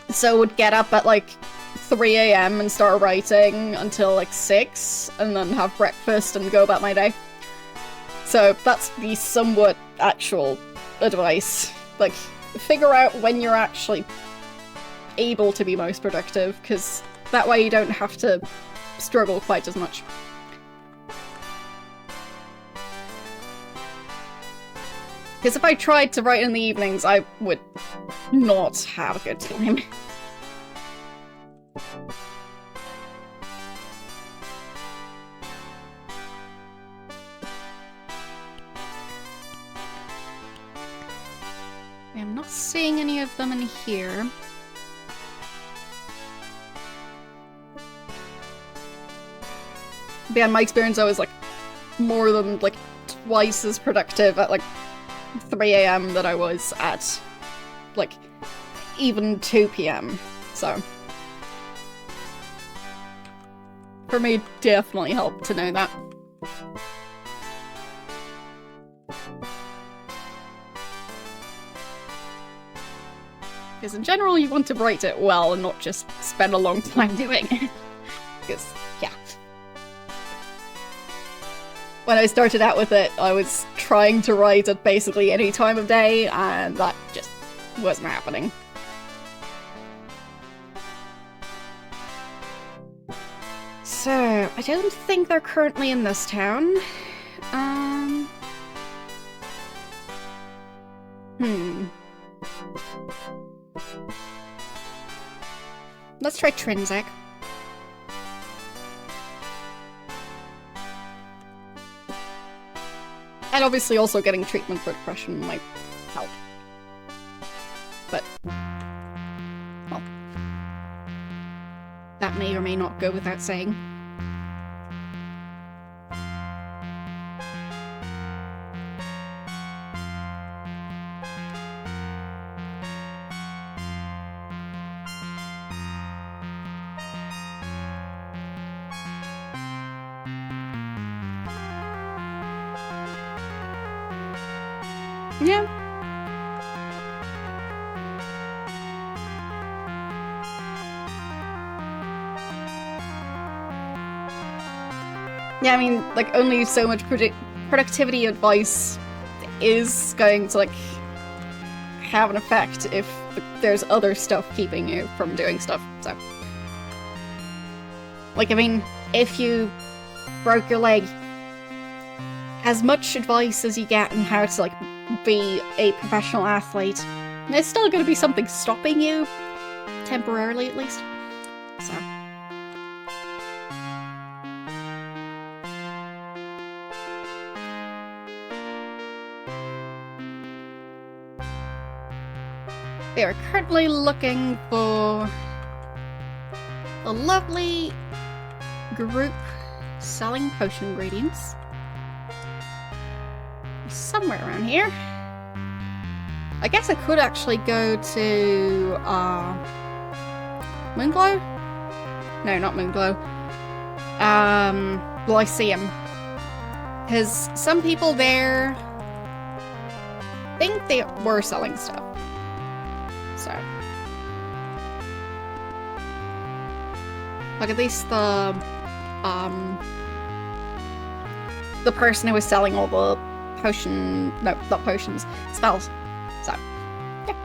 Speaker 1: So I would get up at like 3 AM and start writing until like 6, and then have breakfast and go about my day. So that's the somewhat actual advice. Like, figure out when you're actually able to be most productive, because that way you don't have to struggle quite as much. Because if I tried to write in the evenings, I would not have a good time. I'm not seeing any of them in here. But yeah, in my experience, I was like more than like twice as productive at like 3 AM than I was at like even 2 PM. So for me, it definitely helped to know that. Because in general, you want to write it well and not just spend a long time doing it. Because, yeah. When I started out with it, I was trying to write at basically any time of day, and that just wasn't happening. So, I don't think they're currently in this town. Let's try Trinsic. And obviously also getting treatment for depression might help. But, well, that may or may not go without saying. Yeah. Yeah, I mean, like, only so much productivity advice is going to, like, have an effect if there's other stuff keeping you from doing stuff, so. Like, I mean, if you broke your leg, as much advice as you get on how to, like, be a professional athlete, there's still going to be something stopping you, temporarily at least. So. They are currently looking for a lovely group selling potion ingredients. Somewhere around here. I guess I could actually go to Moonglow? No, not Moonglow. Lyceum. Because some people there think they were selling stuff. So. Like, at least the person who was selling all the no, not potions, spells. So, yeah.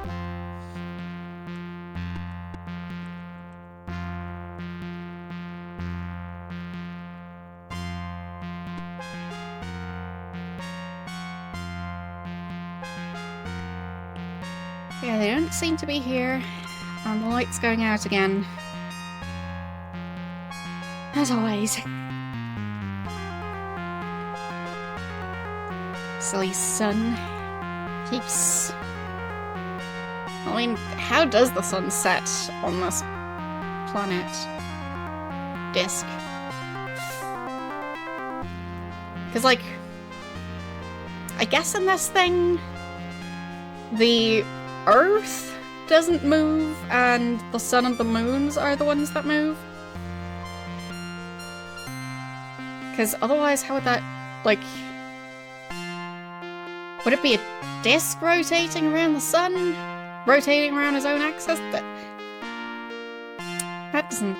Speaker 1: Yeah, they don't seem to be here. And the light's going out again. As always. Silly sun keeps... I mean, how does the sun set on this planet disk? Because, like, I guess in this thing, the Earth doesn't move, and the sun and the moons are the ones that move. Because otherwise, how would that, like... Would it be a disk rotating around the sun? Rotating around his own axis? That doesn't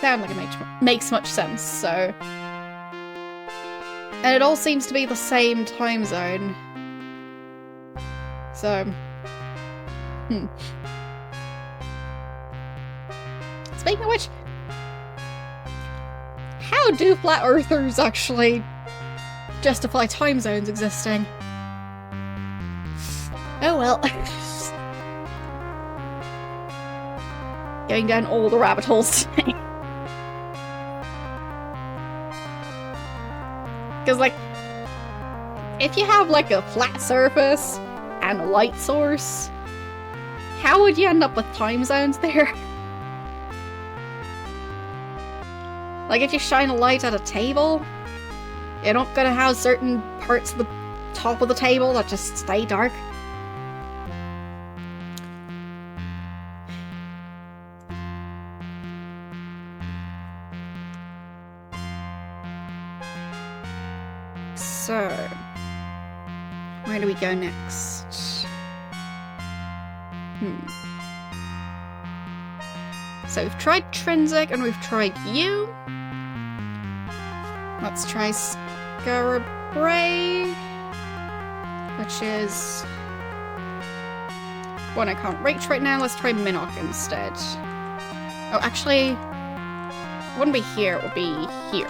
Speaker 1: sound like it makes much sense, so... And it all seems to be the same time zone. So... Speaking of which... How do flat earthers actually justify time zones existing? Oh well. Going down all the rabbit holes today. Because, like, if you have, like, a flat surface and a light source, how would you end up with time zones there? Like, if you shine a light at a table, you're not gonna have certain parts of the top of the table that just stay dark. So, where do we go next? So we've tried Trinsic and we've tried you. Let's try Scarabray, which is one I can't reach right now. Let's try Minnock instead. Oh, actually, it wouldn't be here, it would be here.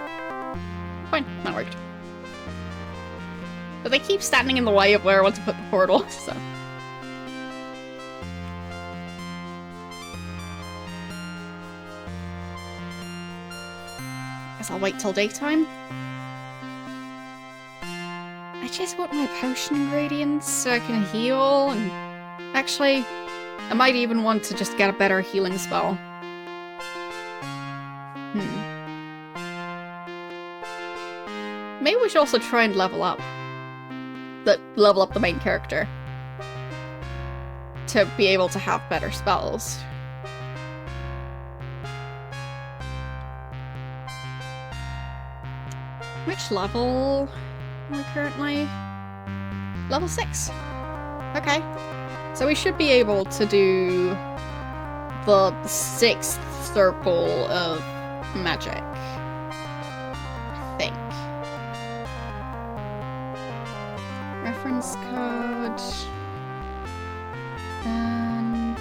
Speaker 1: Fine, that worked. But they keep standing in the way of where I want to put the portal, so. Guess I'll wait till daytime. I just want my potion ingredients so I can heal, and actually, I might even want to just get a better healing spell. Maybe we should also try and level up the main character to be able to have better spells. Which level are we currently? Level 6. Okay. So we should be able to do the 6th circle of magic, I think. Reference card. And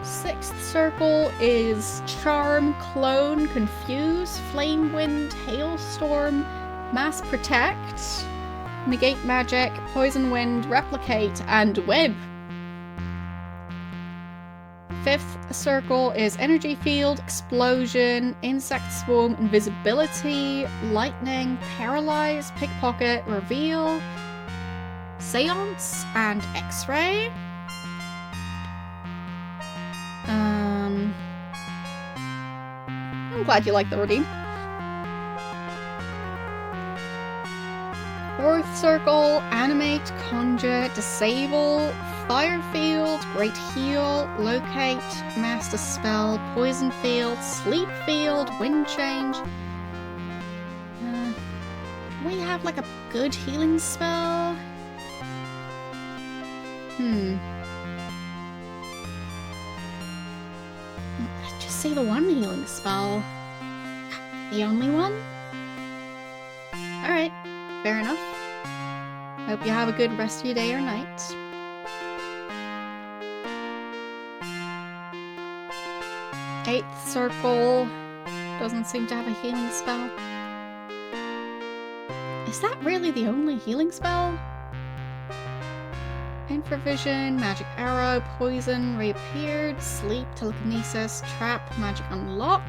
Speaker 1: 6th circle is Charm, Clone, Confuse, Flame Wind, Hailstorm, Mass Protect, Negate Magic, Poison Wind, Replicate, and Web. 5th circle is Energy Field, Explosion, Insect Swarm, Invisibility, Lightning, Paralyze, Pickpocket, Reveal, Seance, and X-Ray. I'm glad you like the redeem. 4th circle, Animate, Conjure, Disable, Fire Field, Great Heal, Locate, Master Spell, Poison Field, Sleep Field, Wind Change. We have like a good healing spell? Just say the one healing spell. The only one? Alright, fair enough. Hope you have a good rest of your day or night. Eighth circle doesn't seem to have a healing spell. Is that really the only healing spell? Infravision, Magic Arrow, Poison, Reappeared, Sleep, Telekinesis, Trap, Magic Unlock,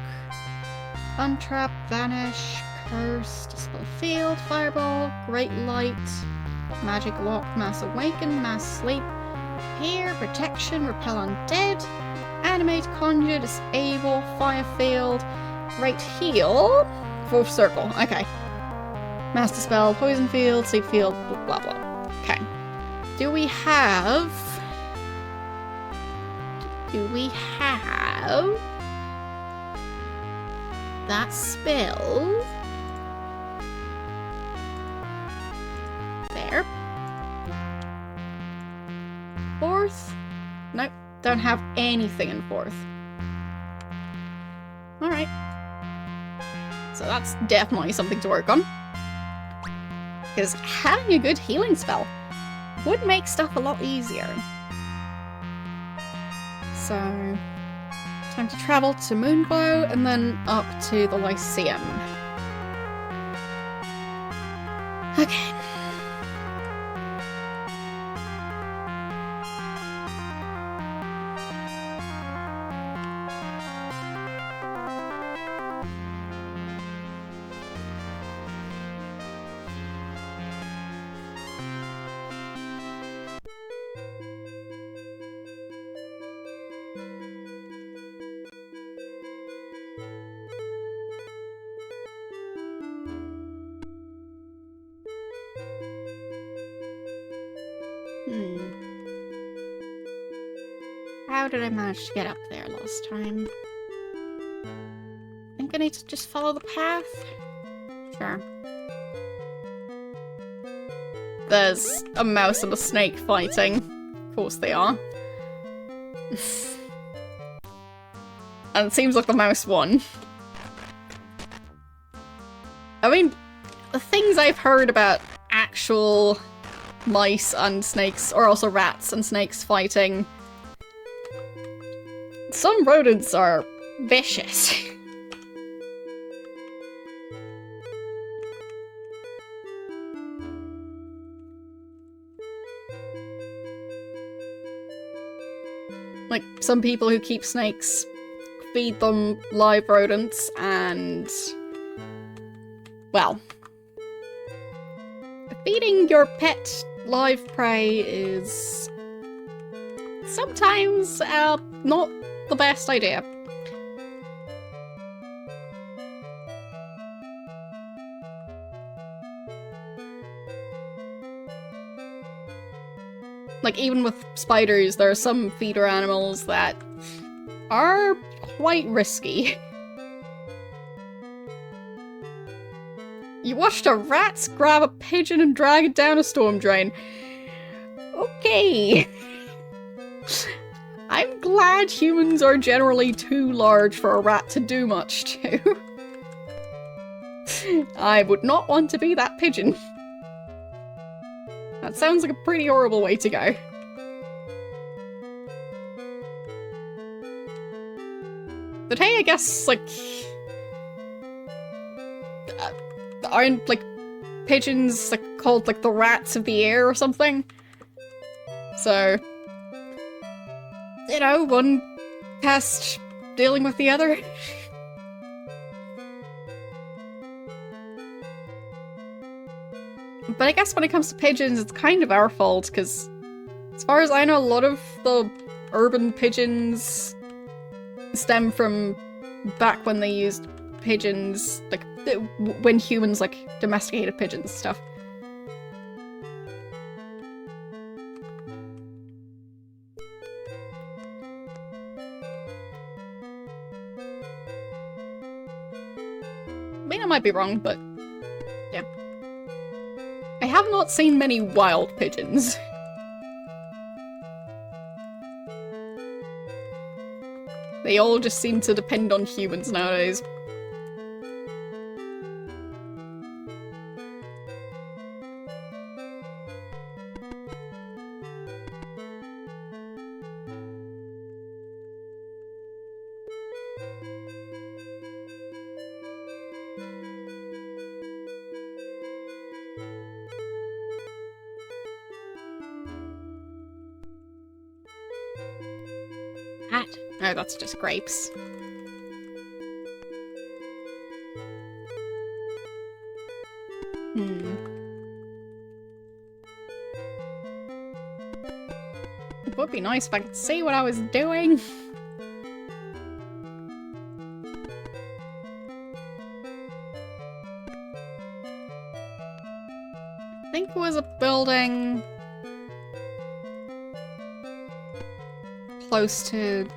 Speaker 1: Untrap, Vanish, Curse, Dispel Field, Fireball, Great Light, Magic Lock, Mass Awaken, Mass Sleep, Hear, Protection, Repel Undead, Animate, Conjure, Disable, Fire Field, Great Heal, 4th circle, okay. Master Spell, Poison Field, Sleep Field, blah blah. Okay. Do we have that spell? There. 4th? Nope, don't have anything in 4th. Alright. So that's definitely something to work on. Because having a good healing spell would make stuff a lot easier. So, time to travel to Moonglow and then up to the Lyceum. Okay. How did I manage to get up there last time? I think I need to just follow the path? Sure. There's a mouse and a snake fighting. Of course they are. And it seems like the mouse won. I mean, the things I've heard about actual mice and snakes, or also rats and snakes fighting, some rodents are vicious. Like, some people who keep snakes feed them live rodents and... well... feeding your pet live prey is... sometimes, not the best idea. Like, even with spiders, there are some feeder animals that are quite risky. You watched a rat grab a pigeon and drag it down a storm drain. Okay. I'm glad humans are generally too large for a rat to do much to. I would not want to be that pigeon. That sounds like a pretty horrible way to go. But hey, I guess, like... aren't, like, pigeons, like, called, like, the rats of the air or something? So... you know, one pest dealing with the other. But I guess when it comes to pigeons, it's kind of our fault, because as far as I know, a lot of the urban pigeons stem from back when they used pigeons, like, when humans, like, domesticated pigeons and stuff. I mean, I might be wrong, but yeah. I have not seen many wild pigeons. They all just seem to depend on humans nowadays. No, that's just grapes. It would be nice if I could see what I was doing. I think it was a building close to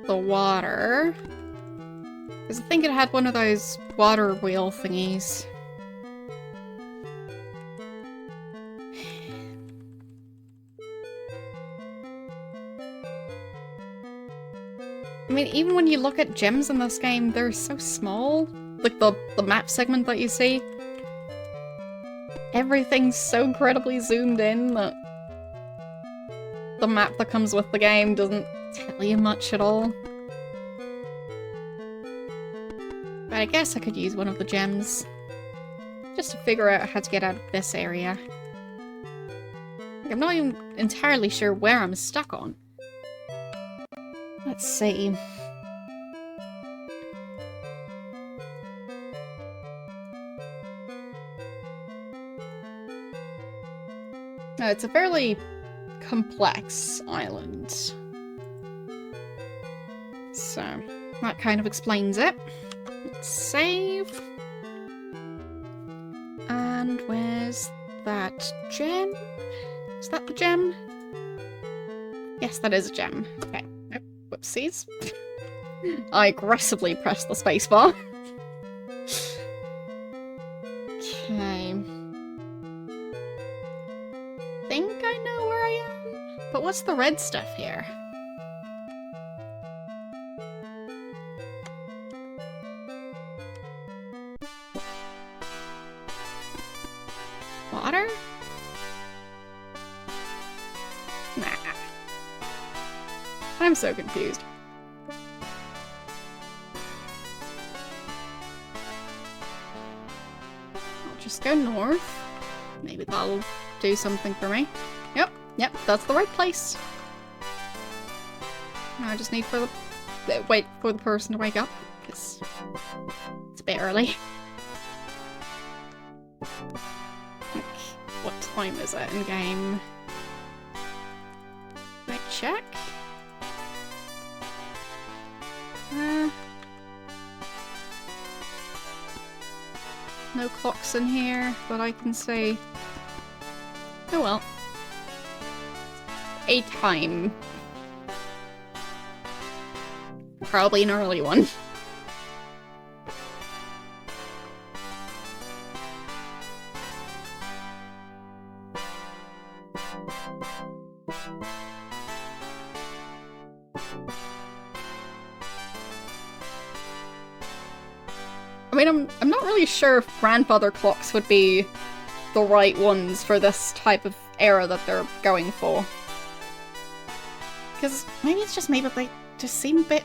Speaker 1: the water. Because I think it had one of those water wheel thingies. I mean, even when you look at gems in this game, they're so small. Like the map segment that you see. Everything's so incredibly zoomed in that the map that comes with the game doesn't tell you much at all. But I guess I could use one of the gems. Just to figure out how to get out of this area. Like, I'm not even entirely sure where I'm stuck on. Let's see. No, it's a fairly complex island. So, that kind of explains it. Let's save. And where's that gem? Is that the gem? Yes, that is a gem. Okay. Oh, whoopsies. I aggressively pressed the spacebar. Okay. Think I know where I am? But what's the red stuff here? Water? Nah. I'm so confused. I'll just go north. Maybe that'll do something for me. Yep, that's the right place. Now I just need for the wait for the person to wake up, because it's a bit early. Like, what time is it in game? Can I check? No clocks in here, but I can say. Oh well. A time. Probably an early one. I mean, I'm not really sure if grandfather clocks would be the right ones for this type of era that they're going for. Because maybe it's just me, but they just seem a bit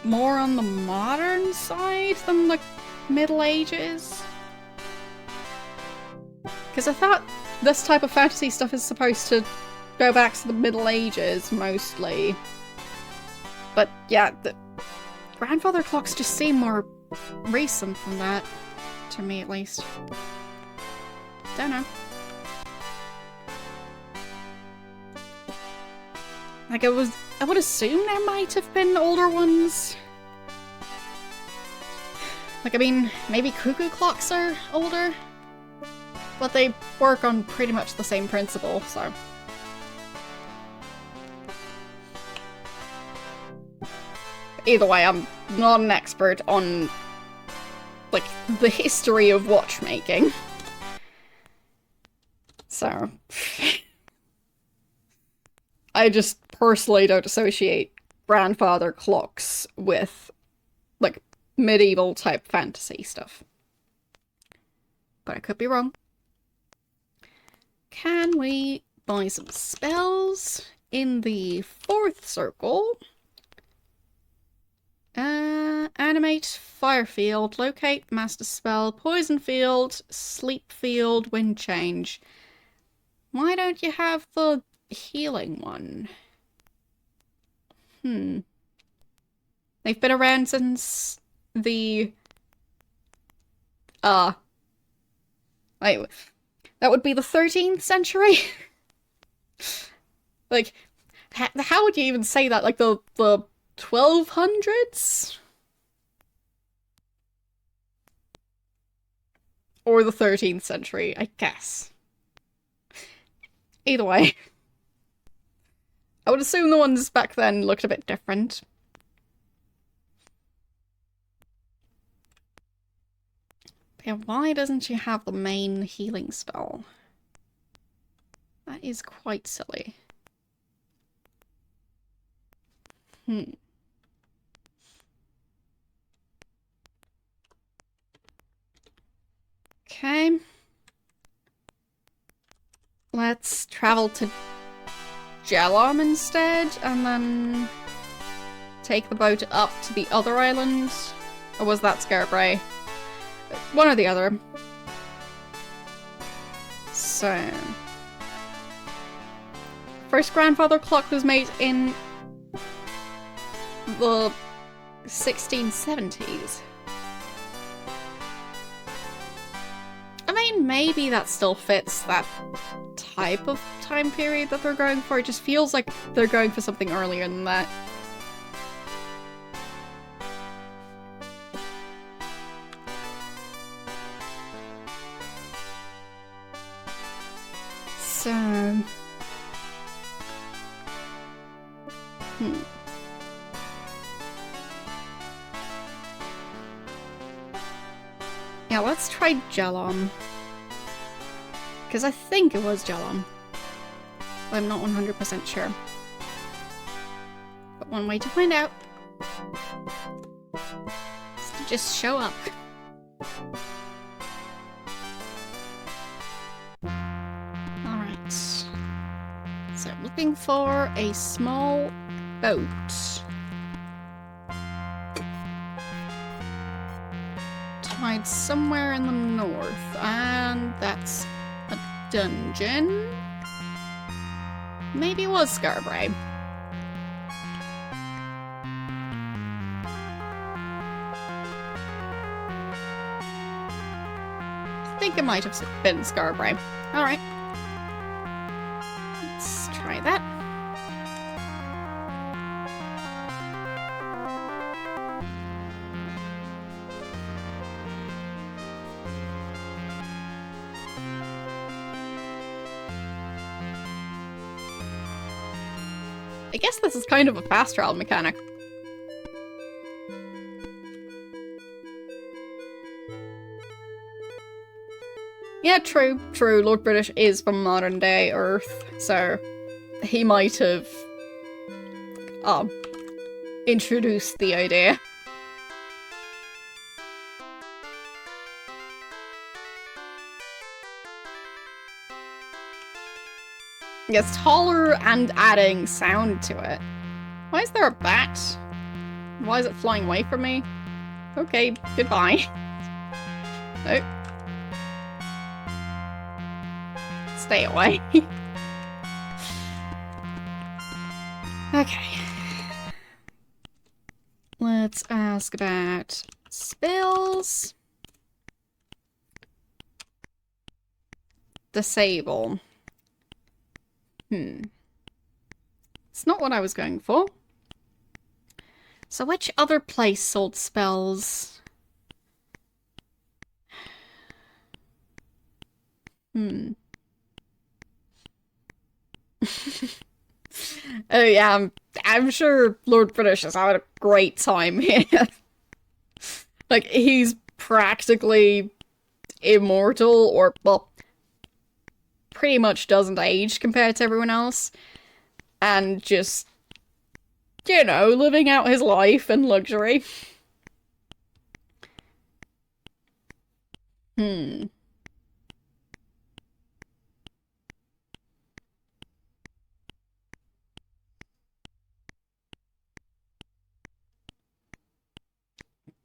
Speaker 1: more on the modern side than the Middle Ages. Because I thought this type of fantasy stuff is supposed to go back to the Middle Ages, mostly. But yeah, the grandfather clocks just seem more recent than that, to me at least. Don't know. Like, I would assume there might have been older ones. Like, I mean, maybe cuckoo clocks are older, but they work on pretty much the same principle, so. Either way, I'm not an expert on, like, the history of watchmaking. So. I just personally don't associate grandfather clocks with, like, medieval type fantasy stuff. But I could be wrong. Can we buy some spells in the 4th circle? Animate, fire field, locate, master spell, poison field, sleep field, wind change. Why don't you have the healing one? They've been around since the wait, that would be the 13th century? Like, how would you even say that? Like the 1200s? Or the 13th century, I guess. Either way. I would assume the ones back then looked a bit different. Yeah, why doesn't she have the main healing spell? That is quite silly. Okay. Let's travel to Jalam instead, and then take the boat up to the other island. Or was that Scarebray? One or the other. So... First grandfather clock was made in the 1670s. I mean, maybe that still fits that type of time period that they're going for. It just feels like they're going for something earlier than that. So, Yeah, let's try Jelon. Because I think it was Jelon. I'm not 100% sure. But one way to find out is to just show up. Alright. So I'm looking for a small boat. Tied somewhere in the north. And that's a dungeon. Maybe it was Scarborough. I think it might have been Scarborough. Alright. Let's try that. I guess this is kind of a fast travel mechanic. Yeah, true. Lord British is from modern day Earth, so he might have introduced the idea. It's taller and adding sound to it. Why is there a bat? Why is it flying away from me? Okay, goodbye. Oh. Stay away. Okay. Let's ask about spells. Disable. It's not what I was going for. So which other place sold spells? Oh yeah, I'm sure Lord British is having a great time here. Like, he's practically immortal, or, well, pretty much doesn't age compared to everyone else. And just, you know, living out his life in luxury.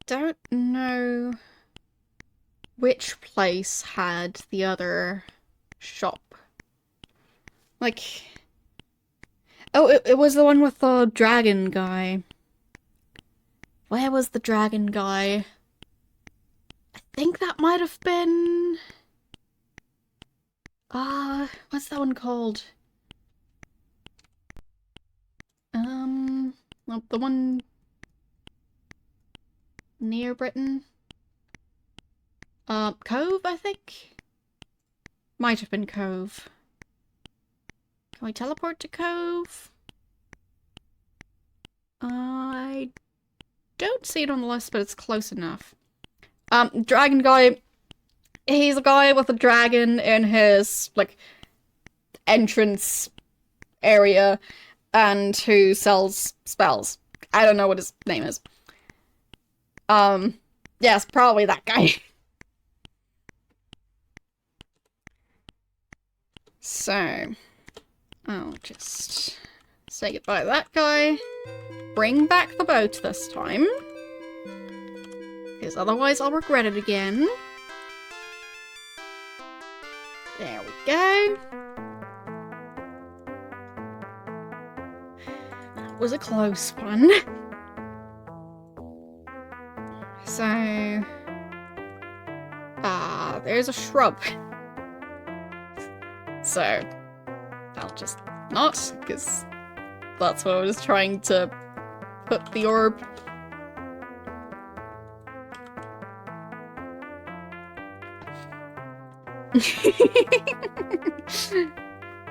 Speaker 1: Don't know which place had the other shop. Like, oh, it was the one with the dragon guy. Where was the dragon guy? I think that might have been... what's that one called? Well, the one near Britain? Cove, I think? Might have been Cove. Can we teleport to Cove? I don't see it on the list, but it's close enough. Dragon guy. He's a guy with a dragon in his, like, entrance area and who sells spells. I don't know what his name is. Yes, probably that guy. So, I'll just say goodbye to that guy. Bring back the boat this time. Because otherwise I'll regret it again. There we go. That was a close one. So... there's a shrub. So, I'll just not, because that's what I was trying to put the orb.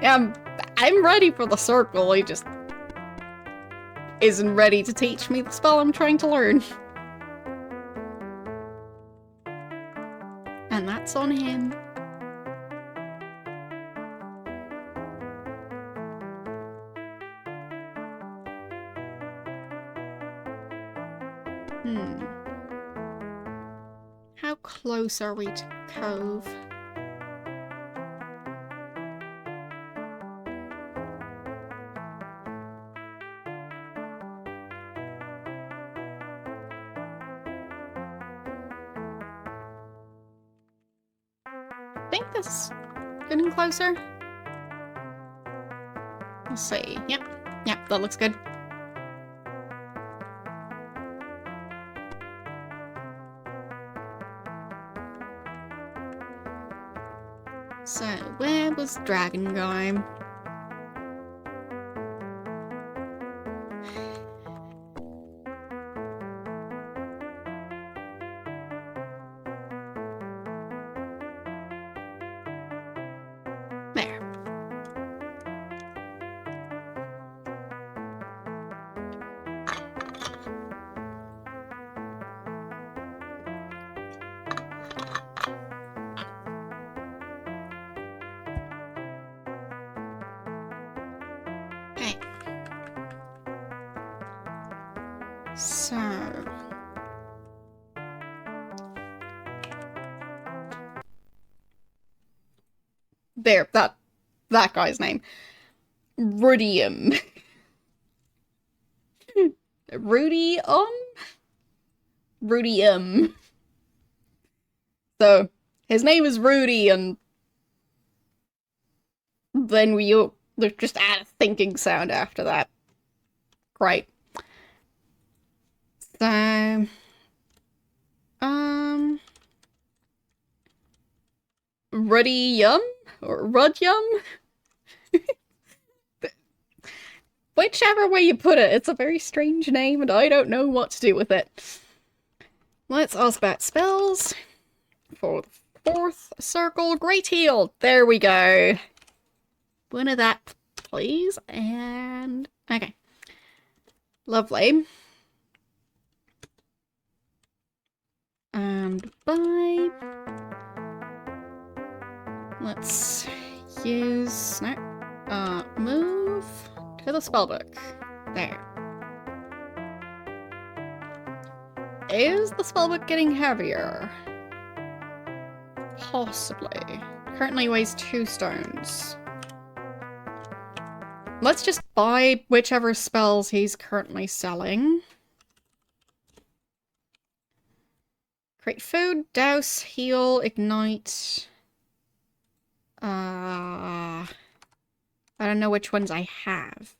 Speaker 1: Yeah, I'm ready for the circle, I just... isn't ready to teach me the spell I'm trying to learn. And that's on him. How close are we to Cove? I think this is getting closer. Let's see. Yep, that looks good. So, where was Dragon going? There. Okay. So... there, that guy's name. Rudium. Rudium. So, his name is Rudy, and then we just add a thinking sound after that. Great. So, Rudium? Or Rudyum? Whichever way you put it, it's a very strange name, and I don't know what to do with it. Let's ask about spells. For the 4th circle, Great Heal. There we go. One of that, please. And... okay. Lovely. And bye. Let's use... no. Move to the spellbook. There. Is the spellbook getting heavier? Possibly. Currently weighs 2 stones. Let's just buy whichever spells he's currently selling. Create food, douse, heal, ignite. I don't know which ones I have.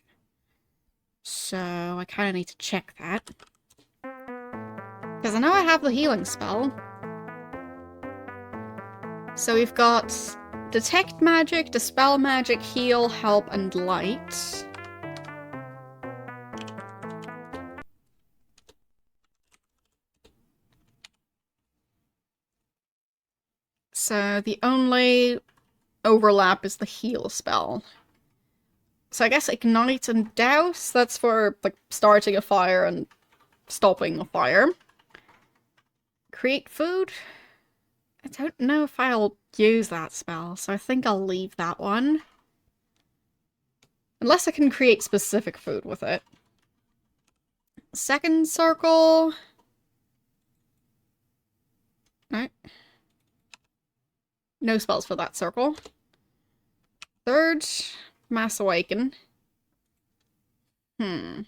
Speaker 1: So I kind of need to check that. Because I know I have the healing spell. So we've got Detect Magic, Dispel Magic, Heal, Help, and Light. So the only overlap is the heal spell. So I guess Ignite and Douse, that's for like starting a fire and stopping a fire. Create food? I don't know if I'll use that spell, so I think I'll leave that one. Unless I can create specific food with it. 2nd circle... no. No spells for that circle. 3rd, Mass Awaken. I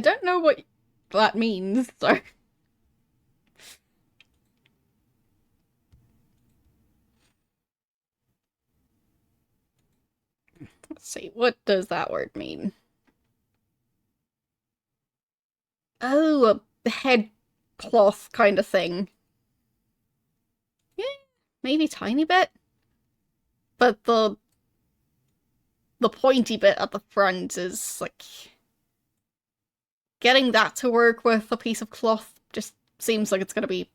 Speaker 1: don't know what that means, so... let's see, what does that word mean? Oh, a head cloth kind of thing. Yeah, maybe tiny bit. But the pointy bit at the front is, like... getting that to work with a piece of cloth just seems like it's gonna be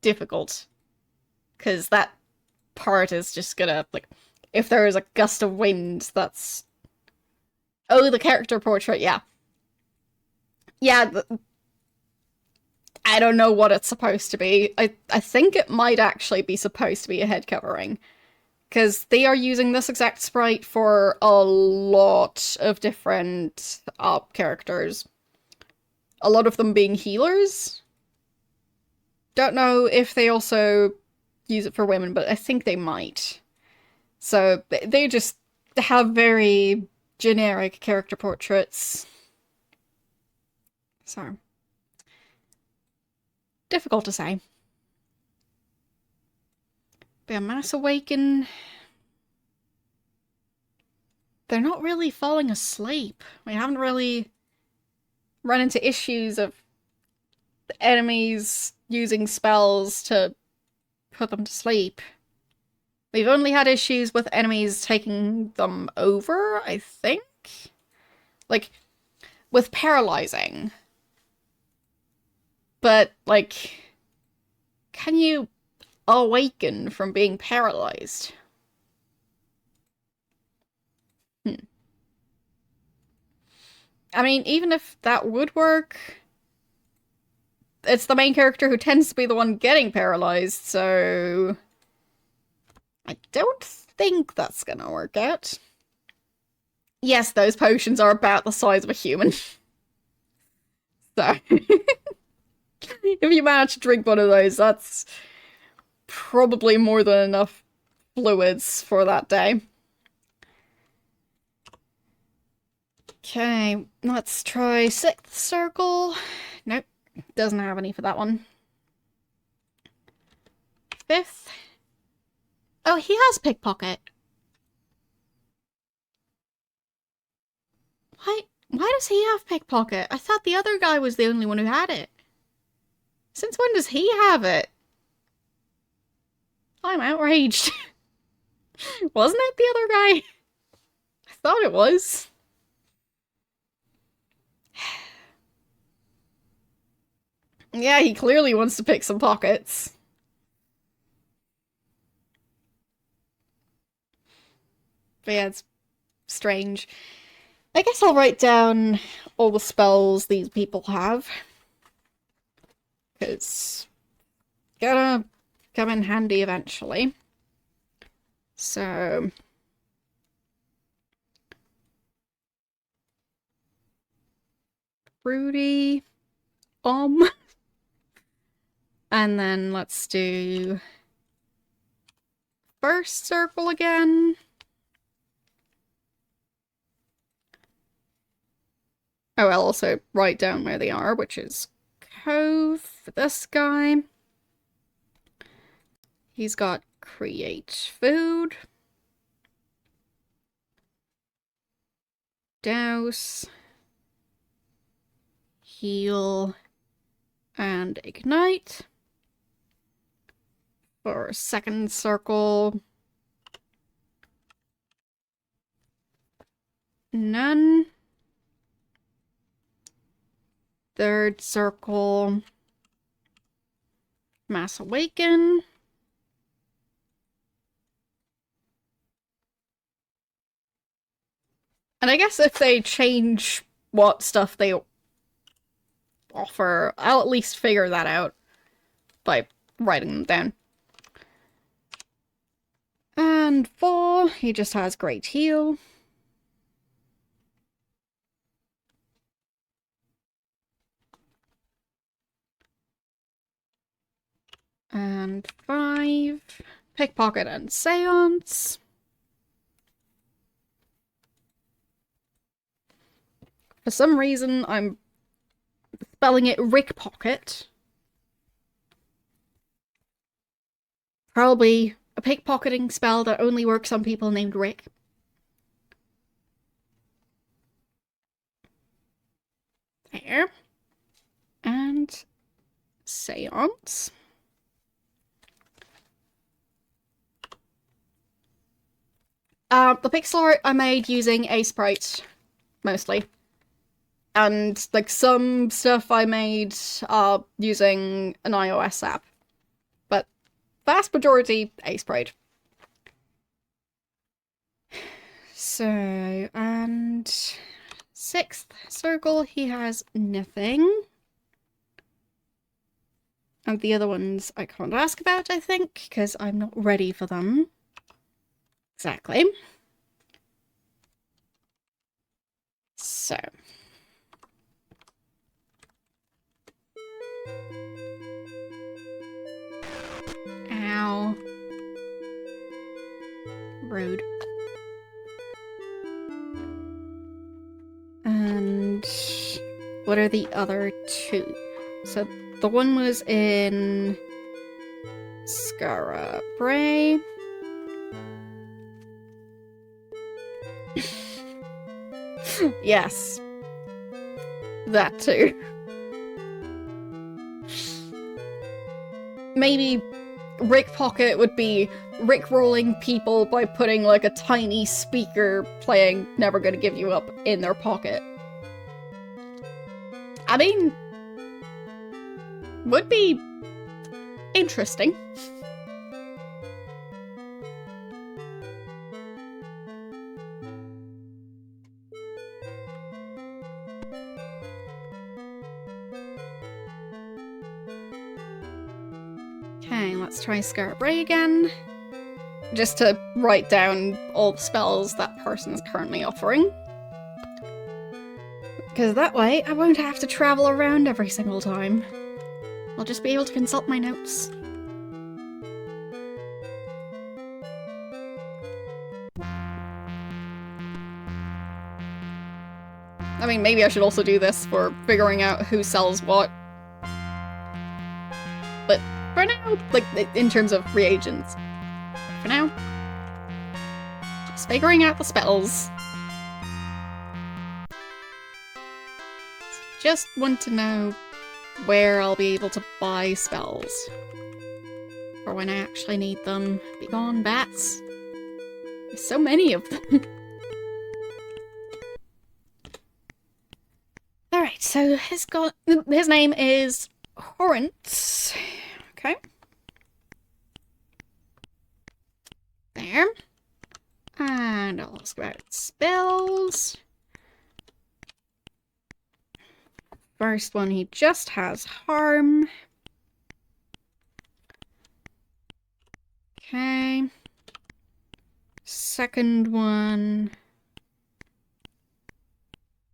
Speaker 1: difficult. Because that part is just gonna, like, if there is a gust of wind, that's... Oh, the character portrait, yeah. Yeah, I don't know what it's supposed to be. I think it might actually be supposed to be a head covering. Because they are using this exact sprite for a lot of different characters. A lot of them being healers. Don't know if they also use it for women, but I think they might. So they just have very generic character portraits. So, difficult to say. But yeah, Mass Awaken... They're not really falling asleep. We haven't really run into issues of the enemies using spells to put them to sleep. We've only had issues with enemies taking them over, I think? Like, with paralyzing. But, like, can you awaken from being paralyzed? I mean, even if that would work, it's the main character who tends to be the one getting paralyzed, so... I don't think that's gonna work out. Yes, those potions are about the size of a human. So... if you manage to drink one of those, that's probably more than enough fluids for that day. Okay, let's try 6th circle. Nope, doesn't have any for that one. 5th. Oh, he has pickpocket. Why does he have pickpocket? I thought the other guy was the only one who had it. Since when does he have it? I'm outraged. Wasn't it the other guy? I thought it was. Yeah, he clearly wants to pick some pockets. But yeah, it's strange. I guess I'll write down all the spells these people have. Because gonna come in handy eventually. So... Fruity... And then let's do... First circle again. Oh, I'll also write down where they are, which is Cove for this guy. He's got Create Food. Douse. Heal. And Ignite. For second circle. None. Third circle. Mass Awaken. And I guess if they change what stuff they offer, I'll at least figure that out by writing them down. And 4, he just has Great Heal. And 5, Pickpocket and Seance. For some reason, I'm spelling it Rickpocket. Probably a pickpocketing spell that only works on people named Rick. There. And Seance. The pixel art I made using a sprite, mostly. And, like, some stuff I made using an iOS app. But vast majority, a sprite. So, and 6th circle, he has nothing. And the other ones I can't ask about, I think, because I'm not ready for them. Exactly. So. Ow. Rude. And what are the other two? So the one was in Skara Bray. Yes. That too. Maybe Rick Pocket would be rickrolling people by putting like a tiny speaker playing Never Gonna Give You Up in their pocket. I mean, would be interesting. Okay, let's try Scarlet Ray again. Just to write down all the spells that person is currently offering. Because that way, I won't have to travel around every single time. I'll just be able to consult my notes. I mean, maybe I should also do this for figuring out who sells what. But for now, like, in terms of reagents, for now, just figuring out the spells. Just want to know where I'll be able to buy spells. For when I actually need them. Begone bats. There's so many of them. Alright, so his name is Horrence. Okay. There. And I'll ask about spells. First one, he just has harm. Okay. Second one,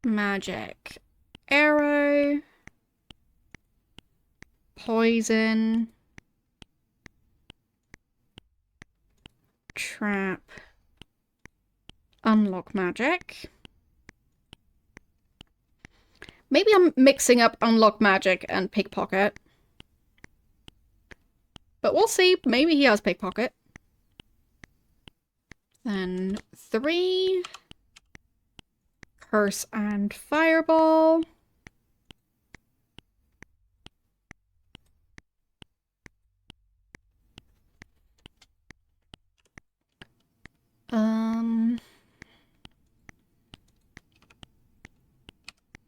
Speaker 1: magic arrow, poison, trap, unlock magic. Maybe I'm mixing up unlock magic and pickpocket. But we'll see. Maybe he has pickpocket. Then 3. Curse and fireball.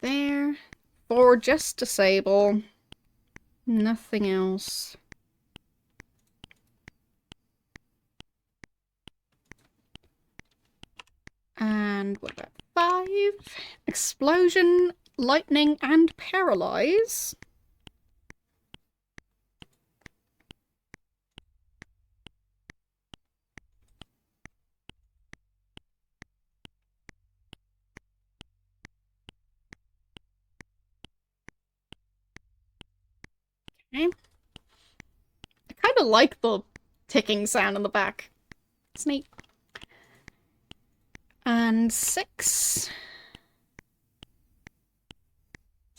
Speaker 1: There. 4 just disable. Nothing else. And what about 5? Explosion, lightning, and paralyze. Okay. I kind of like the ticking sound in the back. It's neat. And 6.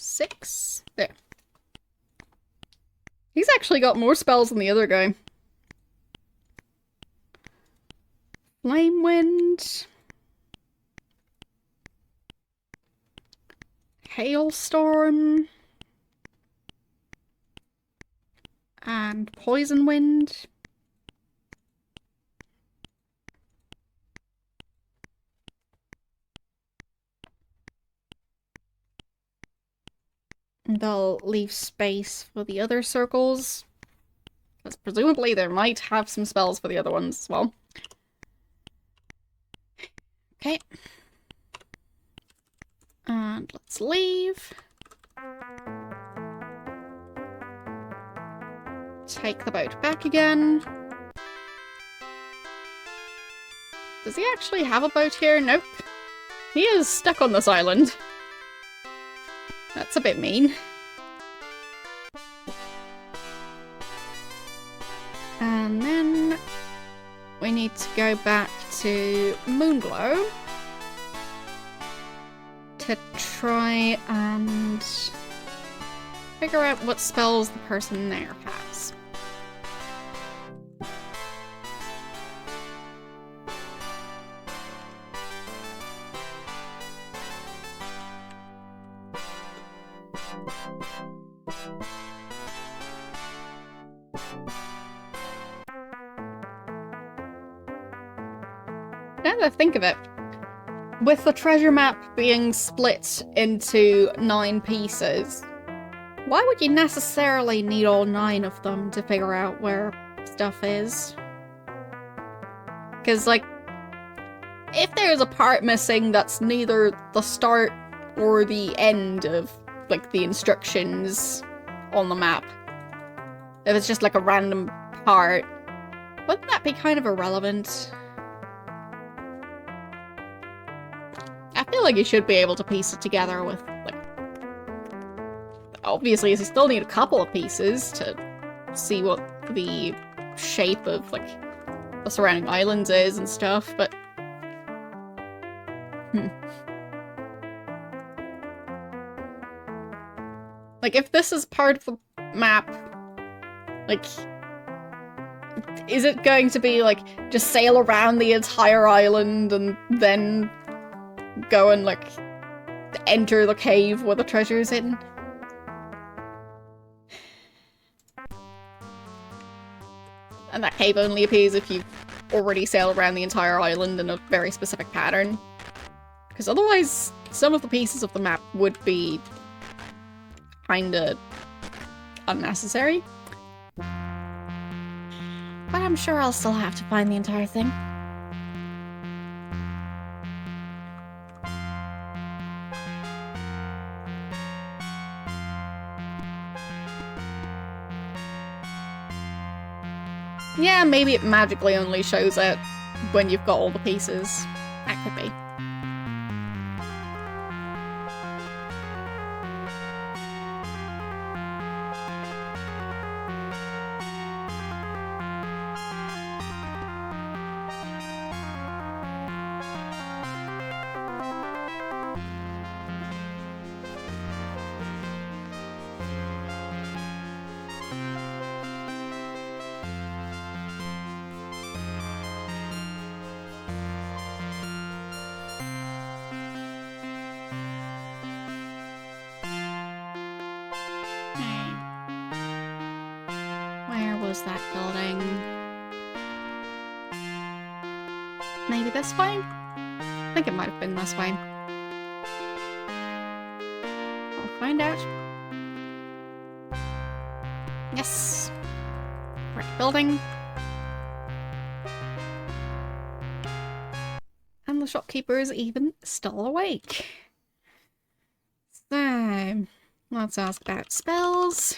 Speaker 1: 6. There. He's actually got more spells than the other guy. Flame Wind. Hailstorm. And Poison Wind. They'll leave space for the other circles. Because presumably they might have some spells for the other ones as well. Okay. And let's leave. Take the boat back again. Does he actually have a boat here? Nope. He is stuck on this island. That's a bit mean. And then we need to go back to Moonglow to try and figure out what spells the person there has. Now that I think of it, with the treasure map being split into 9 pieces, why would you necessarily need all 9 of them to figure out where stuff is? Because, like, if there's a part missing that's neither the start or the end of, like, the instructions on the map, if it's just, like, a random part, wouldn't that be kind of irrelevant? I feel like you should be able to piece it together with, like... Obviously, you still need a couple of pieces to see what the shape of, like, the surrounding islands is and stuff, but... Like, if this is part of the map, like... Is it going to be, like, just sail around the entire island and then go and, like, enter the cave where the treasure's in? And that cave only appears if you already sail around the entire island in a very specific pattern. Because otherwise, some of the pieces of the map would be kinda unnecessary. But I'm sure I'll still have to find the entire thing. Yeah, maybe it magically only shows it when you've got all the pieces. That could be. That building. Maybe this way? I think it might have been this way. I'll find out. Yes! Right building. And the shopkeeper is even still awake. So, let's ask about spells.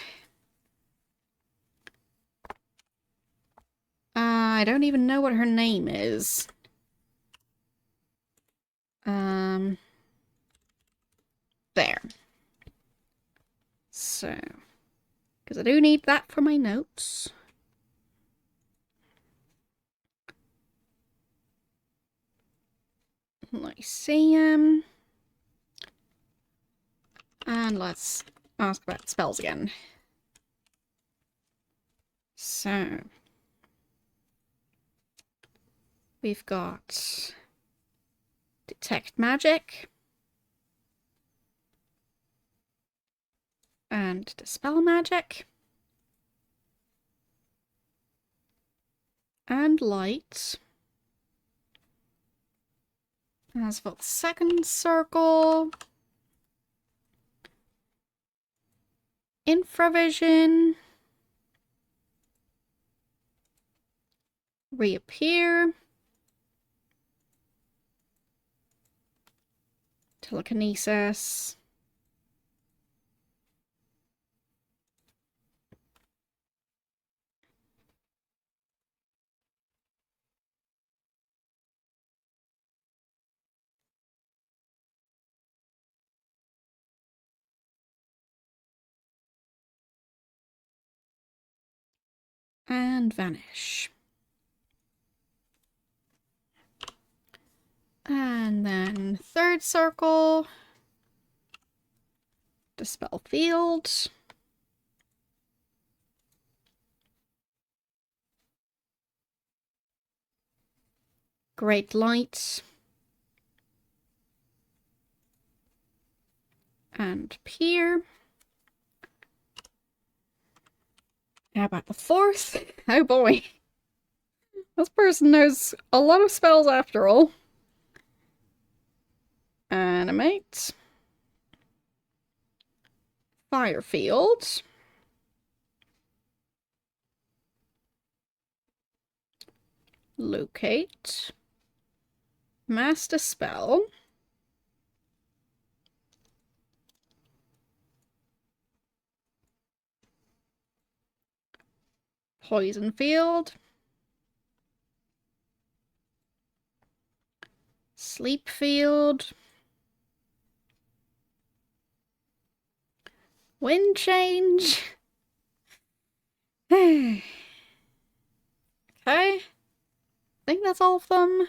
Speaker 1: I don't even know what her name is. There. So, because I do need that for my notes. Lyceum. And let's ask about spells again. So, we've got Detect Magic and Dispel Magic and Light. As for the second circle, Infravision, Reappear, Telekinesis. And vanish. And then third circle. Dispel field. Great light. And peer. How about the fourth? Oh boy. This person knows a lot of spells after all. Animate. Fire field. Locate. Master spell. Poison field. Sleep field. Wind change. Okay. I think that's all of them.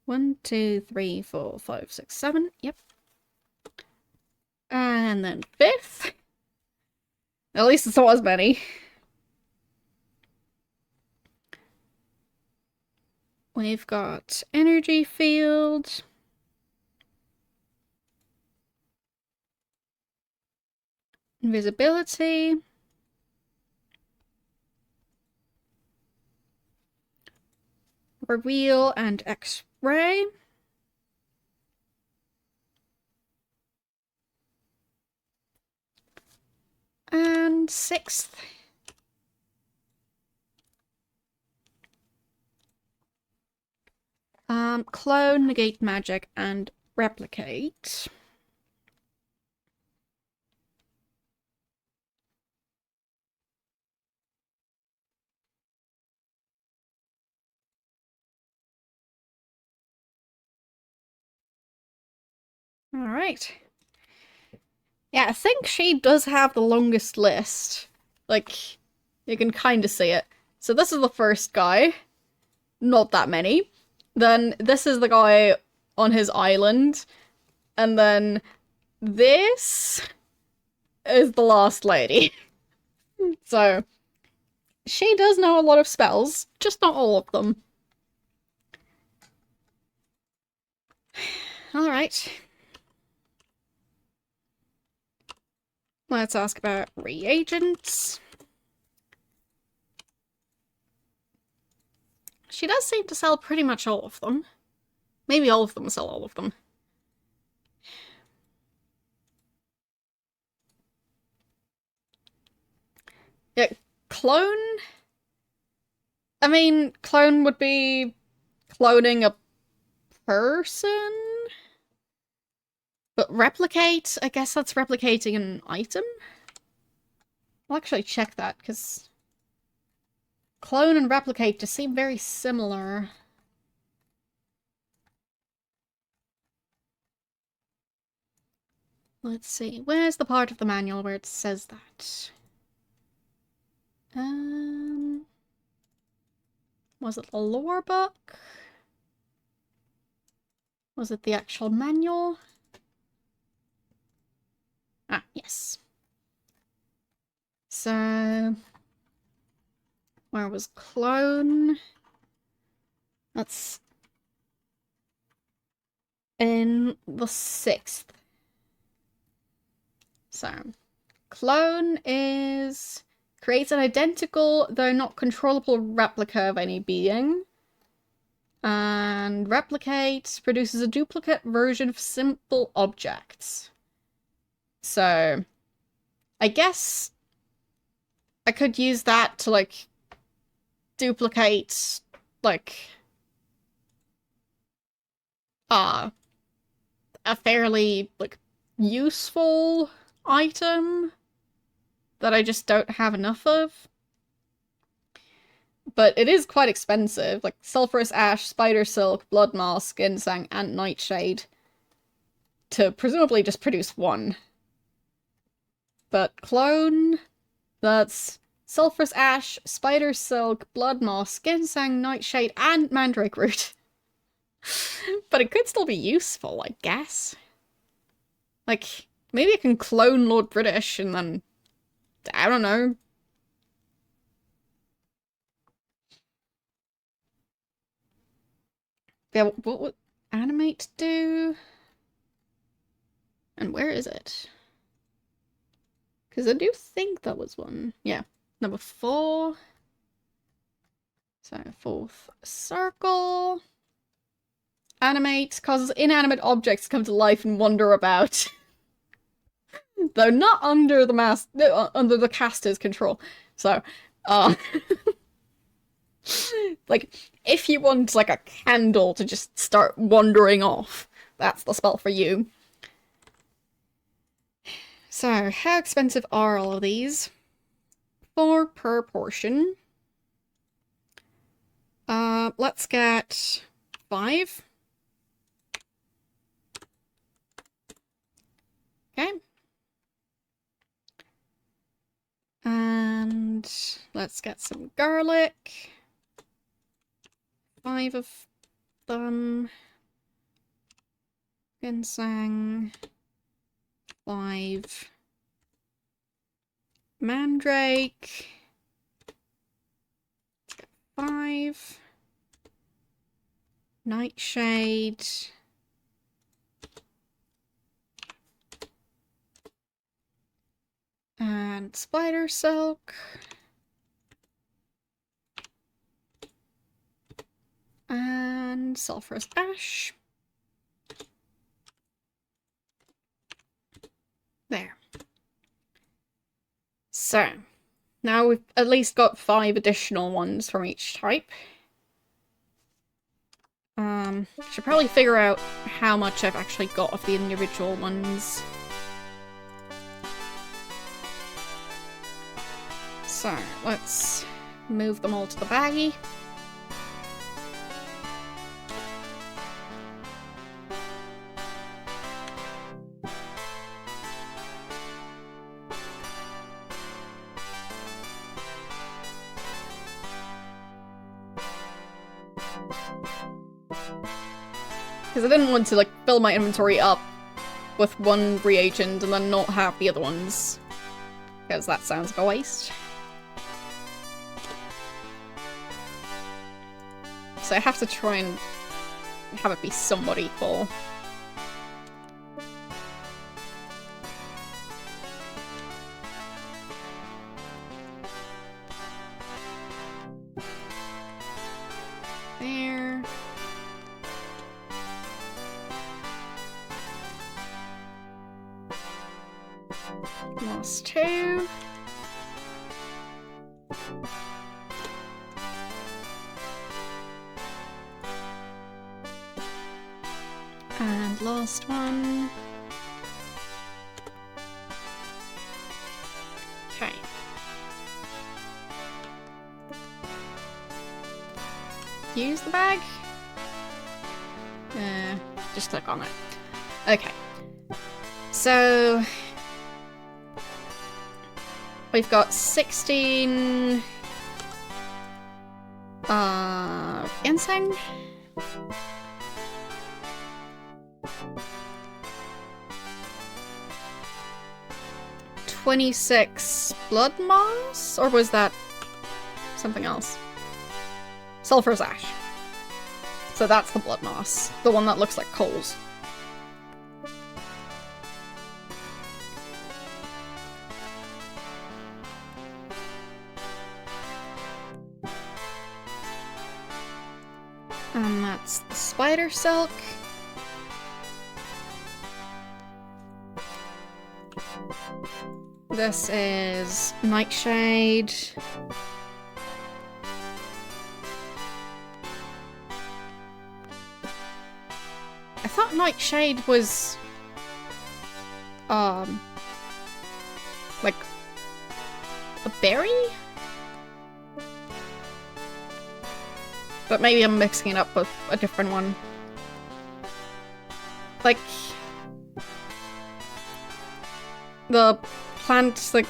Speaker 1: 1, 2, 3, 4, 5, 6, 7. Yep. And then fifth. At least it's not as many. We've got energy field. Invisibility. Reveal and X-ray. And sixth. Clone, negate magic, and replicate. Alright. Yeah, I think she does have the longest list. Like, you can kind of see it. So this is the first guy. Not that many. Then this is the guy on his island. And then this is the last lady. So, she does know a lot of spells, just not all of them. Alright. Let's ask about reagents. She does seem to sell pretty much all of them. Maybe all of them sell all of them. Yeah, clone? I mean, clone would be cloning a person? But replicate? I guess that's replicating an item? I'll actually check that, because clone and replicate just seem very similar. Let's see. Where's the part of the manual where it says that? Was it the lore book? Was it the actual manual? Ah, yes. So, where was clone? That's in the 6th. So, clone is creates an identical, though not controllable replica of any being. And replicate produces a duplicate version of simple objects. So, I guess I could use that to, like, duplicate, like, a fairly, like, useful item that I just don't have enough of. But it is quite expensive, like sulfurous ash, spider silk, blood moss, ginseng, and nightshade to presumably just produce one. But clone, that's sulfurous ash, spider silk, blood moss, ginseng, nightshade, and mandrake root. But it could still be useful, I guess. Like, maybe I can clone Lord British and then, I don't know. Yeah, what would animate do? And where is it? Because I do think that was one. Yeah, number 4. So, 4th circle. Animate causes inanimate objects to come to life and wander about. Though not under the under the caster's control. So, like, if you want, like, a candle to just start wandering off, that's the spell for you. So, how expensive are all of these? 4 per portion. Let's get 5. Okay. And let's get some garlic. 5 of them. Ginseng. 5. Mandrake. 5. Nightshade. And spider silk. And sulfurous ash. There. So, now we've at least got 5 additional ones from each type. Should probably figure out how much I've actually got of the individual ones. So, let's move them all to the baggie. Because I didn't want to, like, fill my inventory up with one reagent and then not have the other ones. Because that sounds like a waste. So I have to try and have it be somewhat equal. There. Lost 2. And last one. Okay. Use the bag? Just click on it. Okay. So we've got 16 ginseng. 26 blood moss? Or was that something else? Sulfurous ash. So that's the blood moss. The one that looks like coals. And that's the spider silk. This is nightshade. I thought nightshade was like a berry? But maybe I'm mixing it up with a different one. Like the plant, like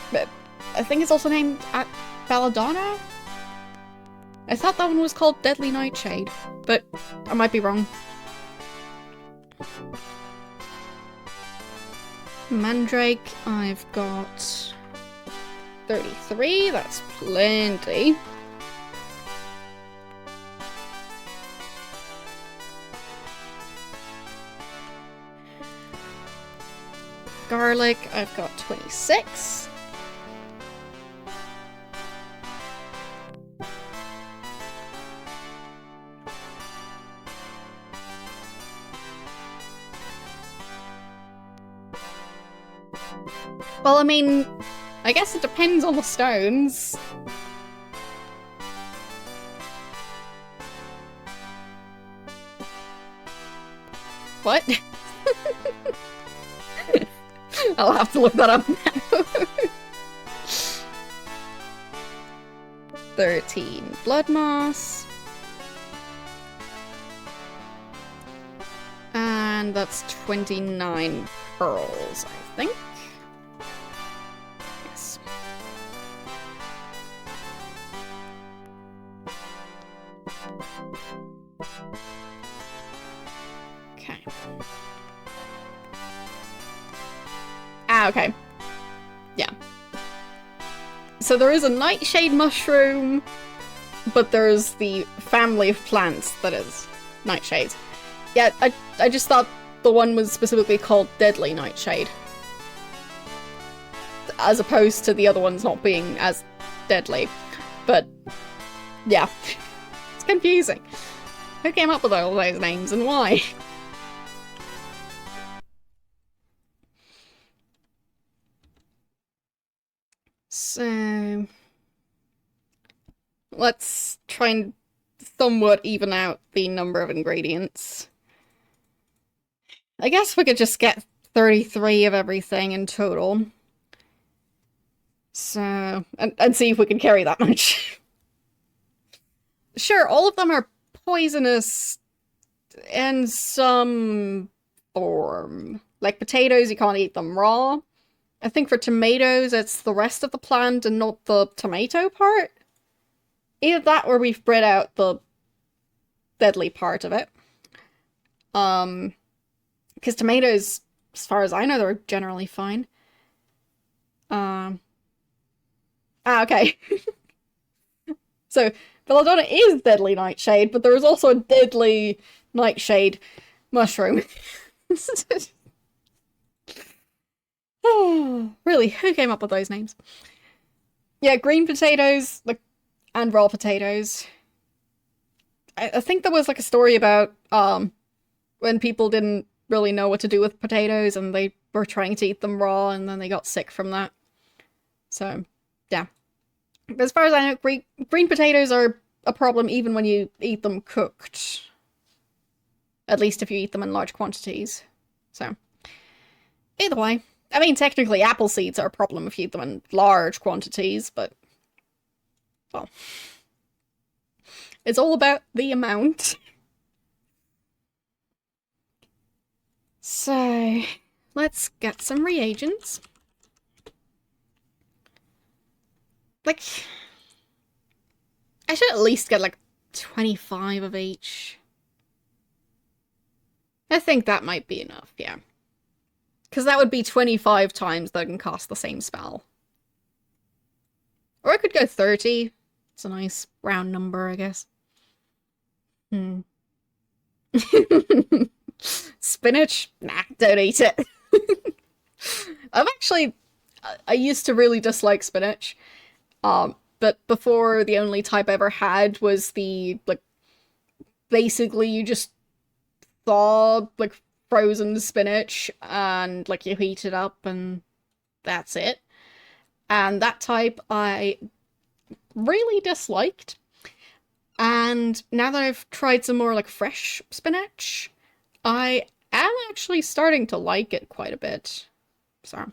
Speaker 1: I think it's also named Belladonna? I thought that one was called Deadly Nightshade, but I might be wrong. Mandrake, I've got 33, that's plenty. Garlic, I've got 26. Well, I mean, I guess it depends on the stones. What? I'll have to look that up now. 13 blood moss. And that's 29 pearls, I think. Yes. Okay. Ah, okay. Yeah. So there is a nightshade mushroom, but there's the family of plants that is nightshades. Yeah, I just thought the one was specifically called Deadly Nightshade, as opposed to the other ones not being as deadly. But, yeah. It's confusing. Who came up with all those names and why? So let's try and somewhat even out the number of ingredients. I guess we could just get 33 of everything in total. So, and see if we can carry that much. Sure, all of them are poisonous in some form. Like potatoes, you can't eat them raw. I think for tomatoes, it's the rest of the plant and not the tomato part. Either that or we've bred out the deadly part of it. Because tomatoes, as far as I know, they're generally fine. Okay. So, belladonna is deadly nightshade, but there is also a deadly nightshade mushroom. Really, who came up with those names? Yeah, green potatoes, like, and raw potatoes. I think there was like a story about when people didn't really know what to do with potatoes and they were trying to eat them raw and then they got sick from that. So, yeah. But as far as I know, green potatoes are a problem even when you eat them cooked. At least if you eat them in large quantities. So, either way. I mean, technically apple seeds are a problem if you eat them in large quantities, but, well, it's all about the amount. So, let's get some reagents. Like, I should at least get like 25 of each. I think that might be enough, yeah. Because that would be 25 times that can cost the same spell. Or I could go 30. It's a nice round number, I guess. Spinach? Nah, don't eat it. I used to really dislike spinach. But before, the only type I ever had was the, like, basically you just thaw, like, frozen spinach and, like, you heat it up and that's it. And that type I really disliked. And now that I've tried some more, like, fresh spinach, I am actually starting to like it quite a bit. So,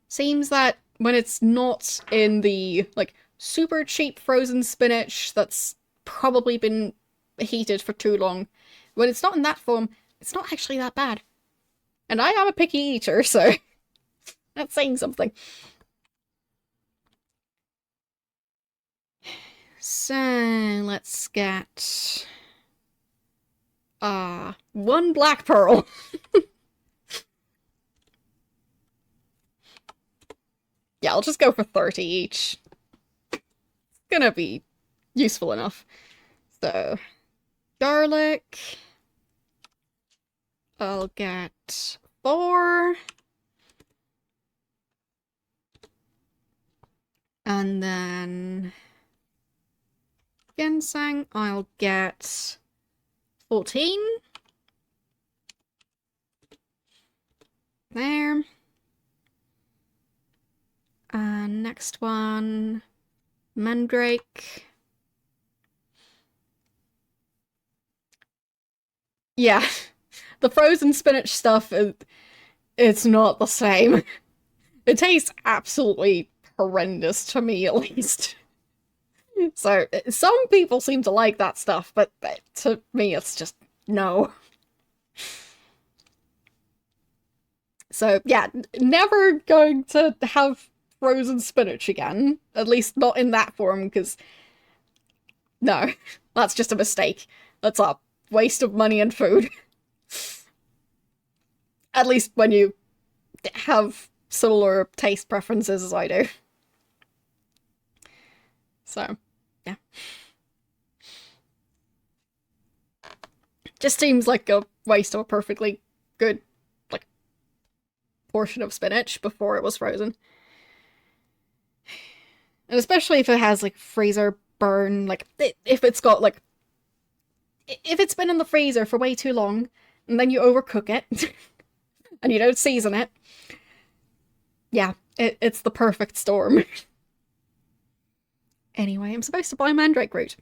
Speaker 1: seems that when it's not in the, like, super cheap frozen spinach that's probably been heated for too long, when it's not in that form, it's not actually that bad. And I am a picky eater, so that's saying something. So, let's get... one black pearl. Yeah, I'll just go for 30 each. It's gonna be useful enough. So, garlic. I'll get 4. And then ginseng, I'll get 14. There. And next one, mandrake. Yeah, the frozen spinach stuff, it's not the same. It tastes absolutely horrendous to me, at least. So, some people seem to like that stuff, but to me, it's just no. So, yeah, never going to have frozen spinach again. At least not in that form, because no, that's just a mistake. That's a waste of money and food. At least when you have similar taste preferences as I do. So, yeah. Just seems like a waste of a perfectly good, like, portion of spinach before it was frozen. And especially if it has, like, freezer burn, like, if it's got, like, if it's been in the freezer for way too long, and then you overcook it, and you don't season it, yeah, it's the perfect storm. Anyway, I'm supposed to buy mandrake root.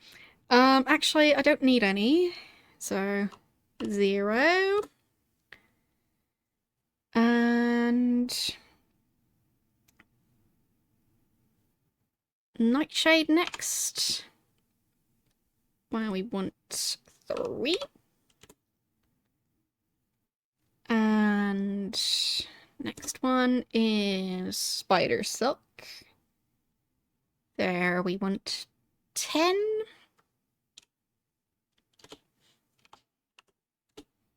Speaker 1: Actually, I don't need any, so 0. And nightshade next. Well, we want 3. And next one is spider silk. There, we want 10.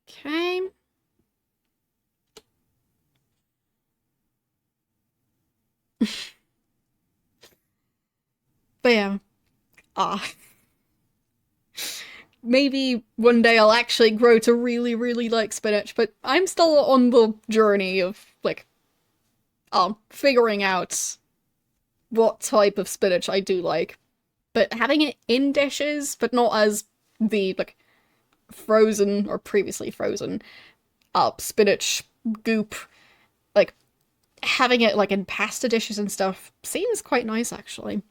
Speaker 1: Okay. But yeah. Maybe one day I'll actually grow to really, really like spinach, but I'm still on the journey of, like, figuring out what type of spinach I do like. But having it in dishes, but not as the, like, frozen or previously frozen spinach goop, like, having it, like, in pasta dishes and stuff seems quite nice, actually.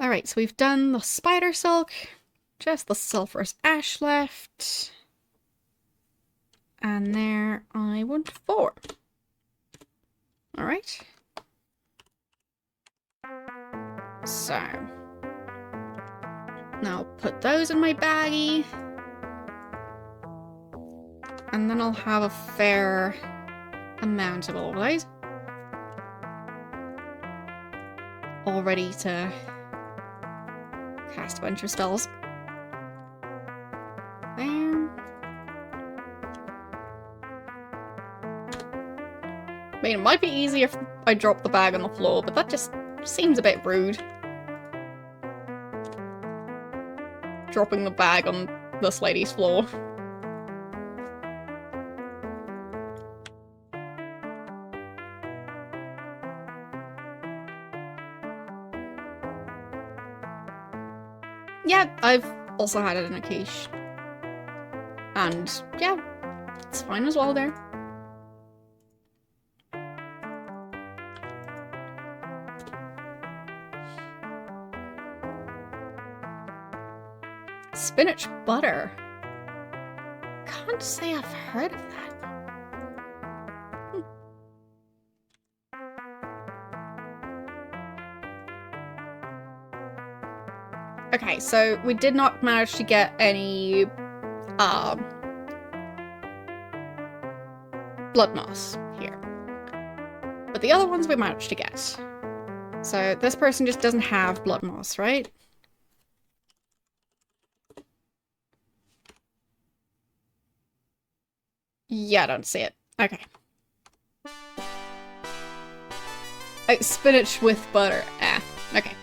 Speaker 1: Alright, so we've done the spider silk, just the sulfurous ash left. And there I want 4. Alright. So. Now I'll put those in my baggie. And then I'll have a fair amount of all of those. All ready to cast a bunch of spells. There. I mean, it might be easier if I drop the bag on the floor, but that just seems a bit rude. Dropping the bag on this lady's floor. Yeah, I've also had it in a quiche. And yeah, it's fine as well there. Spinach butter. can't say I've heard of that. Okay, so we did not manage to get any blood moss here. But the other ones we managed to get. So this person just doesn't have blood moss, right? Yeah, I don't see it. Okay. Oh, spinach with butter. Ah, okay.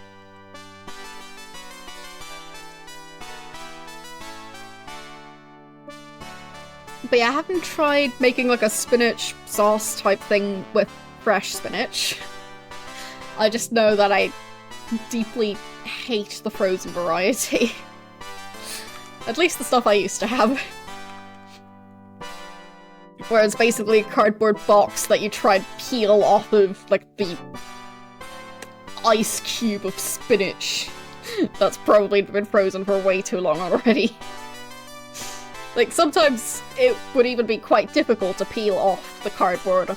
Speaker 1: But yeah, I haven't tried making like a spinach sauce type thing with fresh spinach. I just know that I deeply hate the frozen variety. At least the stuff I used to have. Where it's basically a cardboard box that you try to peel off of, like, the ice cube of spinach that's probably been frozen for way too long already. Like, sometimes it would even be quite difficult to peel off the cardboard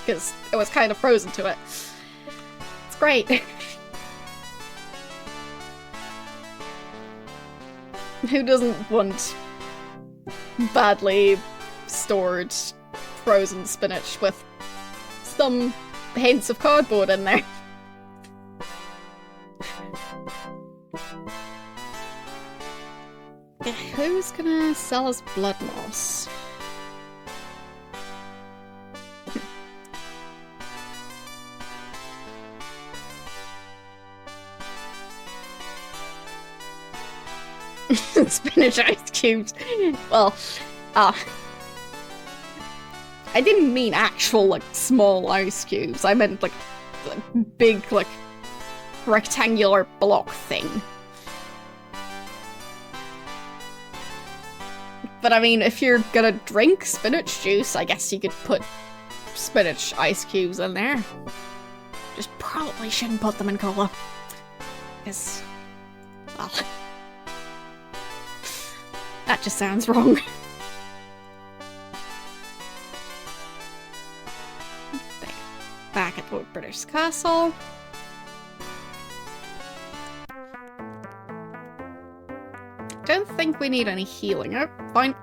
Speaker 1: because it was kind of frozen to it. It's great. Who doesn't want badly stored frozen spinach with some hints of cardboard in there? Yeah, who's gonna sell us blood moss? Spinach ice cubes. Well, I didn't mean actual, like, small ice cubes. I meant, like big, like, rectangular block thing. But I mean, if you're gonna drink spinach juice, I guess you could put spinach ice cubes in there. Just probably shouldn't put them in cola. Because, well, that just sounds wrong. There. Back at Lord British Castle. Don't think we need any healing. Oh,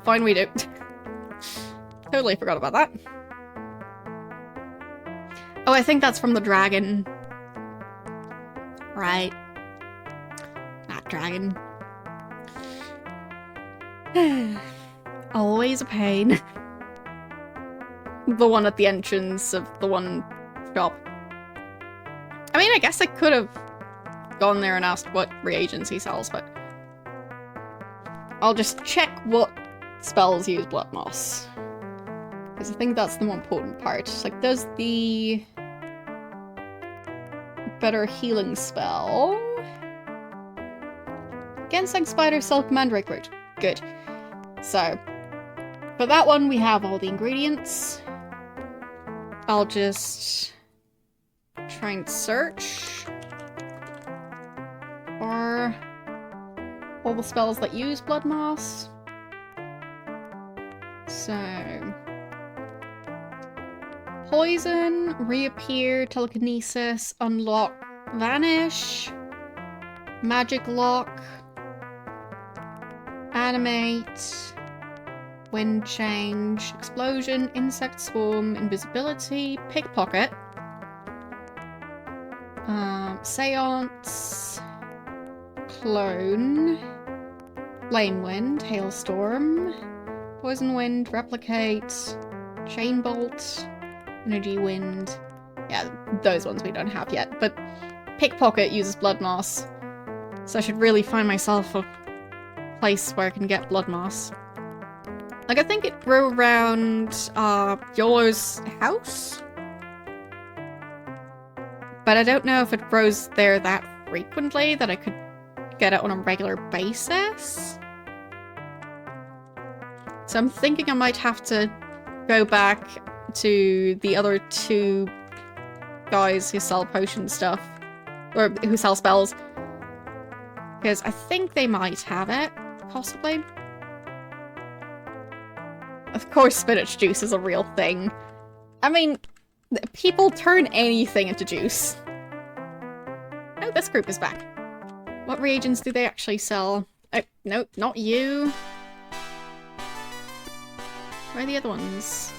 Speaker 1: fine we do. Totally forgot about that. Oh, I think that's from the dragon. Right. That dragon. Always a pain. The one at the entrance of the one shop. I mean, I guess I could have gone there and asked what reagents he sells, but I'll just check what spells use blood moss. Because I think that's the more important part. Like, does the better healing spell Ginseng Spider Self-Command Recruit. Good. So, for that one, we have all the ingredients. I'll just try and search for all the spells that use blood moss. So, poison, reappear, telekinesis, unlock, vanish, magic lock, animate, wind change, explosion, insect swarm, invisibility, pickpocket, seance, clone, flame wind, hailstorm, poison wind, replicate, chain bolt, energy wind. Yeah, those ones we don't have yet, but pickpocket uses blood moss, so I should really find myself a place where I can get blood moss. Like, I think it grew around Yolo's house, but I don't know if it grows there that frequently that I could get it on a regular basis. So I'm thinking I might have to go back to the other two guys who sell potion stuff, or who sell spells, because I think they might have it, possibly. Of course spinach juice is a real thing. I mean, people turn anything into juice. Oh, this group is back. What reagents do they actually sell? Oh, no, not you. Where are the other ones?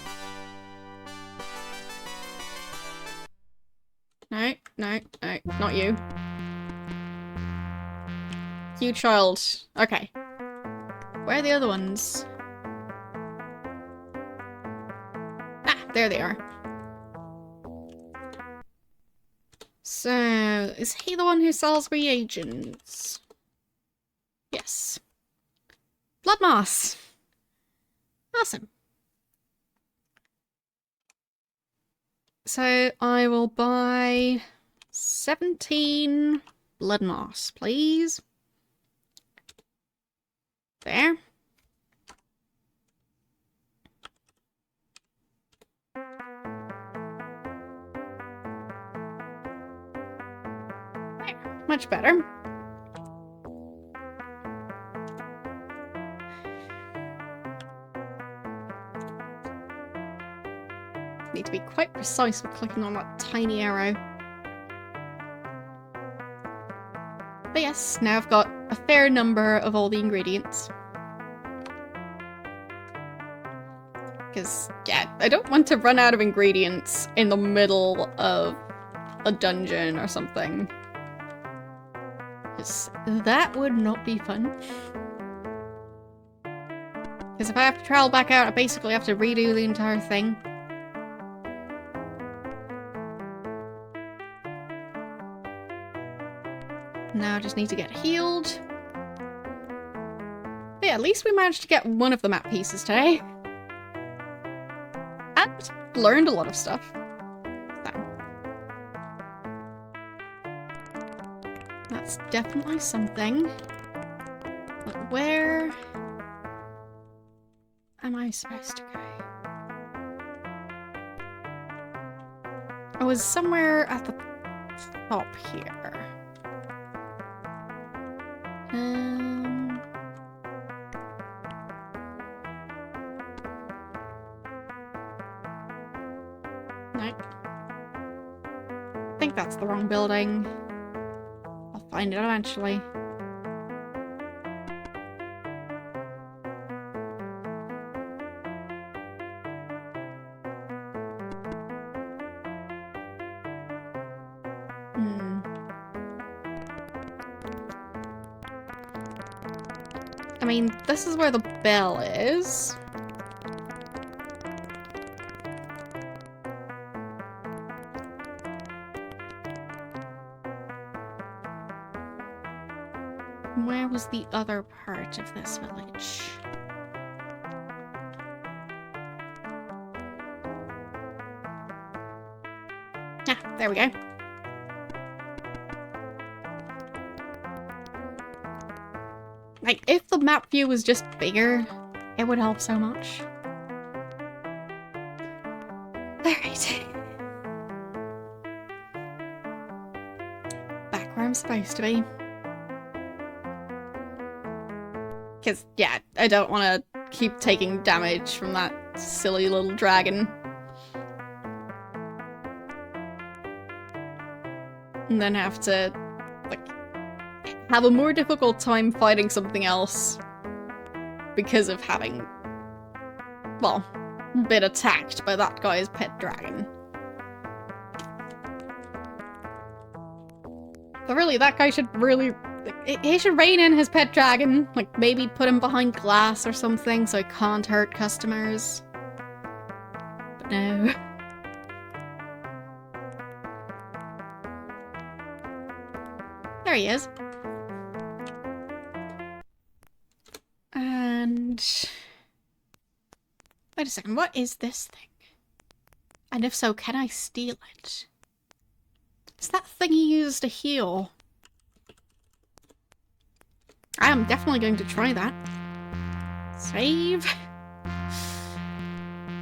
Speaker 1: No, no, no, not you. You child. Okay. Where are the other ones? Ah, there they are. So, is he the one who sells reagents? Yes. Blood moss. Awesome. So, I will buy 17 blood moss, please. There. There. Much better. Need to be quite precise with clicking on that tiny arrow. But yes, now I've got a fair number of all the ingredients. Because, yeah, I don't want to run out of ingredients in the middle of a dungeon or something. Because that would not be fun. Because if I have to travel back out, I basically have to redo the entire thing. Now I just need to get healed. But yeah, at least we managed to get one of the map pieces today. And learned a lot of stuff. So. That's definitely something. But where am I supposed to go? I was somewhere at the top here. No. I think that's the wrong building. I'll find it eventually. I mean, this is where the bell is. Where was the other part of this village? Ah, there we go. Like, if the map view was just bigger, it would help so much. Alright. Back where I'm supposed to be. Because, yeah, I don't want to keep taking damage from that silly little dragon. And then have to, like, have a more difficult time fighting something else because of having, well, been attacked by that guy's pet dragon. But really, that guy should really... he should rein in his pet dragon. Like, maybe put him behind glass or something so he can't hurt customers. But no. There he is. And... wait a second, what is this thing? And if so, can I steal it? Is that thing he used to heal? I am definitely going to try that. Save.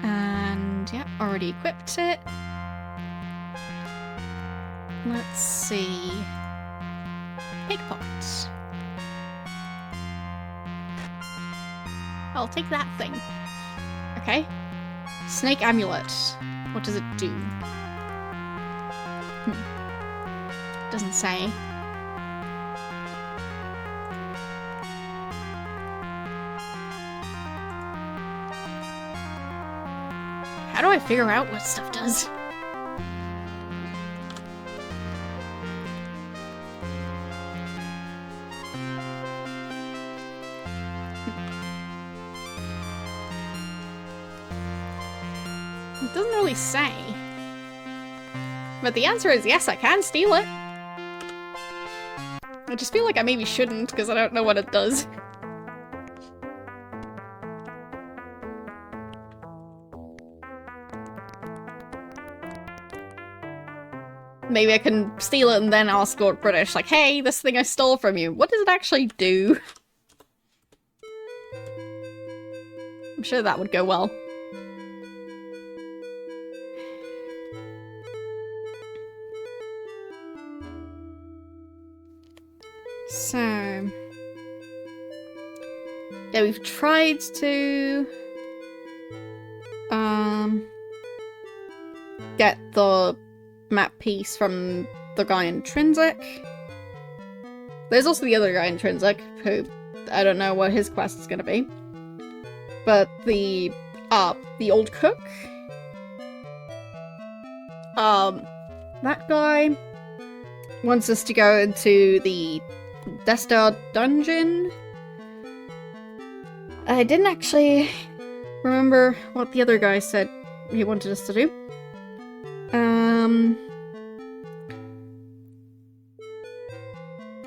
Speaker 1: And, yeah, already equipped it. Let's see. Pickpockets. I'll take that thing. Okay. Snake amulet. What does it do? Doesn't say. How do I figure out what stuff does? It doesn't really say. But the answer is yes, I can steal it. I just feel like I maybe shouldn't, because I don't know what it does. Maybe I can steal it and then ask Lord British, like, hey, this thing I stole from you, what does it actually do? I'm sure that would go well. So... yeah, we've tried to... get the map piece from the guy Intrinsic. There's also the other guy Intrinsic, who I don't know what his quest is gonna be. But the old cook, that guy wants us to go into the Destar dungeon. I didn't actually remember what the other guy said he wanted us to do.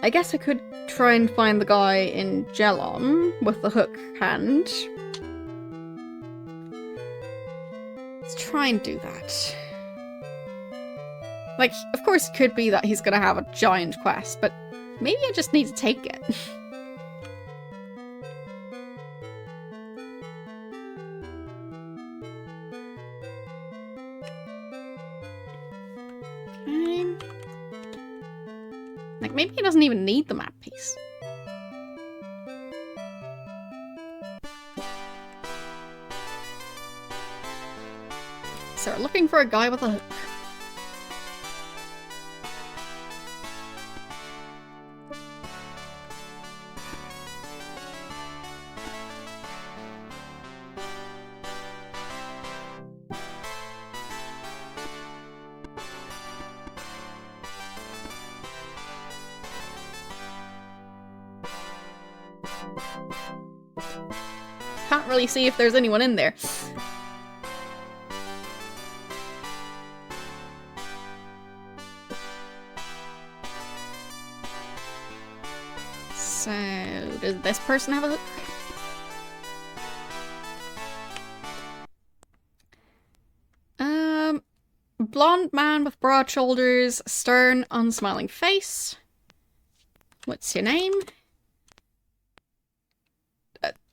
Speaker 1: I guess I could try and find the guy in Gelon with the hook hand. Let's try and do that. Like, of course it could be that he's gonna have a giant quest, but maybe I just need to take it. Okay. Like, maybe he doesn't even need the map piece. So we're looking for a guy with a hook. Can't really see if there's anyone in there. So, does this person have a hook? Blonde man with broad shoulders, stern, unsmiling face. What's your name?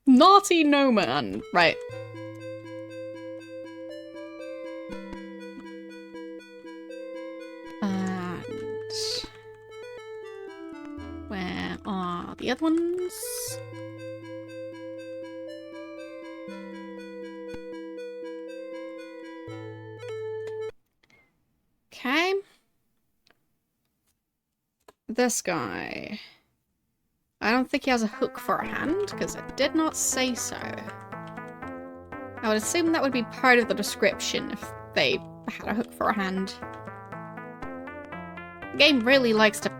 Speaker 1: Naughty no man. Right. And where are the other ones? Okay. This guy. I don't think he has a hook for a hand, because it did not say so. I would assume that would be part of the description if they had a hook for a hand. The game really likes to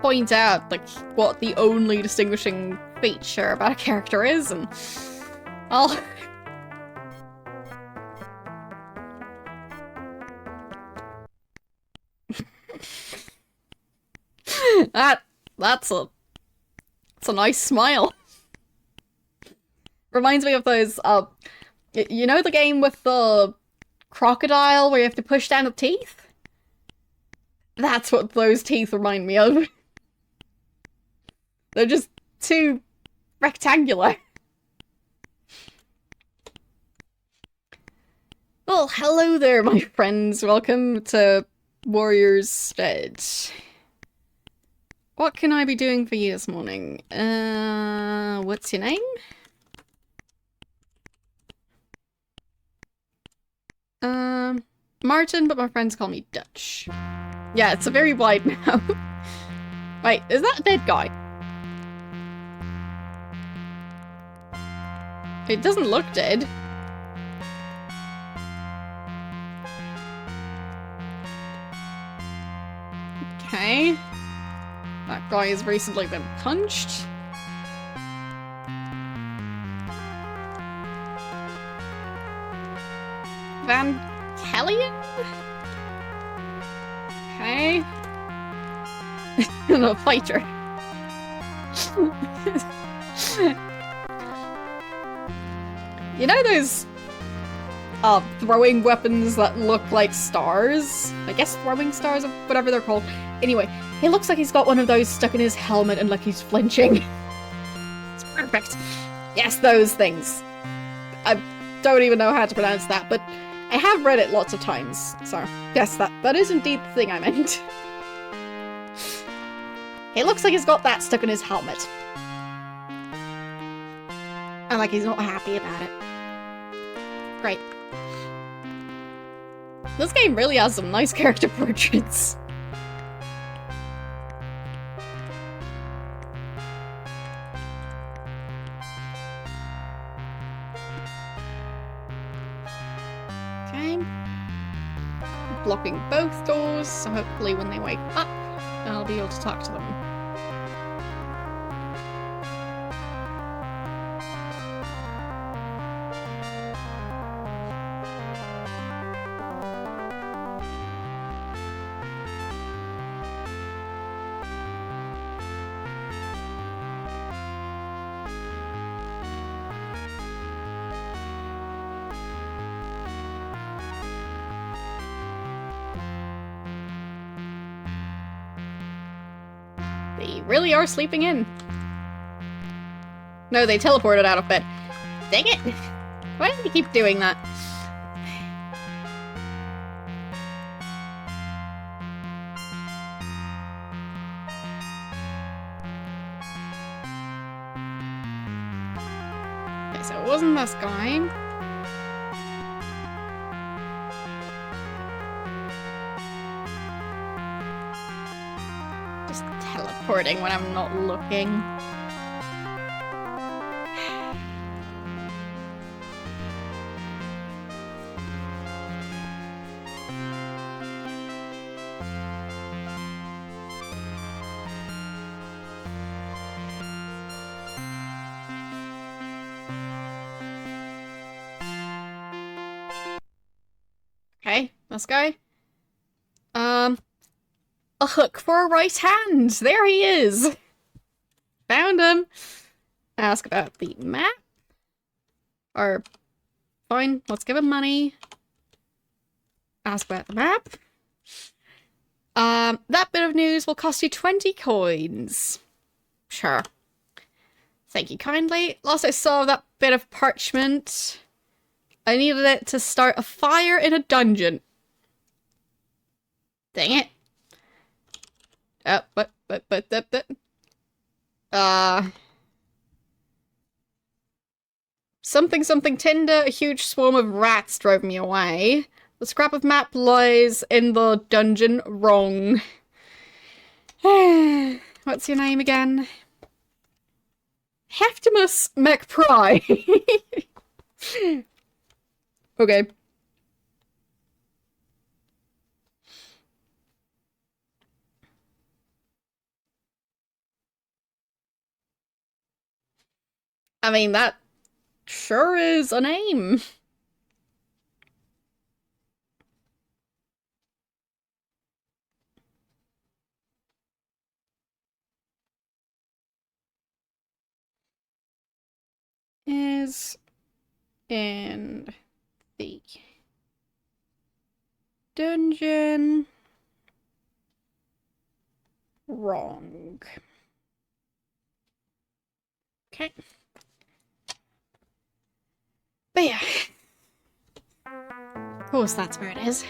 Speaker 1: point out, like, what the only distinguishing feature about a character is, and... well... That's a nice smile. Reminds me of those, you know the game with the crocodile where you have to push down the teeth? That's what those teeth remind me of. They're just too rectangular. Well, hello there, my friends. Welcome to Warrior's Stead. What can I be doing for you this morning? What's your name? Martin, but my friends call me Dutch. Yeah, it's a very wide mouth. Wait, is that a dead guy? It doesn't look dead. Okay. That guy has recently been punched. Van Kellion? Okay. The fighter. You know those throwing weapons that look like stars? I guess throwing stars or whatever they're called. Anyway, it looks like he's got one of those stuck in his helmet and like he's flinching. It's perfect. Yes, those things. I don't even know how to pronounce that, but I have read it lots of times. So, yes, that is indeed the thing I meant. It looks like he's got that stuck in his helmet. And like he's not happy about it. Great. This game really has some nice character portraits. Okay. Blocking both doors, so hopefully when they wake up, I'll be able to talk to them. They really are sleeping in. No, they teleported out of bed. Dang it! Why do you keep doing that? Okay, so it wasn't this guy. Teleporting when I'm not looking. Okay, this guy. A hook for a right hand. There he is. Found him. Ask about the map. Or, fine, let's give him money. Ask about the map. That bit of news will cost you 20 coins. Sure. Thank you kindly. Last I saw that bit of parchment, I needed it to start a fire in a dungeon. Dang it. Something Tinder, a huge swarm of rats drove me away. The scrap of map lies in the dungeon wrong. What's your name again? Heftimus McPry. Okay. I mean, that sure is a name. Is in the dungeon wrong. Okay. But yeah. Of course that's where it is.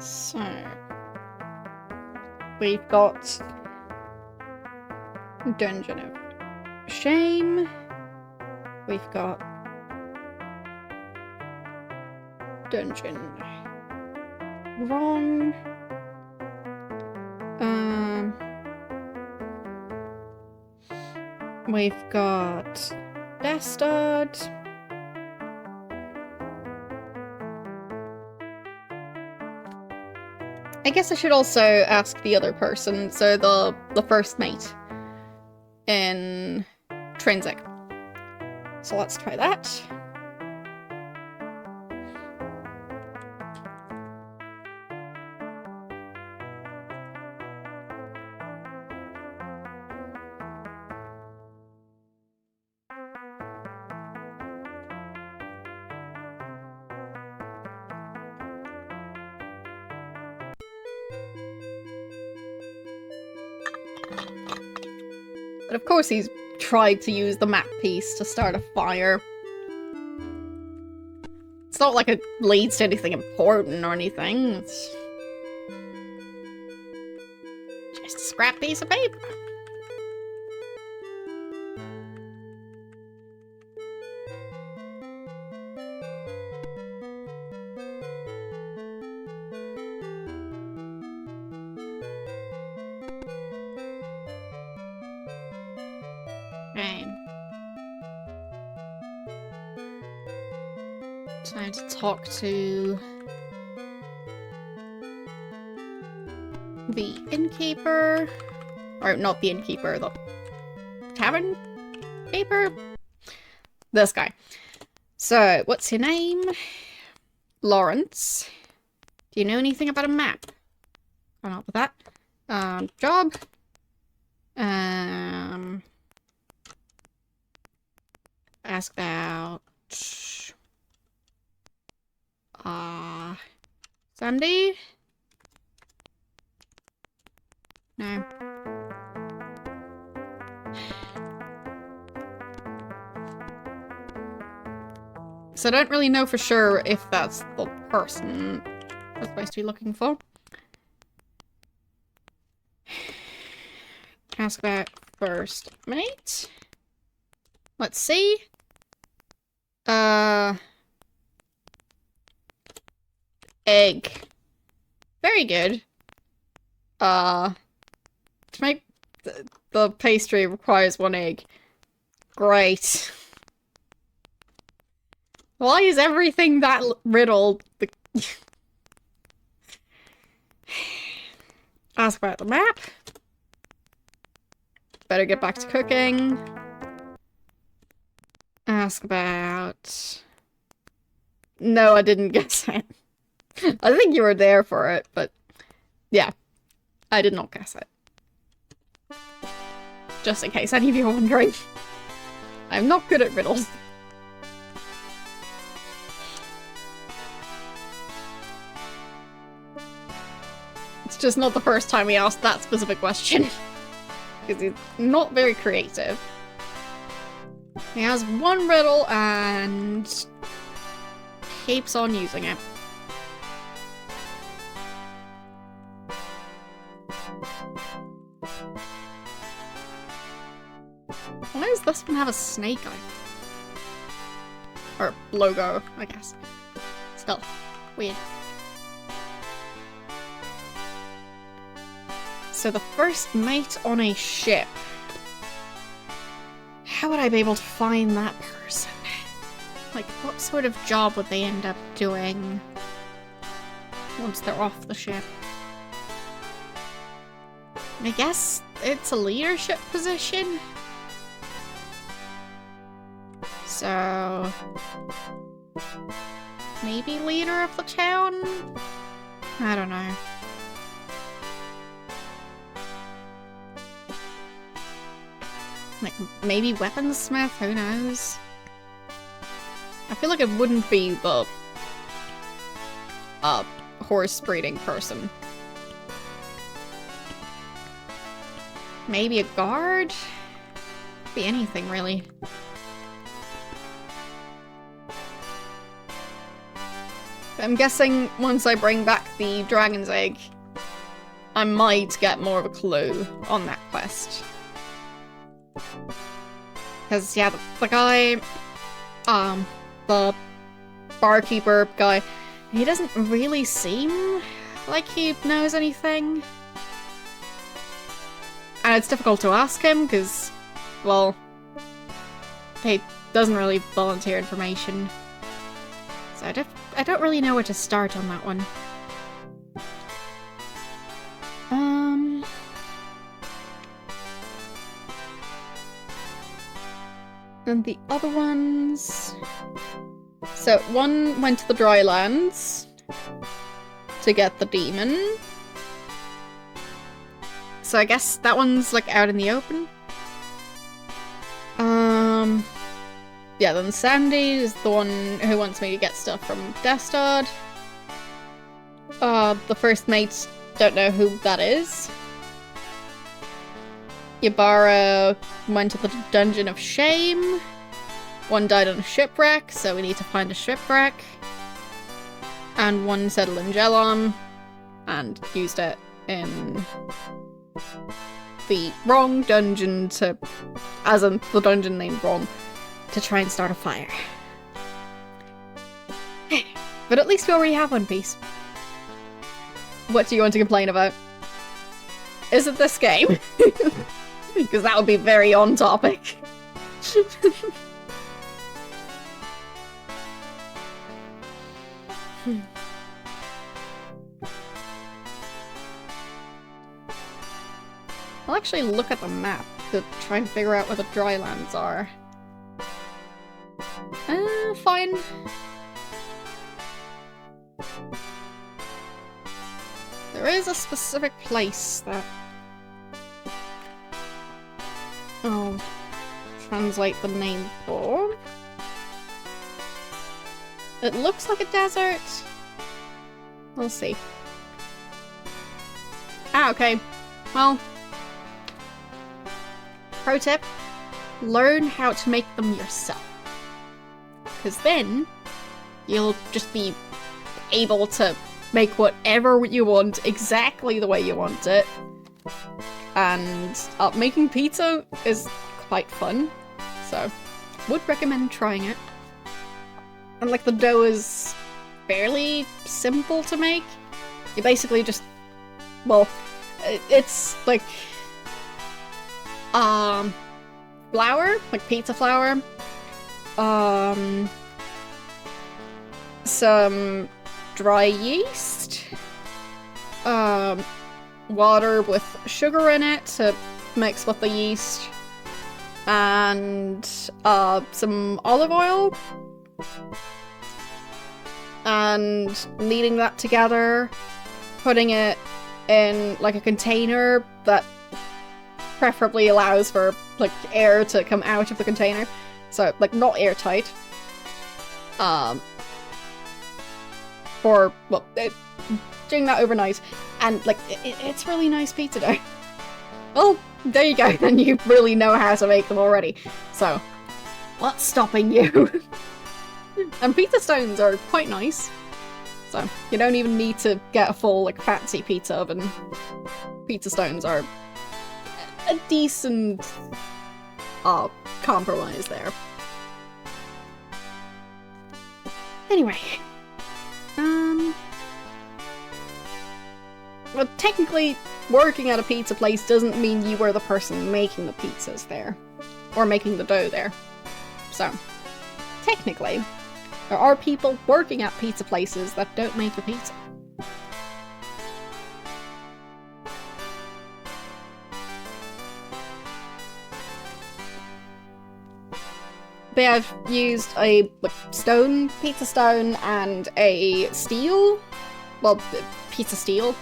Speaker 1: So we've got Dungeon of Shame. We've got Dungeon Wrong. We've got Bastard. I guess I should also ask the other person, so the first mate in Trinsic. So let's try that. But of course he's tried to use the map piece to start a fire. It's not like it leads to anything important or anything. It's just a scrap piece of paper. Time to talk to the innkeeper. Or not the innkeeper, the tavern keeper? This guy. So, what's your name? Lawrence. Do you know anything about a map? Gone up with that. Job. Ask about Sandy? No. So I don't really know for sure if that's the person we're supposed to be looking for. Ask about first mate. Let's see. Egg. Very good. To make the pastry requires 1 egg. Great. Why is everything that riddled? Ask about the map. Better get back to cooking. Ask about... No, I didn't guess it. I think you were there for it, but yeah, I did not guess it. Just in case any of you are wondering. I'm not good at riddles. It's just not the first time we asked that specific question. Because he's not very creative. He has 1 riddle and keeps on using it. Why does this one have a snake eye? Or logo, I guess. Still, weird. So the first mate on a ship. How would I be able to find that person? Like, what sort of job would they end up doing once they're off the ship? I guess it's a leadership position? So... maybe leader of the town? I don't know. Like, maybe weaponsmith? Who knows? I feel like it wouldn't be the horse breeding person. Maybe a guard? Could be anything, really. I'm guessing once I bring back the dragon's egg, I might get more of a clue on that quest. Because, yeah, the guy, the barkeeper guy, he doesn't really seem like he knows anything. And it's difficult to ask him, because, well, he doesn't really volunteer information. So I don't really know where to start on that one. And the other ones... So, one went to the Drylands to get the demon. So I guess that one's, like, out in the open. Yeah, then Sandy is the one who wants me to get stuff from Destard. The first mates don't know who that is. Yabara went to the Dungeon of Shame. One died on a shipwreck, so we need to find a shipwreck. And one settled in Gelon and used it in the wrong dungeon to, as in the dungeon named wrong, to try and start a fire. But at least we already have One Piece. What do you want to complain about? Is it this game? Because that would be very on topic. I'll actually look at the map to try and figure out where the drylands are. Fine. There is a specific place that I'll translate the name for. It looks like a desert. We'll see. Ah, okay. Well, pro tip, learn how to make them yourself. Because then, you'll just be able to make whatever you want exactly the way you want it. And making pizza is quite fun, so would recommend trying it. And like the dough is fairly simple to make. You basically just, well, it's like flour, like pizza flour, some dry yeast, water with sugar in it to mix with the yeast, and some olive oil, and kneading that together, putting it in like a container that preferably allows for like air to come out of the container, so like not airtight. For well, doing that overnight, and like it's really nice pizza dough. Well, there you go. Then you really know how to make them already. So, what's stopping you? And pizza stones are quite nice, so you don't even need to get a full like fancy pizza oven. Pizza stones are a decent compromise there. Anyway, well, technically, working at a pizza place doesn't mean you were the person making the pizzas there, or making the dough there. So, technically, there are people working at pizza places that don't make the pizza. They have used a stone, pizza stone, and a steel. Well, pizza steel,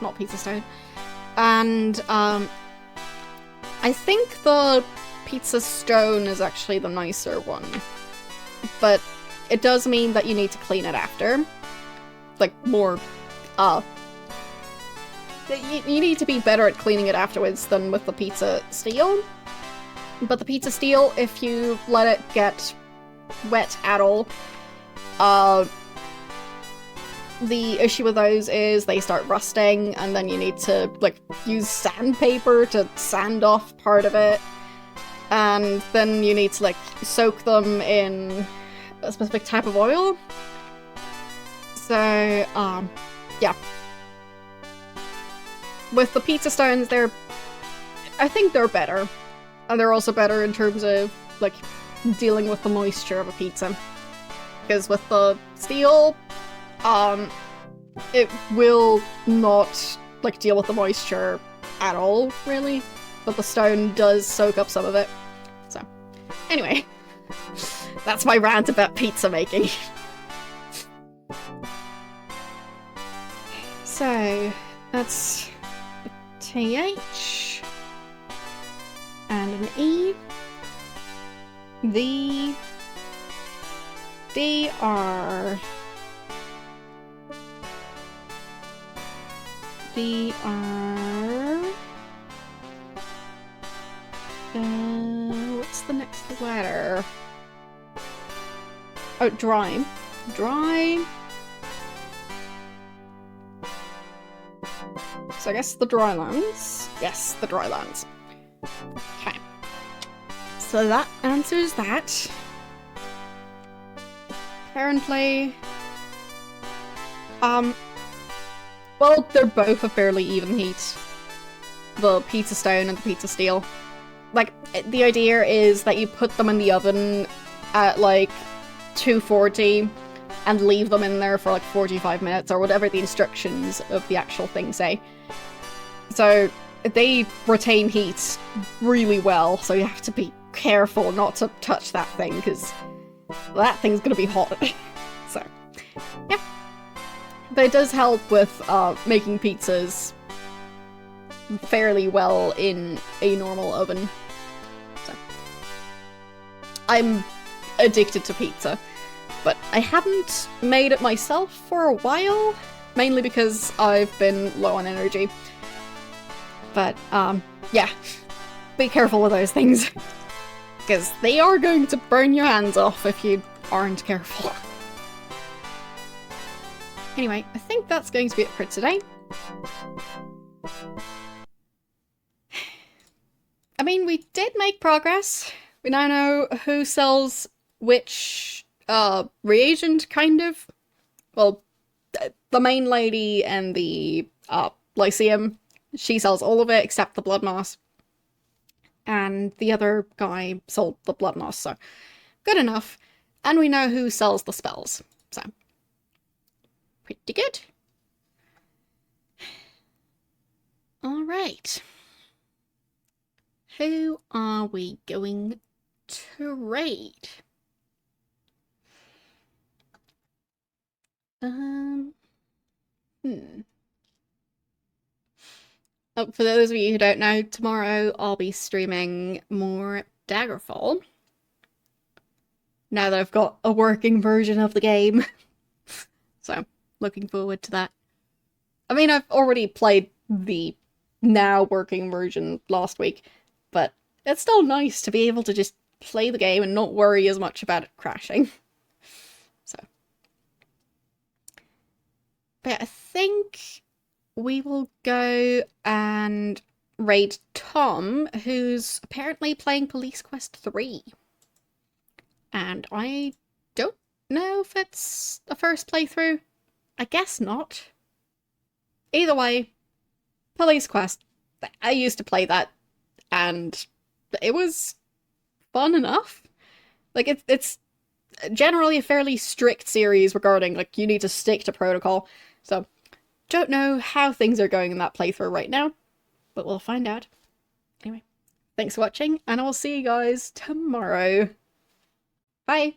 Speaker 1: not pizza stone. And I think the pizza stone is actually the nicer one. But it does mean that you need to clean it after. Like, more, you need to be better at cleaning it afterwards than with the pizza steel. But the pizza steel, if you let it get wet at all, the issue with those is they start rusting, and then you need to, like, use sandpaper to sand off part of it. And then you need to, like, soak them in a specific type of oil. So, yeah. With the pizza stones, I think they're better. And they're also better in terms of, like, dealing with the moisture of a pizza. Because with the steel, it will not, like, deal with the moisture at all, really. But the stone does soak up some of it. So, anyway. That's my rant about pizza making. So, that's a TH and an E. The DR. What's the next letter? Oh, dry. Dry. So I guess the drylands. Yes, the drylands. Okay. So that answers that. Apparently, well, they're both a fairly even heat. The pizza stone and the pizza steel. Like, the idea is that you put them in the oven at, like, 240 and leave them in there for, like, 45 minutes, or whatever the instructions of the actual thing say. So, they retain heat really well, so you have to be careful not to touch that thing, because that thing's gonna be hot. So, yeah. But it does help with making pizzas fairly well in a normal oven. So, I'm addicted to pizza, but I haven't made it myself for a while, mainly because I've been low on energy. But, yeah, be careful with those things, because they are going to burn your hands off if you aren't careful. Anyway, I think that's going to be it for today. I mean, we did make progress. We now know who sells which reagent, kind of. Well, the main lady and the Lyceum, she sells all of it except the blood moss. And the other guy sold the blood moss, so good enough. And we know who sells the spells, so pretty good. Alright. Who are we going to raid? Oh, for those of you who don't know, tomorrow I'll be streaming more Daggerfall. Now that I've got a working version of the game. So, looking forward to that. I mean, I've already played the now working version last week, but it's still nice to be able to just play the game and not worry as much about it crashing. So. But I think we will go and raid Tom, who's apparently playing Police Quest 3. And I don't know if it's a first playthrough. I guess not. Either way, Police Quest. I used to play that, and it was fun enough. Like, it's generally a fairly strict series regarding, like, you need to stick to protocol. So, don't know how things are going in that playthrough right now, but we'll find out. Anyway, thanks for watching, and I'll see you guys tomorrow. Bye!